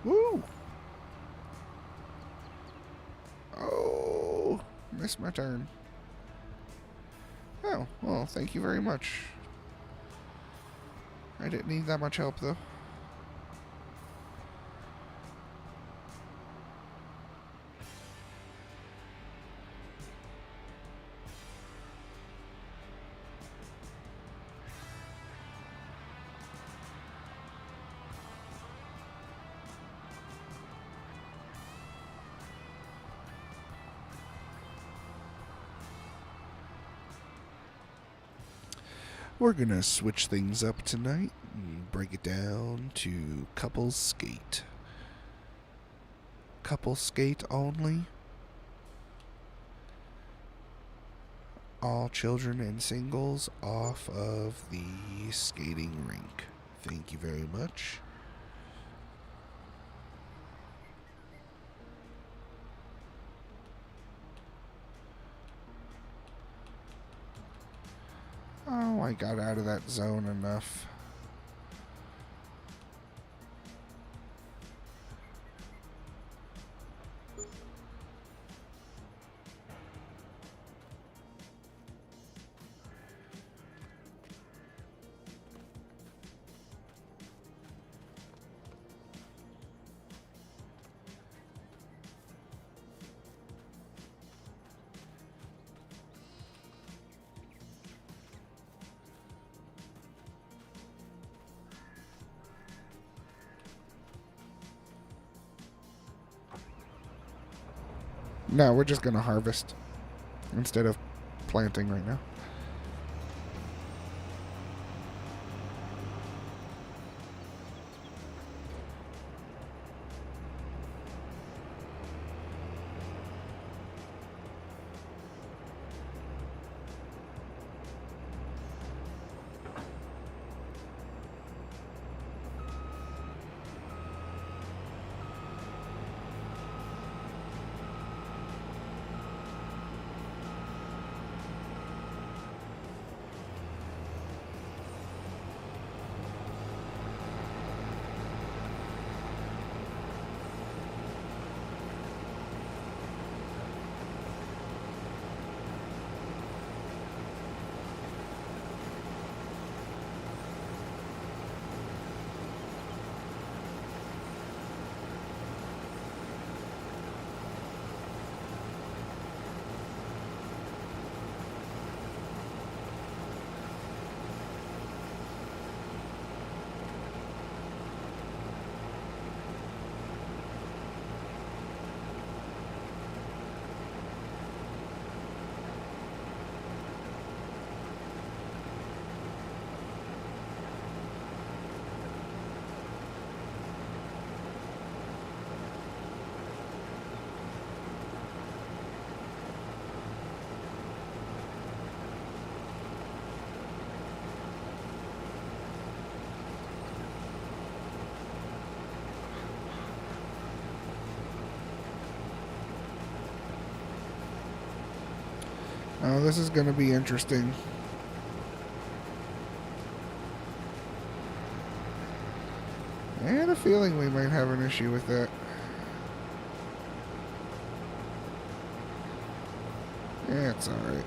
Woo! missed my turn. Oh, well, thank you very much. I didn't need that much help, though. We're gonna switch things up tonight and break it down to couples skate. Couple skate only. All children and singles off of the skating rink. Thank you very much. Oh, I got out of that zone enough. No, we're just gonna harvest instead of planting right now. Oh, this is going to be interesting. I had a feeling we might have an issue with that. Yeah, it's alright.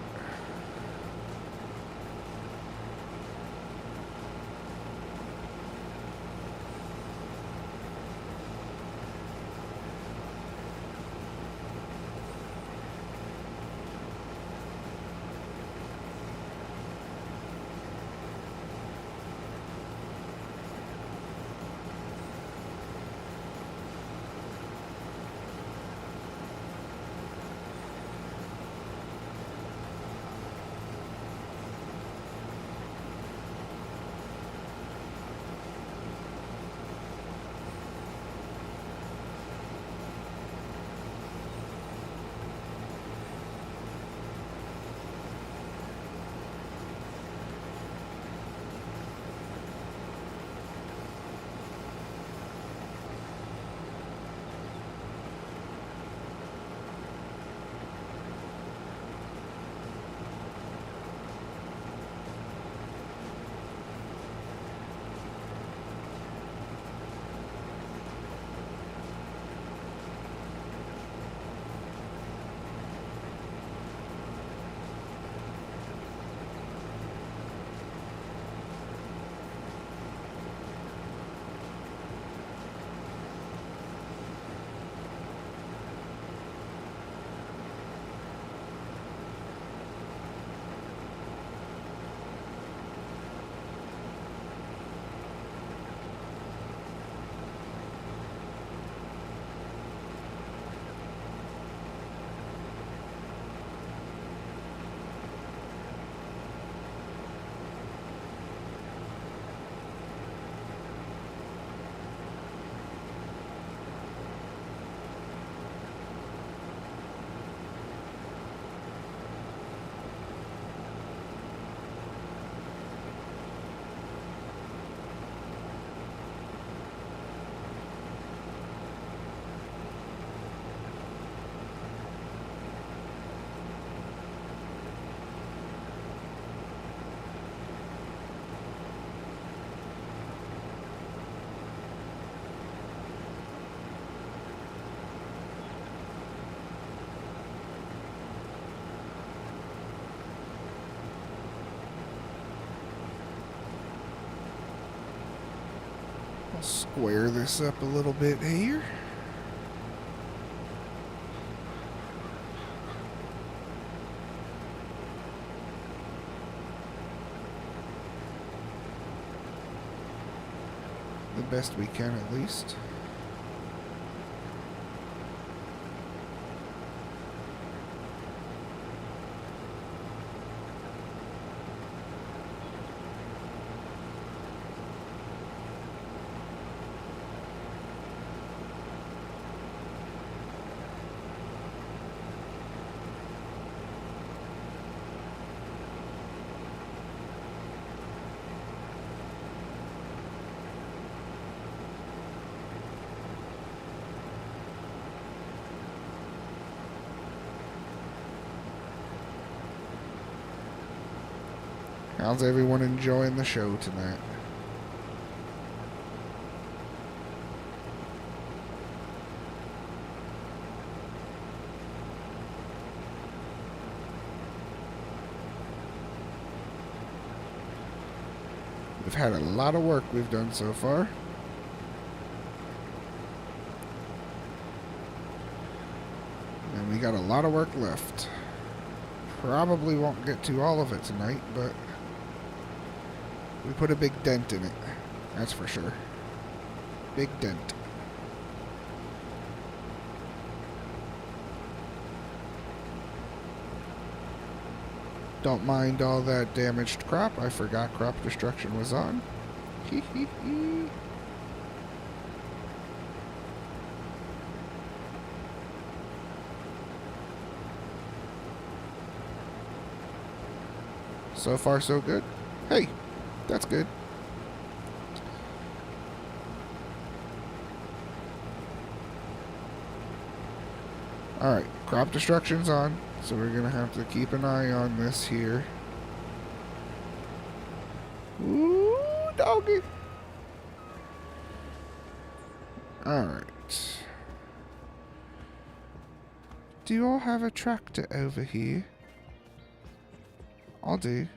I'll square this up a little bit here. The best we can, at least. How's everyone enjoying the show tonight? We've had a lot of work we've done so far. And we got a lot of work left. Probably won't get to all of it tonight, but we put a big dent in it. That's for sure. Big dent. Don't mind all that damaged crop. I forgot crop destruction was on. Hee hee hee. So far, so good. Hey, that's good. Alright, crop destruction's on, so we're going to have to keep an eye on this here. Ooh, doggy. Alright. Do you all have a tractor over here? I'll do.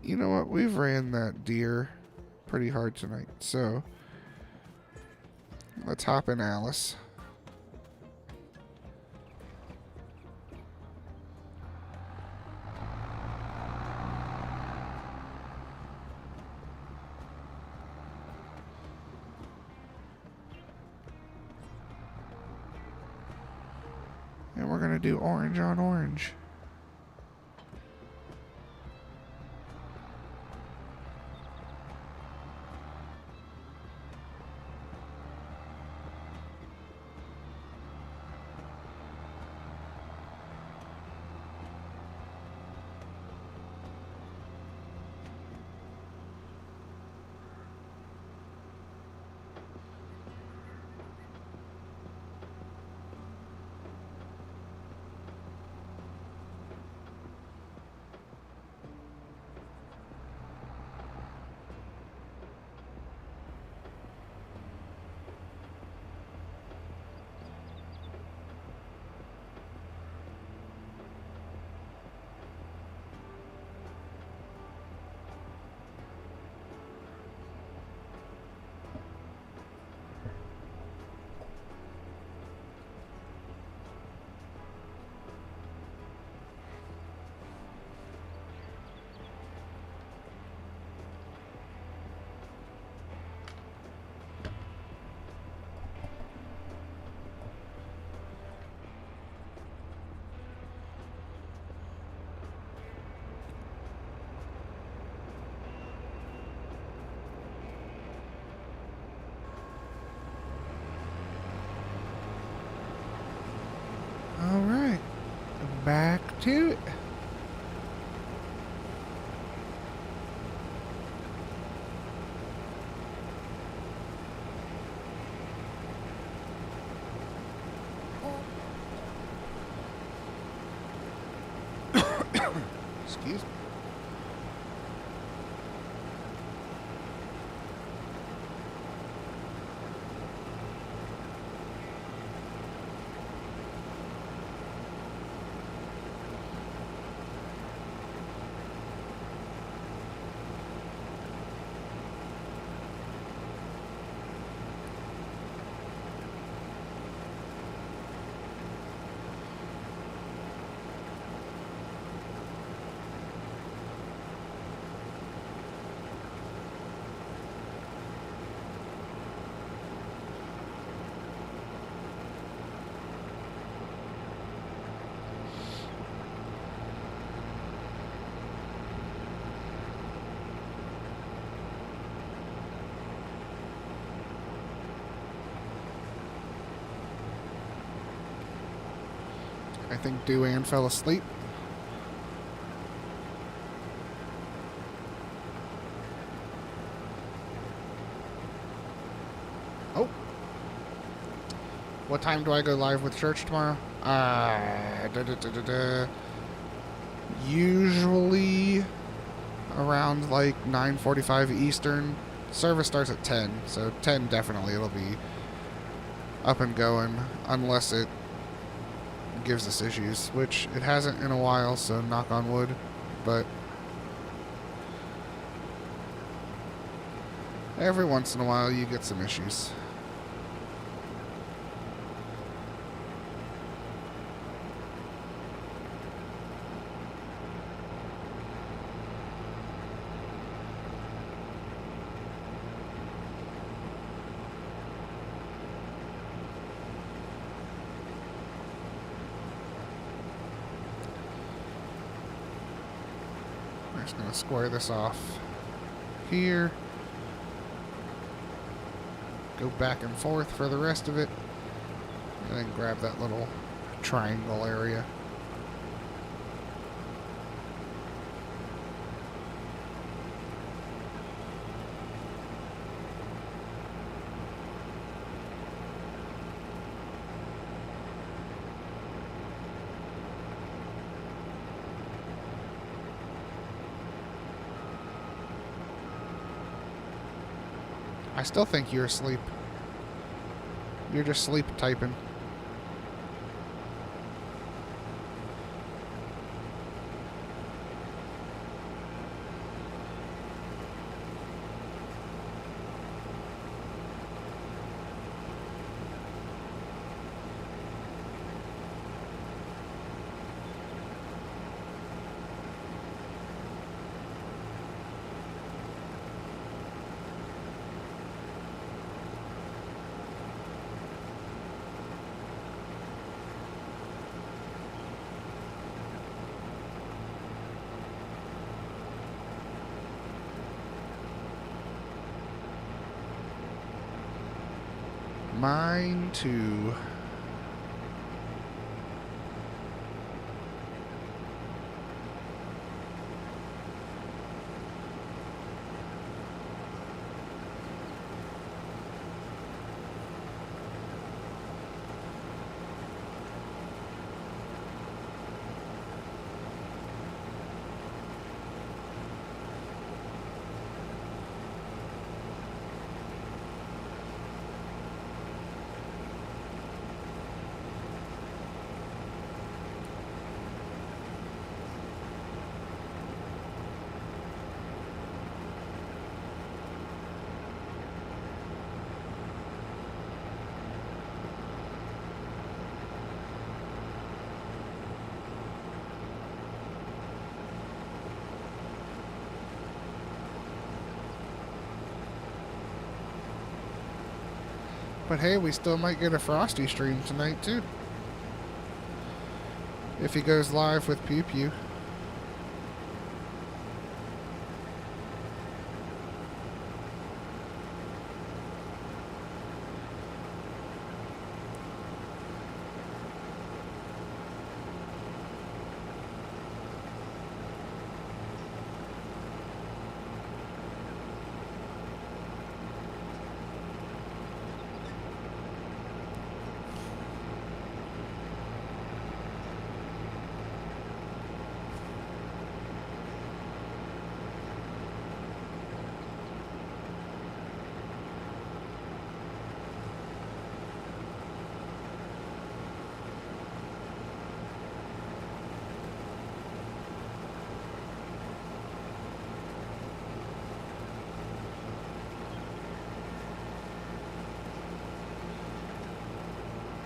You know what? We've ran that deer pretty hard tonight, so let's hop in Alice. And we're gonna do orange on orange. Alright, back to it. Excuse me. I think Duane fell asleep. Oh. What time do I go live with church tomorrow? Usually around like 9:45 Eastern. Service starts at 10, so 10 definitely it'll be up and going unless it gives us issues, which it hasn't in a while, so knock on wood. But every once in a while you get some issues. I'm just going to square this off here. Go back and forth for the rest of it. And then grab that little triangle area. I still think you're asleep. You're just sleep typing. Mine too. But hey, we still might get a Frosty stream tonight, too. If he goes live with Pew Pew.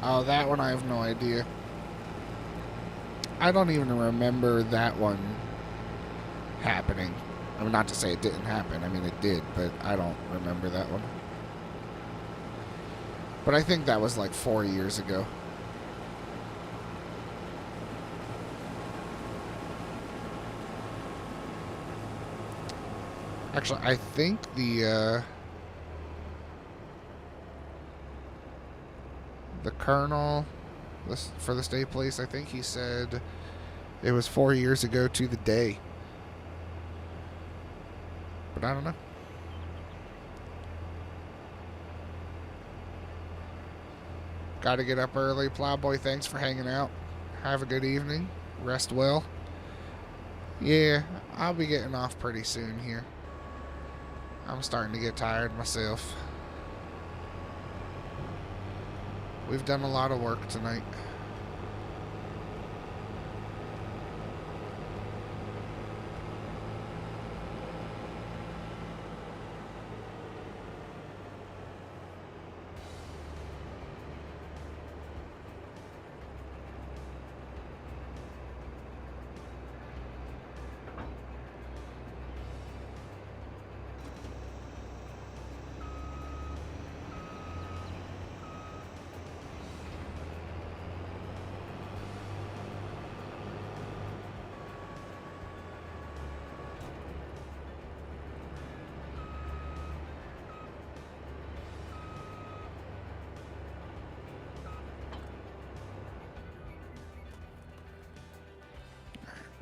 Oh, that one I have no idea. I don't even remember that one happening. I mean, not to say it didn't happen. I mean, it did, but I don't remember that one. But I think that was like 4 years ago. Actually, I think the Colonel for the stay place. I think he said it was 4 years ago to the day. But I don't know. Got to get up early. Plowboy, thanks for hanging out. Have a good evening. Rest well. Yeah, I'll be getting off pretty soon here. I'm starting to get tired myself. We've done a lot of work tonight.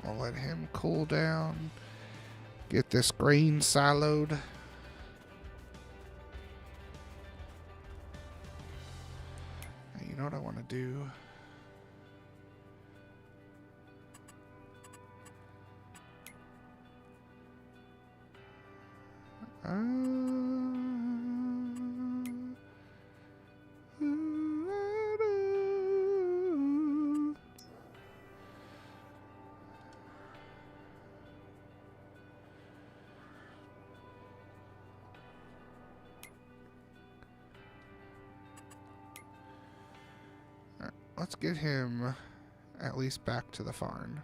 I'll let him cool down. Get this grain siloed. You know what I want to do? Let's get him at least back to the farm.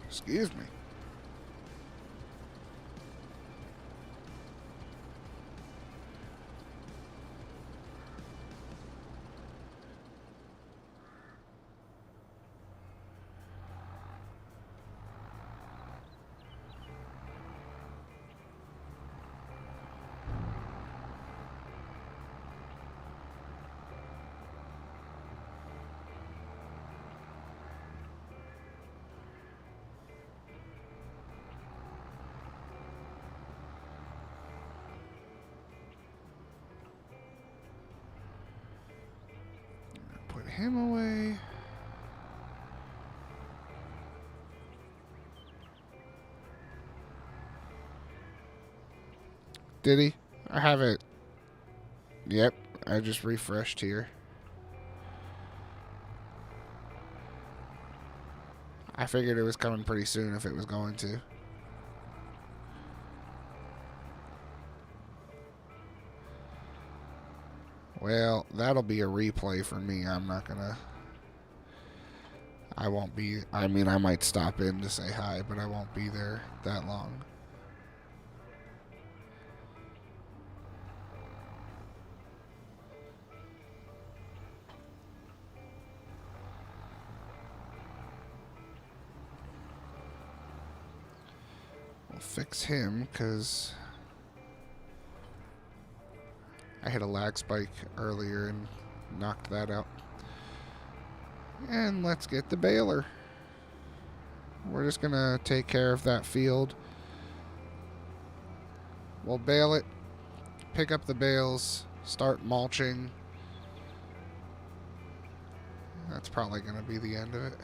Excuse me. Put him away. Did he? I have it. Yep, I just refreshed here. I figured it was coming pretty soon if it was going to. Well, that'll be a replay for me. I'm not gonna... I won't be... I mean, I might stop in to say hi, but I won't be there that long. fix him, because I hit a lag spike earlier and knocked that out. And let's get the baler. We're just going to take care of that field. We'll bale it, pick up the bales, start mulching. That's probably going to be the end of it.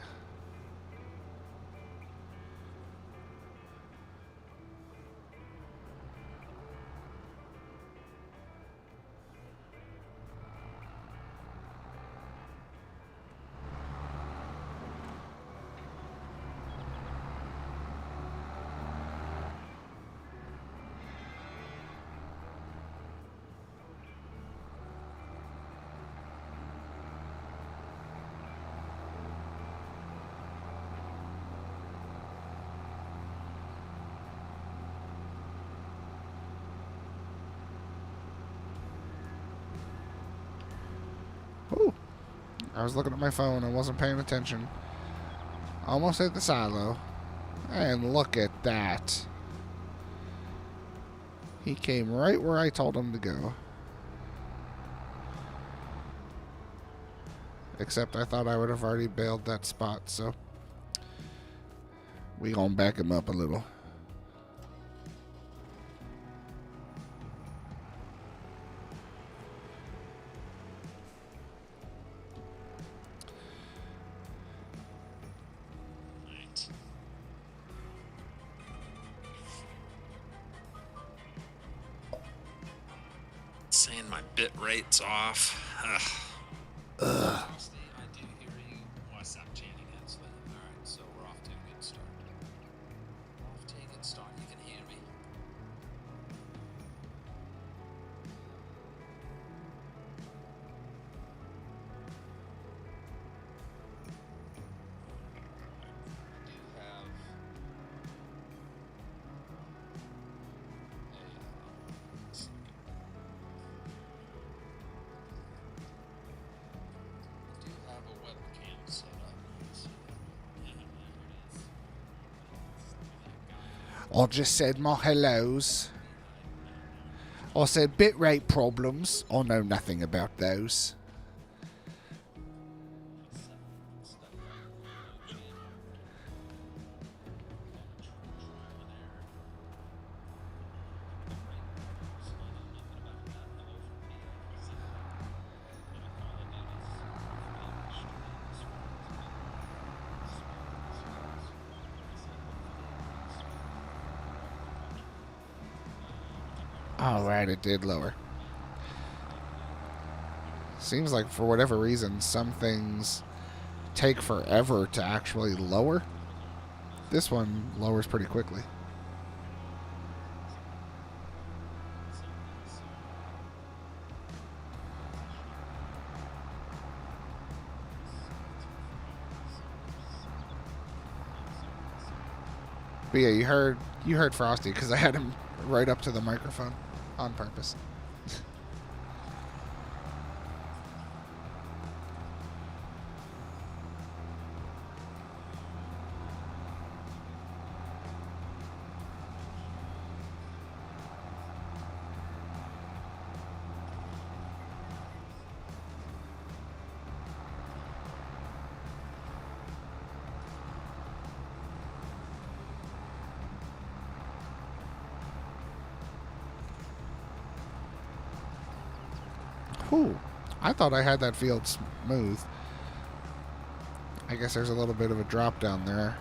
Ooh, I was looking at my phone. I wasn't paying attention. Almost hit the silo. And look at that. He came right where I told him to go. Except I thought I would have already bailed that spot, so we gonna back him up a little. Saying my bit rate's off. Ugh. I do hear you. Oh, I stopped chanting it. So, alright, so we're off to a good start. Off to a good start. You can hear me. I do have a webcam set up. So, yeah, there it is. I just said my hellos. I said bitrate problems. I know nothing about those. Alright, it did lower. Seems like for whatever reason, some things take forever to actually lower. This one lowers pretty quickly. But yeah, you heard Frosty because I had him right up to the microphone on purpose. Ooh, I thought I had that field smooth. I guess there's a little bit of a drop down there.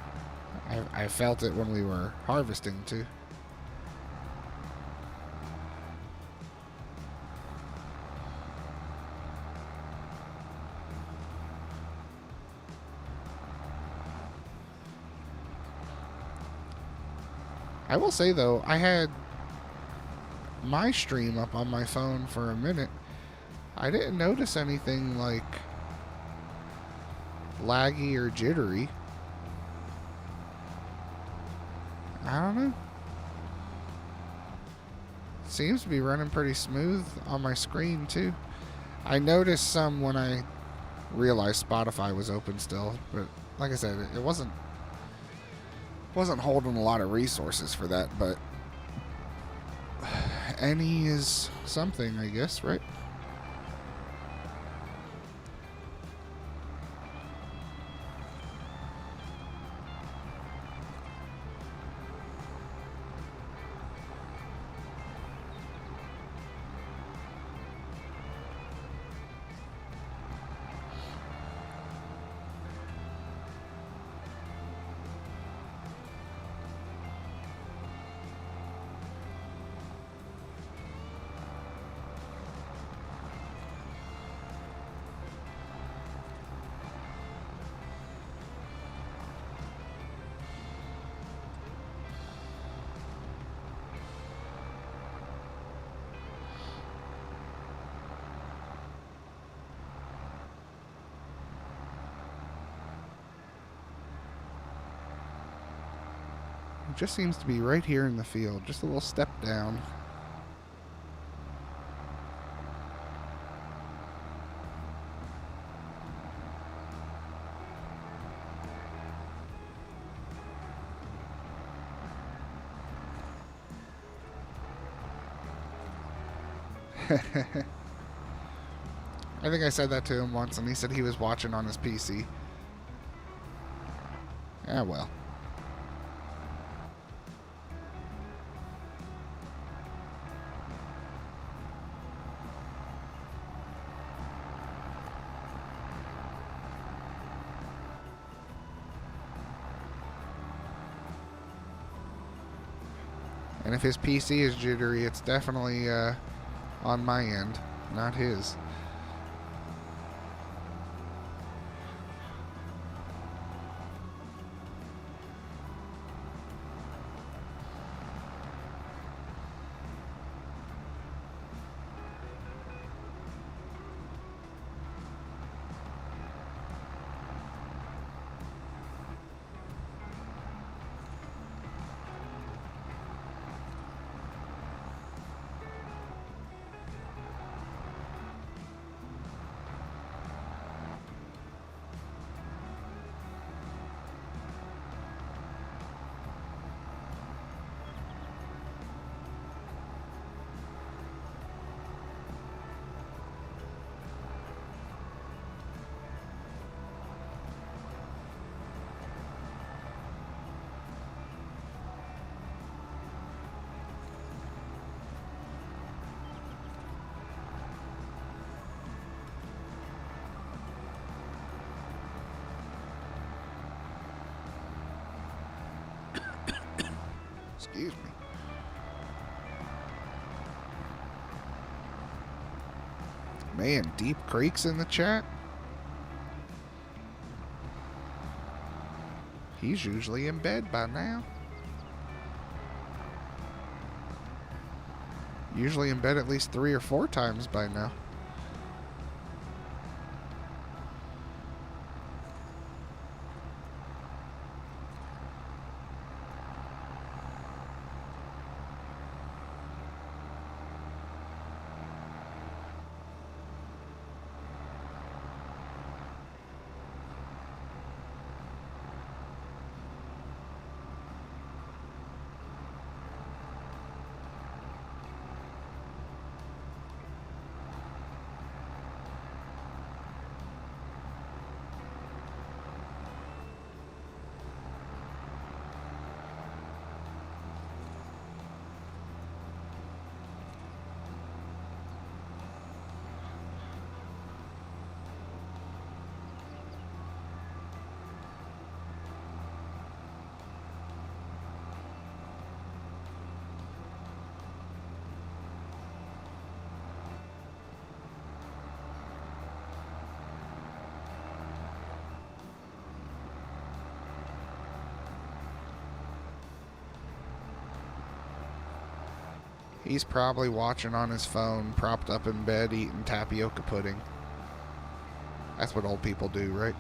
I felt it when we were harvesting too. I will say though, I had my stream up on my phone for a minute. I didn't notice anything like laggy or jittery. I don't know. Seems to be running pretty smooth on my screen too. I noticed some when I realized Spotify was open still, but like I said, it wasn't Wasn't holding a lot of resources for that, but any is something, I guess, right? It just seems to be right here in the field, just a little step down. I think I said that to him once, and he said he was watching on his PC. Ah, well. And if his PC is jittery, it's definitely on my end, not his. Excuse me. Man, Deep Creek's in the chat? He's usually in bed by now. Usually in bed at least 3 or 4 times by now. He's probably watching on his phone, propped up in bed, eating tapioca pudding. That's what old people do, right?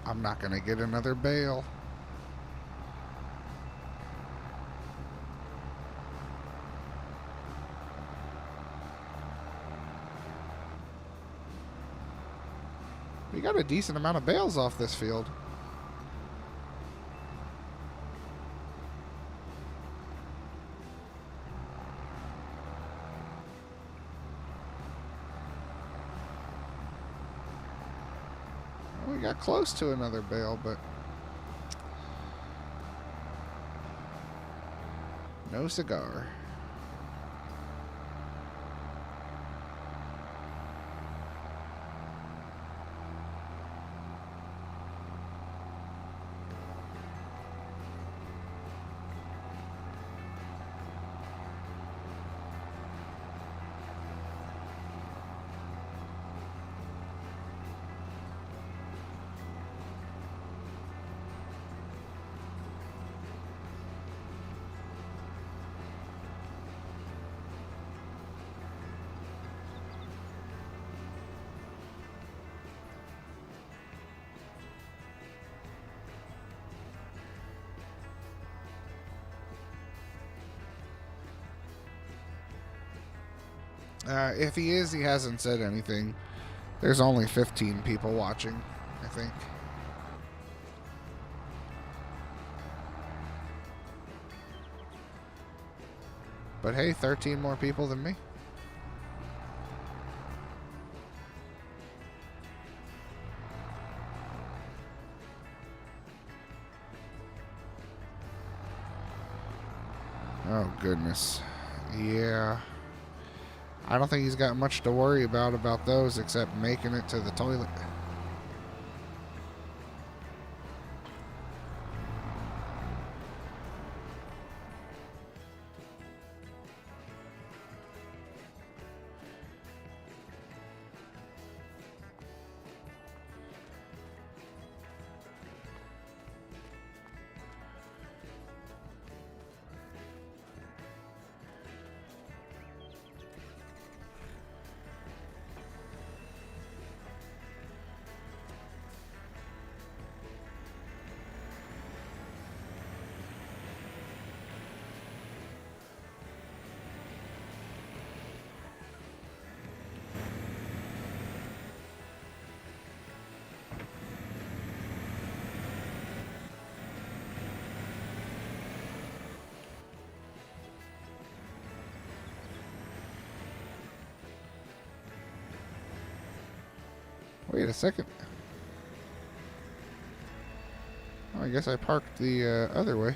I'm not going to get another bale. We got a decent amount of bales off this field. We got close to another bale, but no cigar. If he is, he hasn't said anything. There's only 15 people watching, I think. But hey, 13 more people than me. Oh, goodness. Yeah. I don't think he's got much to worry about those except making it to the toilet. Wait a second. Oh, I guess I parked the other way.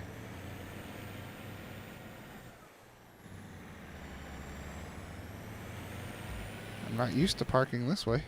I'm not used to parking this way.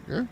Good.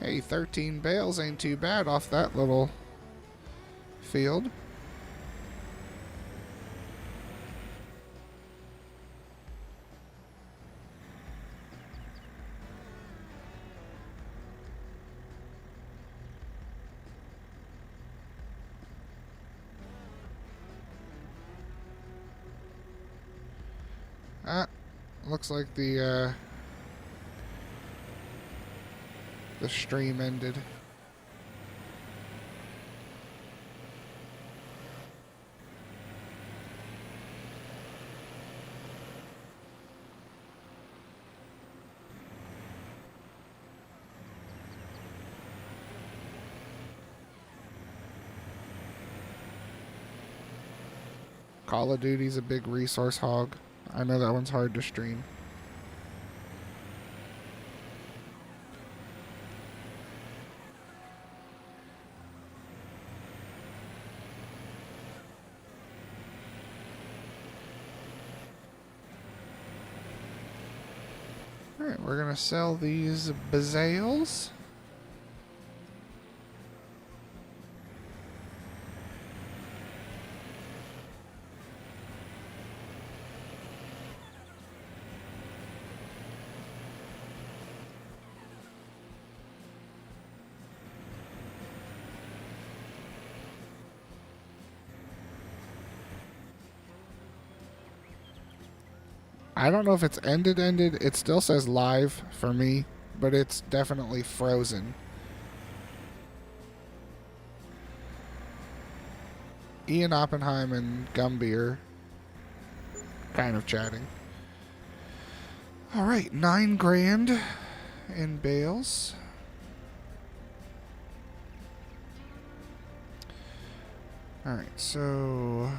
Hey, 13 bales ain't too bad off that little field. Ah, looks like the stream ended. Call of Duty's a big resource hog. I know that one's hard to stream. Alright, we're gonna sell these bazales. I don't know if it's ended. It still says live for me, but it's definitely frozen. Ian Oppenheim and Gumbeer kind of chatting. Alright, 9 grand in bales. Alright, so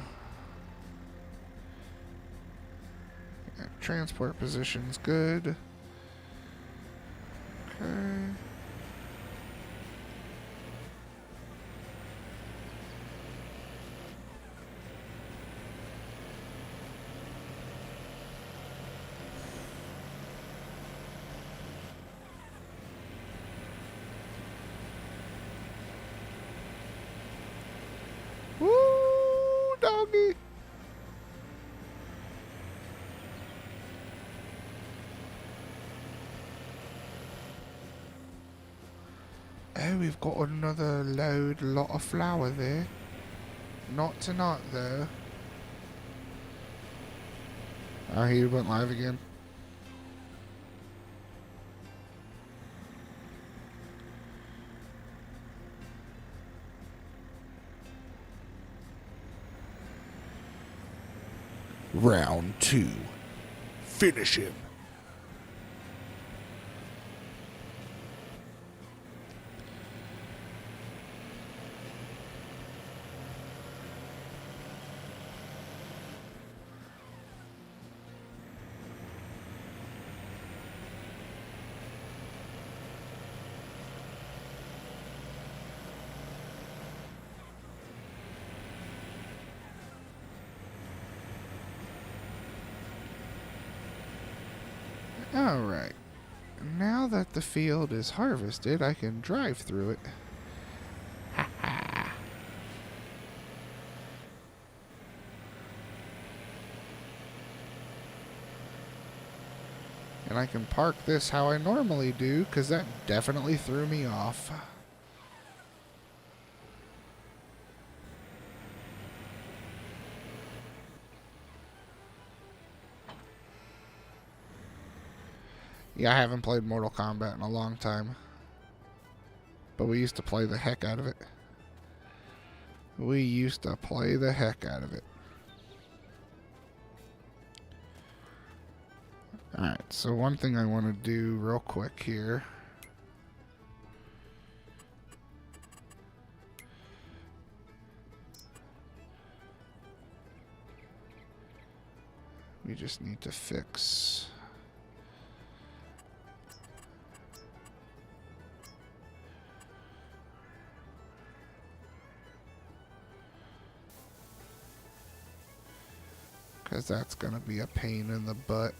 yeah, transport position's good. Okay. Woo, doggy. Oh, we've got another lot of flour there. Not tonight, though. Oh, he went live again. Round 2. Finish him. Alright. Now that the field is harvested, I can drive through it. Ha ha. And I can park this how I normally do, because that definitely threw me off. Yeah, I haven't played Mortal Kombat in a long time. But we used to play the heck out of it. We used to play the heck out of it. Alright, so one thing I want to do real quick here. We just need to fix... because that's going to be a pain in the butt.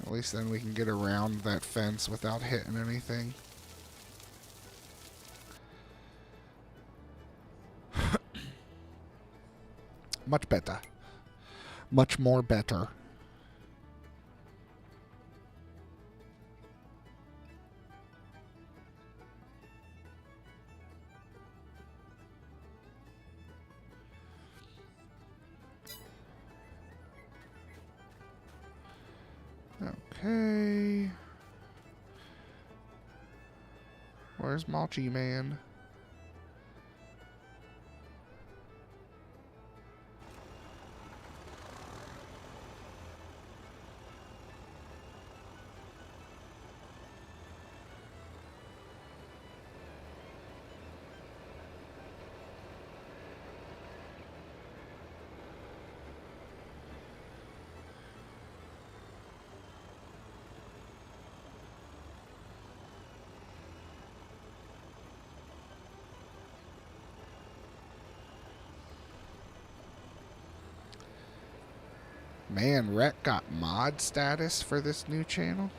At least then we can get around that fence without hitting anything. Much better. Much more better. Okay. Where's Malchi Man? Man, Rhett got mod status for this new channel.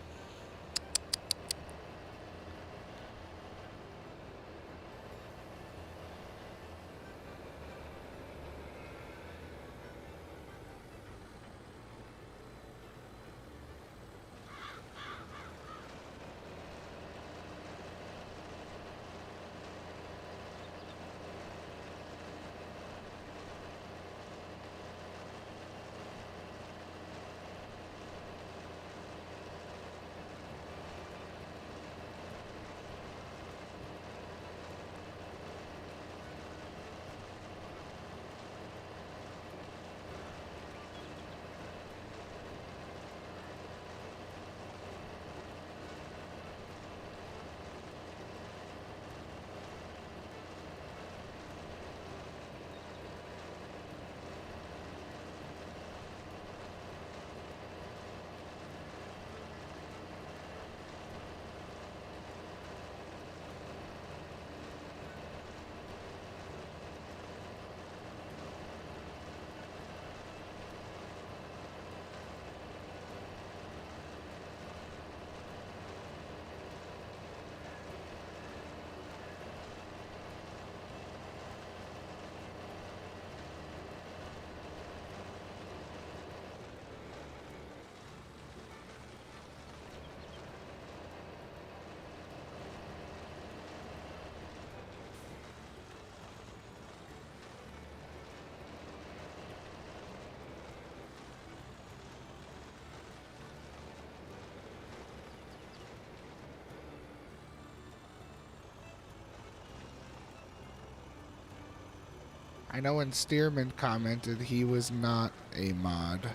I know when Stearman commented he was not a mod.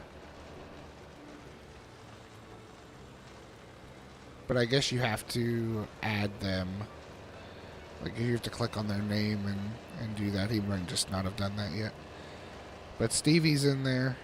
But I guess you have to add them. Like, you have to click on their name and do that. He might just not have done that yet. But Stevie's in there.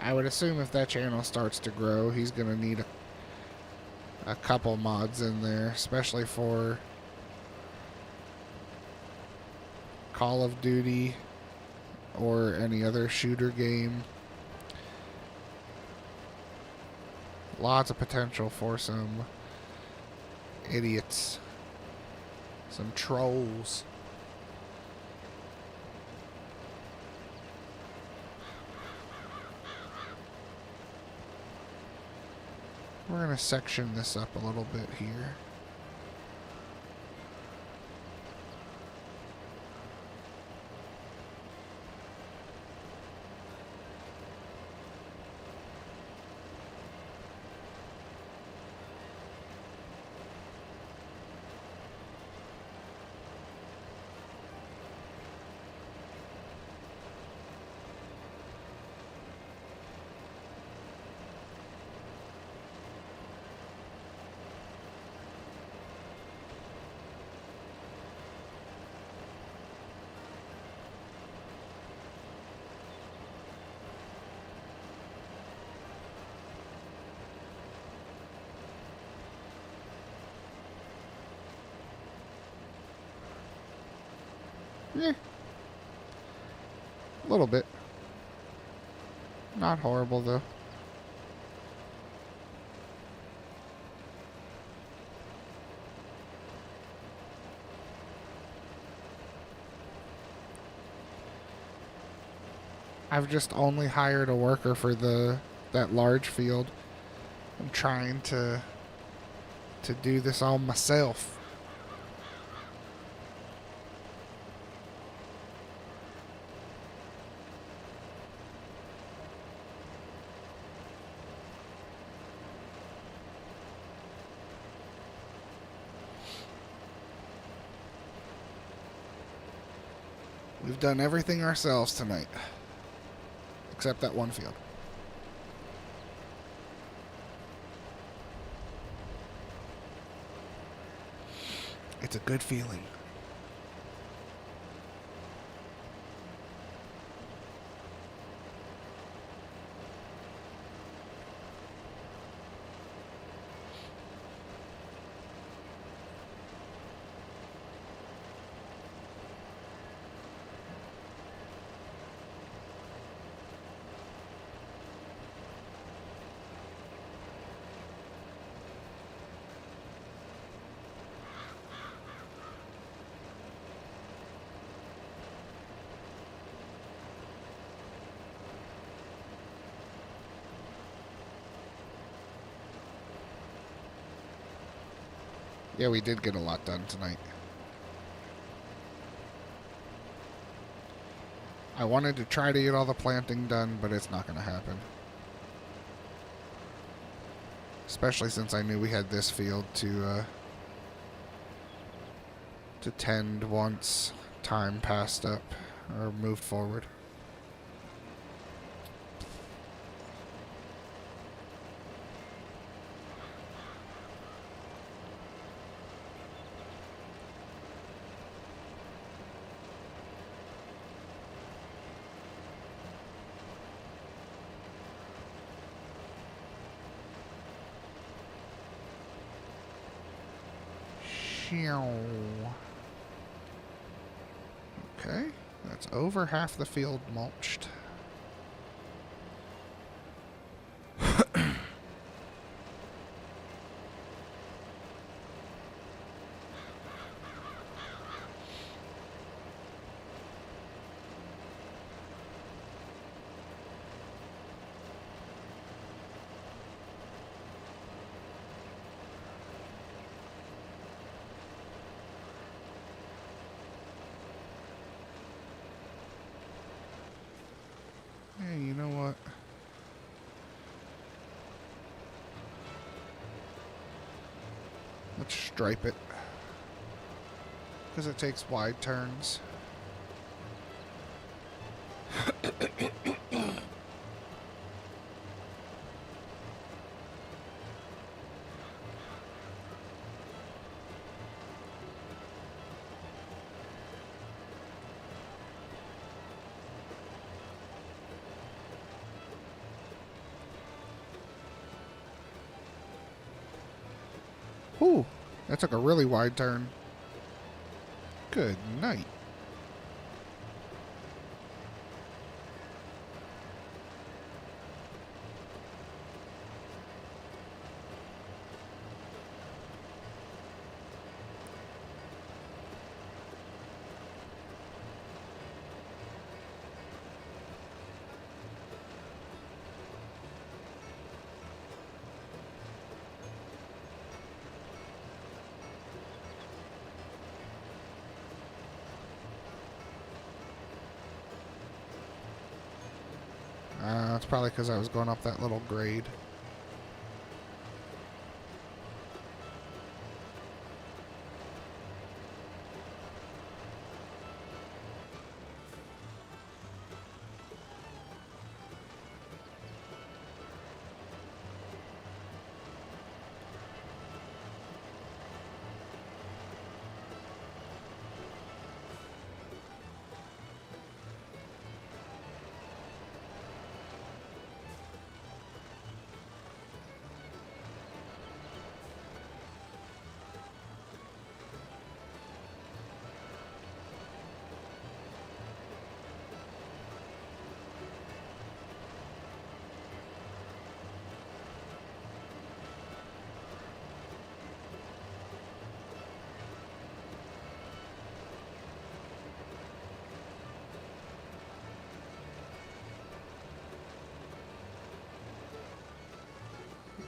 I would assume if that channel starts to grow, he's going to need a couple mods in there, especially for Call of Duty or any other shooter game. Lots of potential for some idiots, some trolls. We're going to section this up a little bit here. A little bit. Not horrible, though. I've just only hired a worker for that large field. I'm trying to do this all myself. We've done everything ourselves tonight. Except that one field. It's a good feeling. Yeah, we did get a lot done tonight. I wanted to try to get all the planting done, but it's not going to happen. Especially since I knew we had this field to tend once time passed up or moved forward. Okay, that's over half the field mulched. Hey, you know what? Let's stripe it. Because it takes wide turns. Ooh, that took a really wide turn. Good night. It's probably because I was going up that little grade.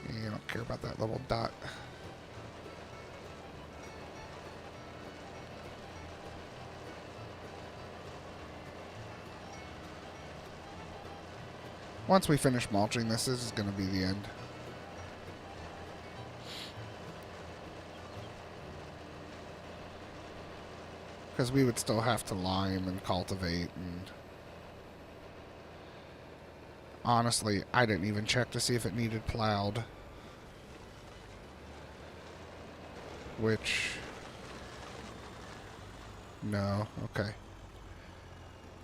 You don't care about that little dot. Once we finish mulching, this is going to be the end. Because we would still have to lime and cultivate, and honestly, I didn't even check to see if it needed plowed. Which, no, okay.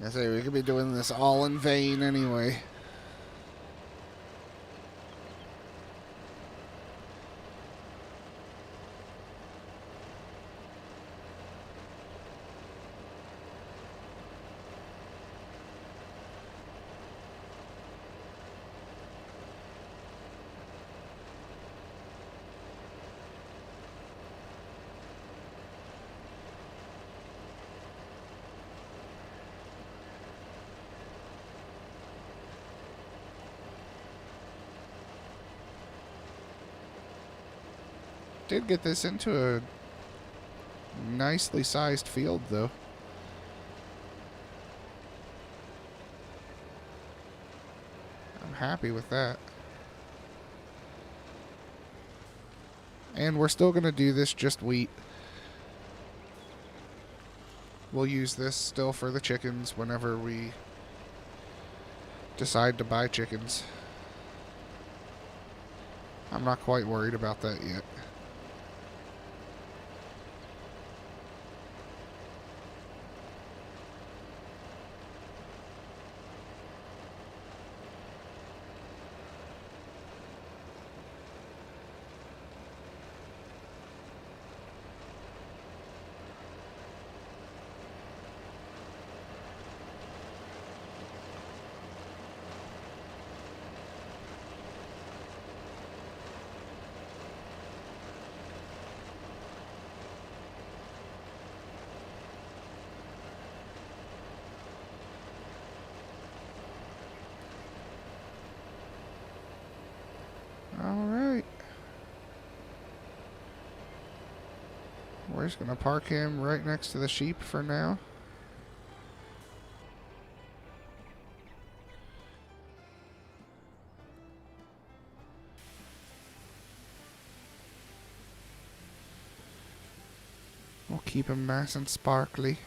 I say we could be doing this all in vain anyway. Did get this into a nicely sized field, though. I'm happy with that. And we're still going to do this just wheat. We'll use this still for the chickens whenever we decide to buy chickens. I'm not quite worried about that yet. Alright. We're just going to park him right next to the sheep for now. We'll keep him nice and sparkly.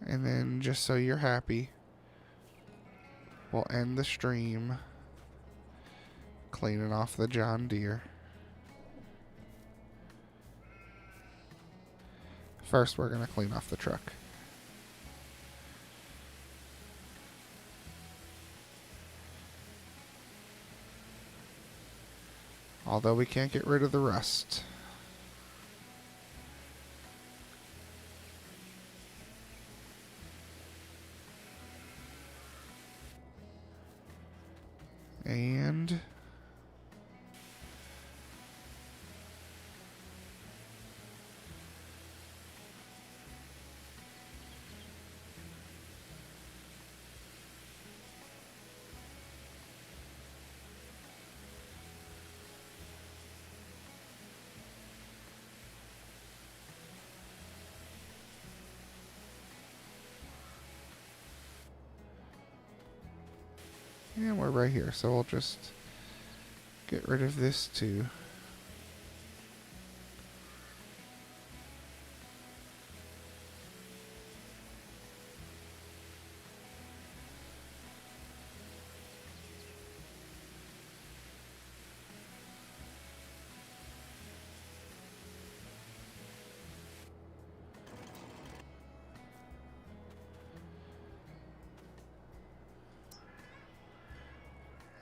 And then, just so you're happy, we'll end the stream cleaning off the John Deere. First, we're going to clean off the truck. Although we can't get rid of the rust. And we're right here, so we'll just get rid of this too.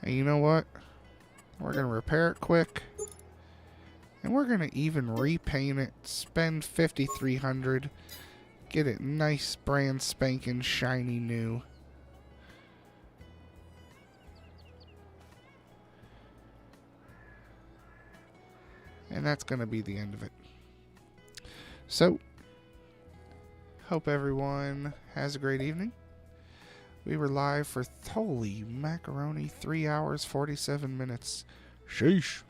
And you know what? We're going to repair it quick. And we're going to even repaint it. Spend $5,300. Get it nice, brand spanking, shiny new. And that's going to be the end of it. So, hope everyone has a great evening. We were live for, holy macaroni, 3 hours, 47 minutes. Sheesh.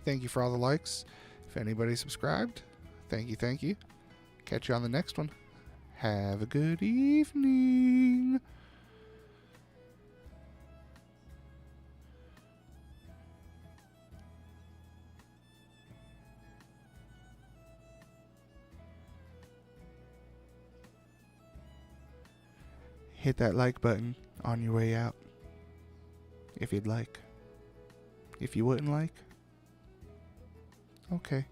Thank you for all the likes. If anybody subscribed, thank you, thank you. Catch you on the next one. Have a good evening. Hit that like button on your way out. If you'd like. If you wouldn't like, okay.